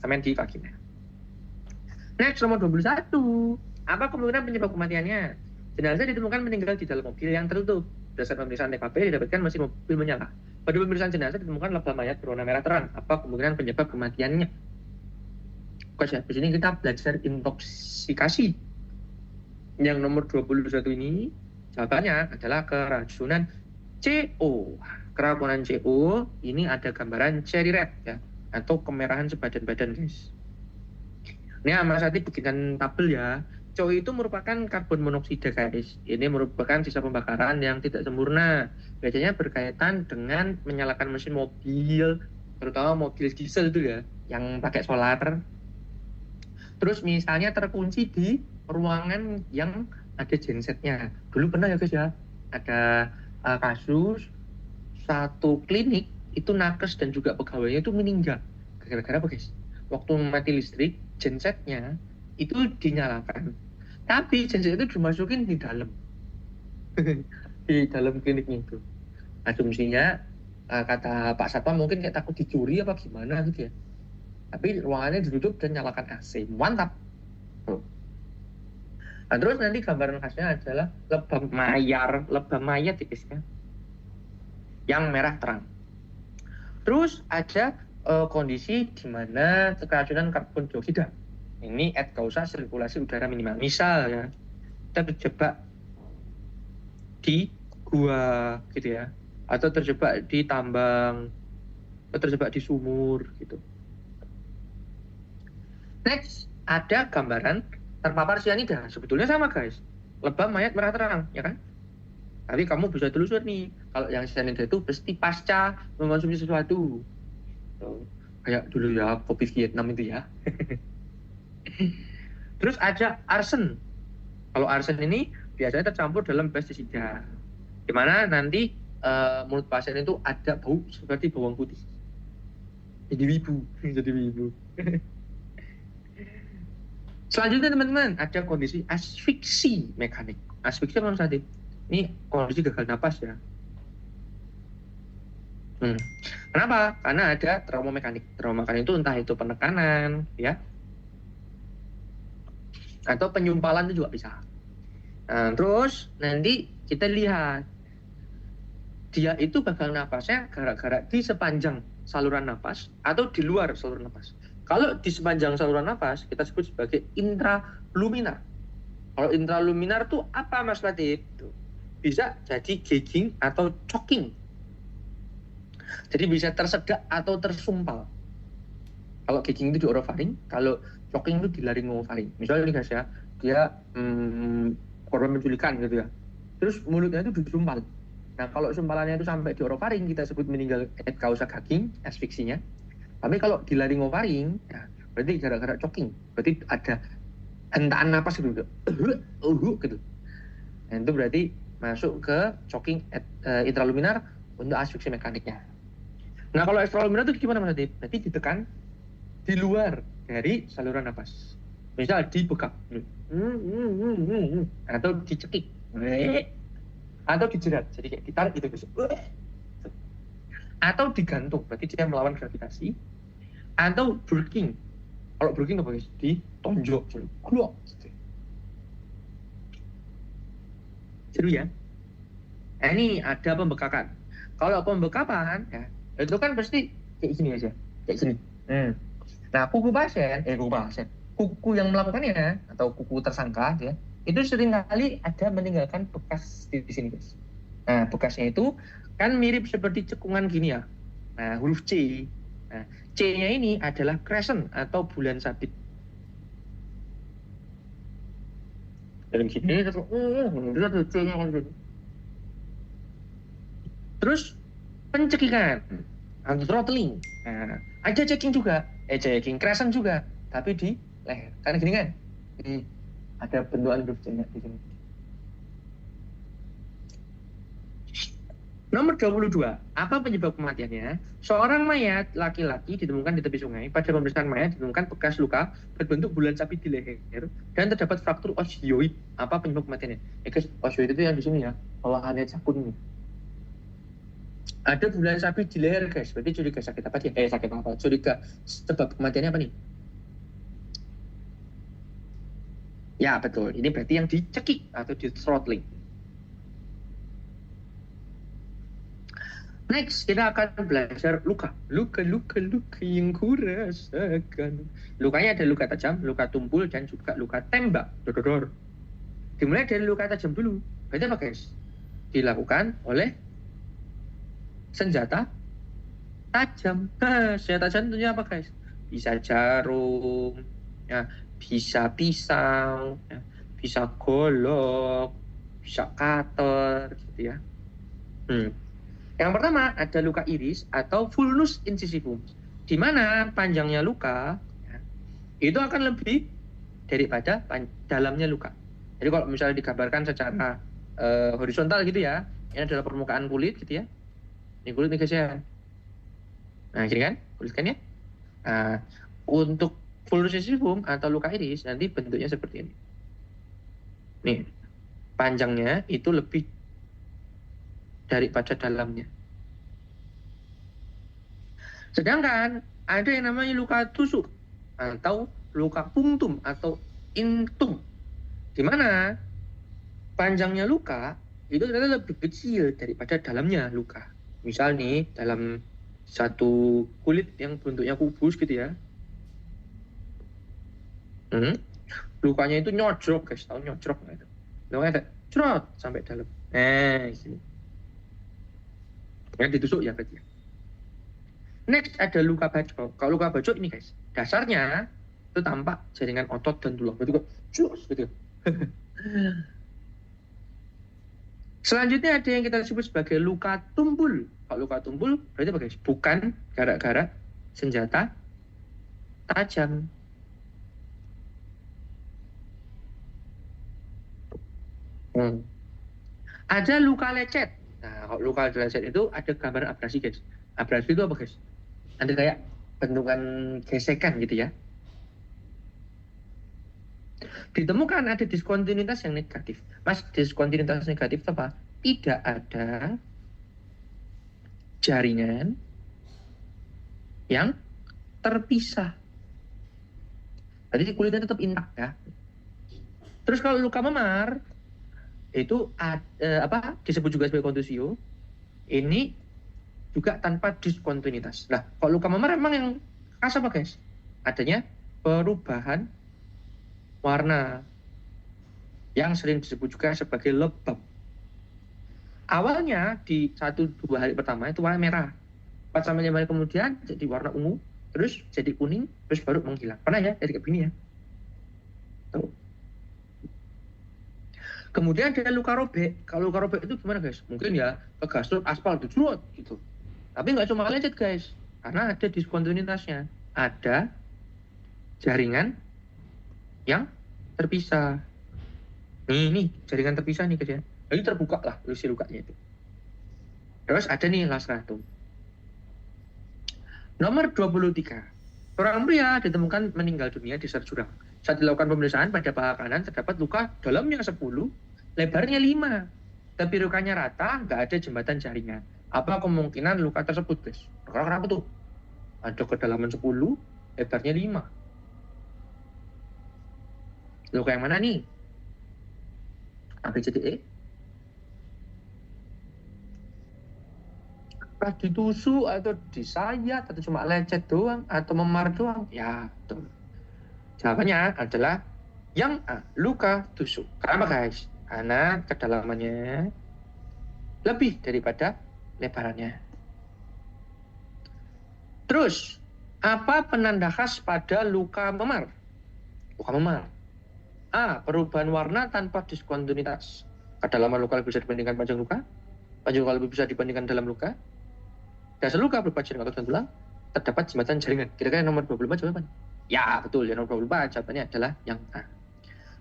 semen di vagina. Next, nomor 21. Apa kemungkinan penyebab kematiannya? Jenazah ditemukan meninggal di dalam mobil yang tertutup. Berdasarkan pemeriksaan TKP didapatkan mesin mobil menyala. Pada pemeriksaan jenazah ditemukan lebah mayat berwarna merah terang. Apa kemungkinan penyebab kematiannya? Oke, di sini kita belajar intoksikasi. Yang nomor 21 ini jawabannya adalah keracunan CO. Keracunan CO ini ada gambaran cherry red ya, atau kemerahan sebadan-badan, guys. Ini Mas Ati bikinkan tabel ya. CO itu merupakan karbon monoksida, guys. Ini merupakan sisa pembakaran yang tidak sempurna. Biasanya berkaitan dengan menyalakan mesin mobil, terutama mobil diesel itu ya, yang pakai solar. Terus misalnya terkunci di ruangan yang ada gensetnya. Dulu pernah ya, guys ya, ada kasus satu klinik itu nakes dan juga pegawainya itu meninggal. Gara-gara apa, guys? Waktu mati listrik, gensetnya itu dinyalakan. Tapi genset itu dimasukin di dalam. Di dalam kliniknya itu. Asumsinya kata Pak Satpam mungkin kayak takut dicuri apa gimana gitu ya. Tapi ruangannya ditutup dan nyalakan AC. Mantap. Nah, terus nanti gambaran khasnya adalah lebah mayat ya, guys ya, yang merah terang. Terus ada kondisi di mana keracunan karbon dioksida. Ini causa sirkulasi udara minimal. Misal ya, terjebak di gua gitu ya, atau terjebak di tambang, atau terjebak di sumur gitu. Next, ada gambaran terpapar cyanida. Sebetulnya sama guys, lebam mayat merah terang, ya kan? Tapi kamu bisa telusur nih, kalau yang cyanida itu pasti pasca mengkonsumsi sesuatu. Kayak dulu ya, kopi Vietnam itu ya. Terus ada arsen. Kalau arsen ini biasanya tercampur dalam pestisida, di mana nanti mulut pasien itu ada bau seperti bawang putih. Jadi wibu, jadi wibu. Selanjutnya teman-teman, ada kondisi asfiksi mekanik. Asfiksi apa tadi? Ini kondisi gagal napas ya. Kenapa? Karena ada trauma mekanik. Trauma mekanik itu entah itu penekanan, ya, atau penyumpalan itu juga bisa. Nah, terus nanti kita lihat dia itu gagal napasnya gara-gara di sepanjang saluran napas atau di luar saluran napas. Kalau di sepanjang saluran napas kita sebut sebagai intraluminar. Kalau intraluminar tuh apa Mas Latif? Bisa jadi gagging atau choking. Jadi bisa tersedak atau tersumpal. Kalau gagging itu di orofaring, kalau choking itu di laryngofaring. Misalnya nih guys ya, dia korban penculikan gitu ya. Terus mulutnya itu disumpal. Nah, kalau sumpalannya itu sampai di orofaring, kita sebut meninggal et causa gagging, asfiksinya. Tapi kalau di laryngofaring, ya, berarti gara-gara choking. Berarti ada hentaan napas gitu. Gitu. Nah, itu berarti masuk ke choking intraluminar untuk asfiksi mekaniknya. Nah, kalau extraluminar itu gimana Mas Adib? Berarti ditekan di luar dari saluran napas. Misal dibekap. Atau dicekik. Atau dijerat, jadi kayak ditarik gitu guys. Atau digantung, berarti dia melawan gravitasi. Atau breaking. Kalau breaking apa guys? Ditonjok, jadi glok. Seru ya. Nah, ini ada pembekakan. Kalau pembekapan ya, itu kan pasti kayak gini aja, kayak gini. Nah, kuku yang melakukannya atau kuku tersangka ya, itu seringkali ada meninggalkan bekas di sini guys. Nah, bekasnya itu kan mirip seperti cekungan gini ya. Nah, huruf C. Nah, C-nya ini adalah crescent atau bulan sabit. Dan gini, C-nya kan gitu. Terus pencekikan atau throttling. Nah, ada checking juga, checking crescent juga, tapi di leher. Karena gini kan, ada bentukan huruf C-nya di sini. Nomor 22, apa penyebab kematiannya? Seorang mayat laki-laki ditemukan di tepi sungai. Pada pemeriksaan mayat ditemukan bekas luka berbentuk bulan sabit di leher dan terdapat fraktur osioid. Apa penyebab kematiannya? Guys, osioid itu yang di sini ya, olahannya jakun ini. Ada bulan sabit di leher guys, berarti curiga sakit apa dia? Sakit apa? Curiga sebab kematiannya apa nih? Ya betul, ini berarti yang dicekik atau di throttling. Next, kita akan belajar luka yang kurasakan. Lukanya ada luka tajam, luka tumpul, dan juga luka tembak. Dimulai dari luka tajam dulu. Berarti apa guys? Dilakukan oleh senjata tajam. Senjata tajam tentunya apa guys? Bisa jarum, ya, bisa pisau, ya, bisa golok, bisa cutter, gitu ya. Yang pertama ada luka iris atau vulnus incisivum, di mana panjangnya luka ya, itu akan lebih daripada dalamnya luka. Jadi kalau misalnya digambarkan secara horizontal gitu ya, ini adalah permukaan kulit gitu ya. Ini kulit nih guys ya. Nah gini kan, kulit kan ya. Nah, untuk vulnus incisivum atau luka iris nanti bentuknya seperti ini. Nih, panjangnya itu lebih daripada dalamnya. Sedangkan ada yang namanya luka tusuk atau luka punctum atau intum, di mana panjangnya luka itu ternyata lebih kecil daripada dalamnya luka. Misal nih dalam satu kulit yang bentuknya kubus gitu ya, lukanya itu nyodrok guys, tahu nyodrok nggak itu? Lukanya kayak cerot sampai dalam. Sini. Yang ditusuk ya berarti. Next ada luka bacok. Kalau luka bacok ini guys, dasarnya itu tampak jaringan otot dan tulang. Berarti kok cus gitu. Selanjutnya ada yang kita sebut sebagai luka tumpul. Kalau luka tumpul berarti apa guys? Bukan gara-gara senjata tajam. Ada luka lecet. Nah, kalau luka lecet itu ada gambar abrasi guys. Abrasi itu apa guys? Ada kayak bentukan gesekan gitu ya. Ditemukan ada diskontinuitas yang negatif. Mas, diskontinuitas negatif itu apa? Tidak ada jaringan yang terpisah. Jadi kulitnya tetap intak ya. Terus kalau luka memar itu disebut juga sebagai kontusio. Ini juga tanpa diskontinuitas. Nah, kalau luka memar emang yang khas apa guys? Adanya perubahan warna yang sering disebut juga sebagai lebam. Awalnya di 1-2 hari pertama itu warna merah. 4-5 hari kemudian jadi warna ungu, terus jadi kuning, terus baru menghilang. Pernah ya jadi kayak gini ya? Tuh. Kemudian ada luka robek. Kalau luka robek itu gimana guys? Mungkin ya kegasut aspal dicurut gitu. Tapi nggak cuma lecet guys, karena ada diskontinuitasnya. Ada jaringan yang terpisah. Nih jaringan terpisah nih guys ya. Jadi terbuka lah lusi lukanya itu. Terus ada nih lasratum. Nomor 23. Seorang pria ditemukan meninggal dunia di Serjurang. Saat dilakukan pemeriksaan pada paha kanan terdapat luka dalamnya 10, lebarnya 5. Tapi lukanya rata, nggak ada jembatan jaringan. Apa kemungkinan luka tersebut, guys? Kenapa tuh? Ada kedalaman 10, lebarnya 5. Luka yang mana nih? ABCDE? Apakah ditusuk atau disayat atau cuma lecet doang atau memar doang? Ya, betul. Jawabannya adalah yang A, luka tusuk. Kenapa guys? Karena kedalamannya lebih daripada lebarannya. Terus, apa penanda khas pada luka memar? Luka memar. A, perubahan warna tanpa diskontinuitas. Kedalaman luka lebih bisa dibandingkan panjang luka. Panjang luka lebih bisa dibandingkan dalam luka. Dasar luka berupa jaringan otot dan tulang. Terdapat jembatan jaringan. Kira-kira nomor 24 jawaban? Ya, betul. Ya, nomor 24 jawabannya adalah yang A.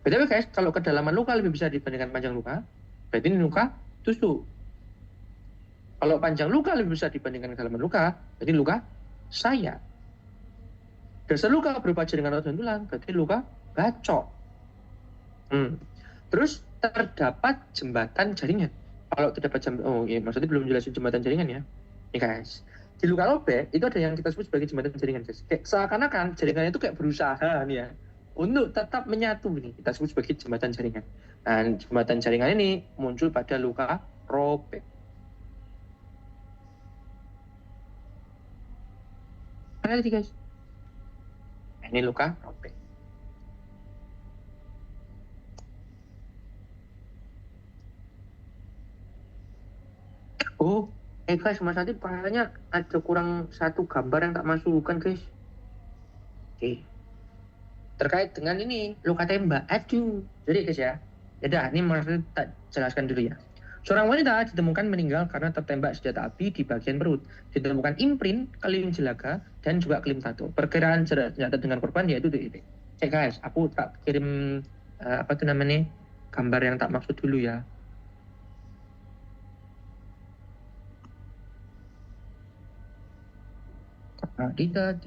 Btw guys, kalau kedalaman luka lebih bisa dibandingkan panjang luka, berarti ini luka tusuk. Kalau panjang luka lebih bisa dibandingkan kedalaman luka, berarti luka sayat. Dasar luka berupa jaringan otot dan tulang, berarti luka bacok. Terus terdapat jembatan jaringan. Kalau terdapat maksudnya belum jelasin jembatan jaringan ya. Nih guys, di luka robek itu ada yang kita sebut sebagai jembatan jaringan guys. Kayak seakan-akan jaringannya itu kayak berusaha nih ya untuk tetap menyatu nih. Kita sebut sebagai jembatan jaringan. Dan jembatan jaringan ini muncul pada luka robek. Mana tadi guys? Ini luka robek. Oh, guys, Mas Adi kayaknya ada kurang satu gambar yang tak masukkan guys. Oke. Terkait dengan ini luka tembak. Aduh, jadi guys ya. Yaudah, ini Mas Adi tak jelaskan dulu ya. Seorang wanita ditemukan meninggal karena tertembak senjata api di bagian perut. Ditemukan imprint, kelim jelaga, dan juga kelim tato. Perkiraan senjata dengan korban yaitu DIT. Cek guys, aku tak kirim gambar yang tak maksud dulu ya. Tidak.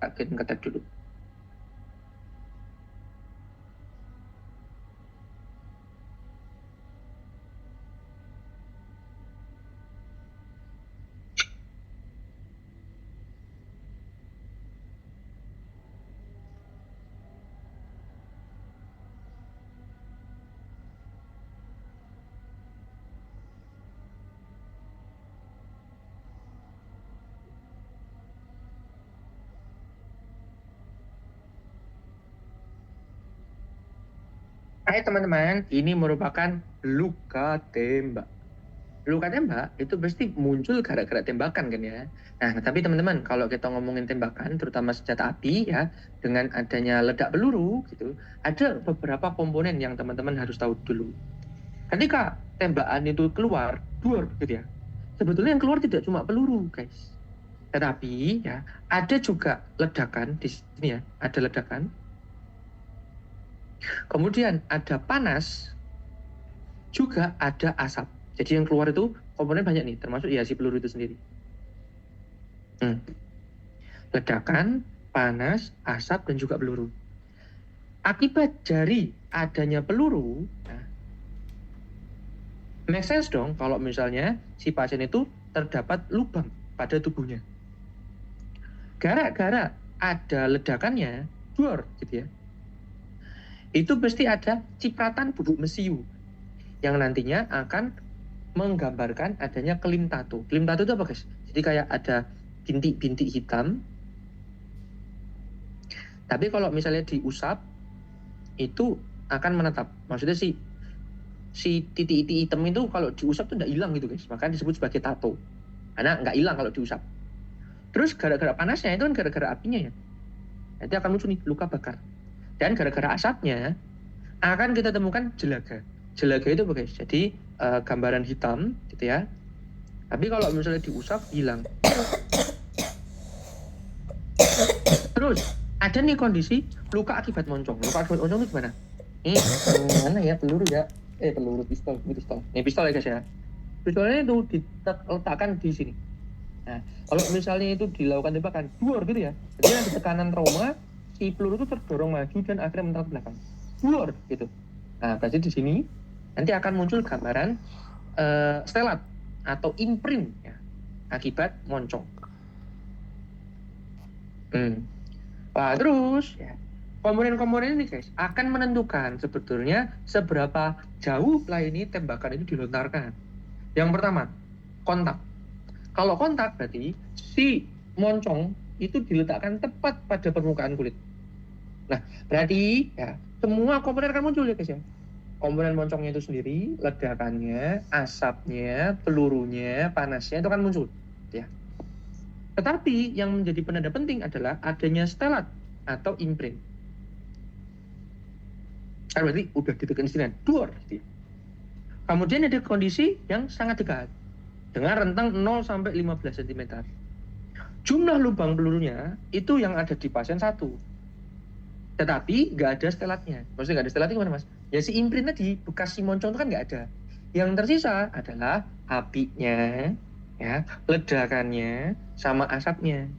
Tak kirim kata dulu. Hai teman-teman, ini merupakan luka tembak. Luka tembak itu pasti muncul gara-gara tembakan kan ya. Nah, tapi teman-teman, kalau kita ngomongin tembakan, terutama senjata api ya, dengan adanya ledak peluru gitu, ada beberapa komponen yang teman-teman harus tahu dulu. Ketika tembakan itu keluar, duar gitu ya. Sebetulnya yang keluar tidak cuma peluru, guys. Tetapi ya, ada juga ledakan di sini ya, ada ledakan. Kemudian ada panas, juga ada asap. Jadi yang keluar itu komponen banyak nih, termasuk ya si peluru itu sendiri. Ledakan, panas, asap, dan juga peluru. Akibat dari adanya peluru, nah, make sense dong kalau misalnya si pasien itu terdapat lubang pada tubuhnya. Gara-gara ada ledakannya, duor gitu ya. Itu pasti ada cipratan bubuk mesiu yang nantinya akan menggambarkan adanya kelim tato. Kelim tato itu apa guys? Jadi kayak ada bintik-bintik hitam. Tapi kalau misalnya diusap, itu akan menetap. Maksudnya si titik-titik hitam itu kalau diusap tuh nggak hilang gitu guys. Makanya disebut sebagai tato. Karena nggak hilang kalau diusap. Terus gara-gara panasnya itu kan gara-gara apinya ya. Nanti akan muncul nih luka bakar. Dan gara-gara asapnya akan kita temukan jelaga. Jelaga itu apa guys? Jadi gambaran hitam gitu ya. Tapi kalau misalnya diusap hilang. Terus ada nih kondisi luka akibat moncong. Luka akibat moncong itu gimana? Mana ya peluru ya? Peluru pistol. Ini pistol ya guys ya. Pistolnya itu diletakkan di sini. Nah, kalau misalnya itu dilakukan tembakan, duor gitu ya. Jadi nanti tekanan trauma, si peluru itu terdorong maju dan akhirnya mental ke belakang. Duor gitu. Nah, berarti di sini nanti akan muncul gambaran stelat atau imprint ya, akibat moncong. Nah, terus ya, komponen-komponen ini guys akan menentukan sebetulnya seberapa jauh lah ini tembakan itu dilontarkan. Yang pertama, kontak. Kalau kontak berarti si moncong itu diletakkan tepat pada permukaan kulit. Nah, berarti ya semua komponen akan muncul ya guys ya. Komponen moncongnya itu sendiri, ledakannya, asapnya, pelurunya, panasnya itu akan muncul ya. Tetapi yang menjadi penanda penting adalah adanya stelat atau imprint. Berarti udah ditekan istilahnya duor gitu ya. Kemudian ada kondisi yang sangat dekat dengan rentang 0 sampai 15 cm. Jumlah lubang pelurunya itu yang ada di pasien 1. Tetapi nggak ada stelatnya. Maksudnya nggak ada stelatnya gimana mas? Ya si imprint tadi, bekas si moncong itu kan nggak ada. Yang tersisa adalah apinya, ya, ledakannya, sama asapnya.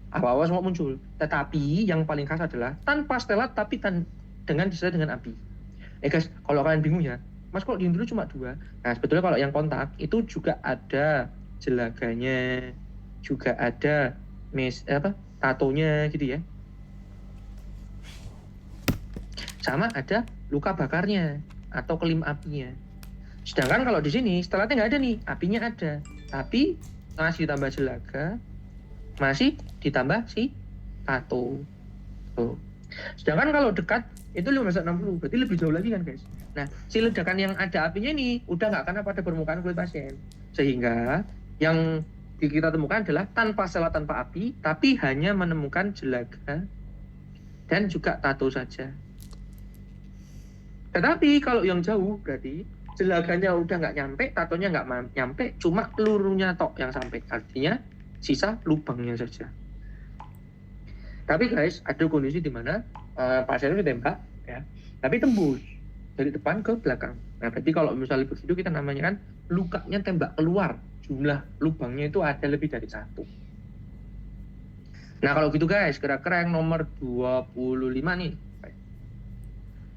Apa-apa semua muncul. Tetapi yang paling khas adalah tanpa stelat tapi dengan disertai dengan api. Guys, kalau kalian bingung ya, mas kok di dulu cuma 2? Nah sebetulnya kalau yang kontak itu juga ada jelaganya, juga ada tatonya gitu ya. Sama ada luka bakarnya atau kelim apinya. Sedangkan kalau di sini stelatnya nggak ada nih, apinya ada, tapi masih ditambah jelaga, masih ditambah si tato. Tuh. Sedangkan kalau dekat itu 1560, berarti lebih jauh lagi kan guys. Nah, si ledakan yang ada apinya ini udah nggak kena pada permukaan kulit pasien, sehingga yang kita temukan adalah tanpa stelat, tanpa api, tapi hanya menemukan jelaga dan juga tato saja. Tetapi kalau yang jauh berarti jelaganya udah nggak nyampe, tatonya nggak nyampe, cuma pelurunya tok yang sampai. Artinya sisa lubangnya saja. Tapi guys, ada kondisi di mana pasien itu ditembak, ya, tapi tembus dari depan ke belakang. Nah, berarti kalau misalnya begitu kita namanya kan lukanya tembak keluar, jumlah lubangnya itu ada lebih dari 1. Nah, kalau gitu guys, kira-kira yang nomor 25 nih.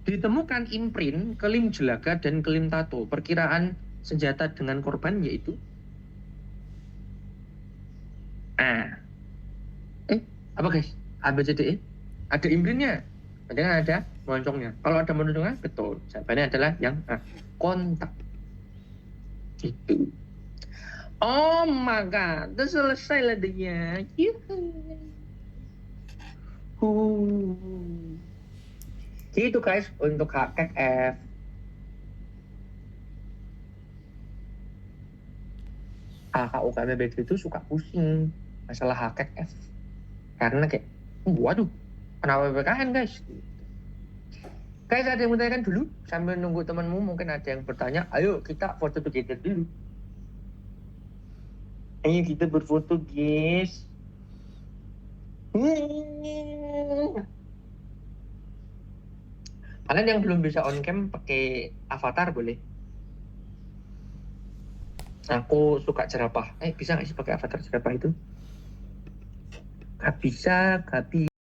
Ditemukan imprint, kelim jelaga, dan kelim tato. Perkiraan senjata dengan korban yaitu apa guys? ABCDE. Ada imprintnya, dengan ada moncongnya. Kalau ada moncongnya, betul. Jawabannya adalah yang kontak. Itu. Oh my god, udah selesai lah dia. Gitu guys untuk hakek F. Kakak UKM BT itu suka pusing masalah hakek F. Karena kayak, waduh, kenapa PPKN guys? Guys, ada yang mau tanyakan dulu? Sambil nunggu temanmu, mungkin ada yang bertanya. Ayo kita foto together dulu. Ayo kita berfoto guys. Kalian yang belum bisa on cam pakai avatar boleh. Aku suka jerapah. Bisa nggak sih pakai avatar jerapah itu? Gak bisa, gak bisa.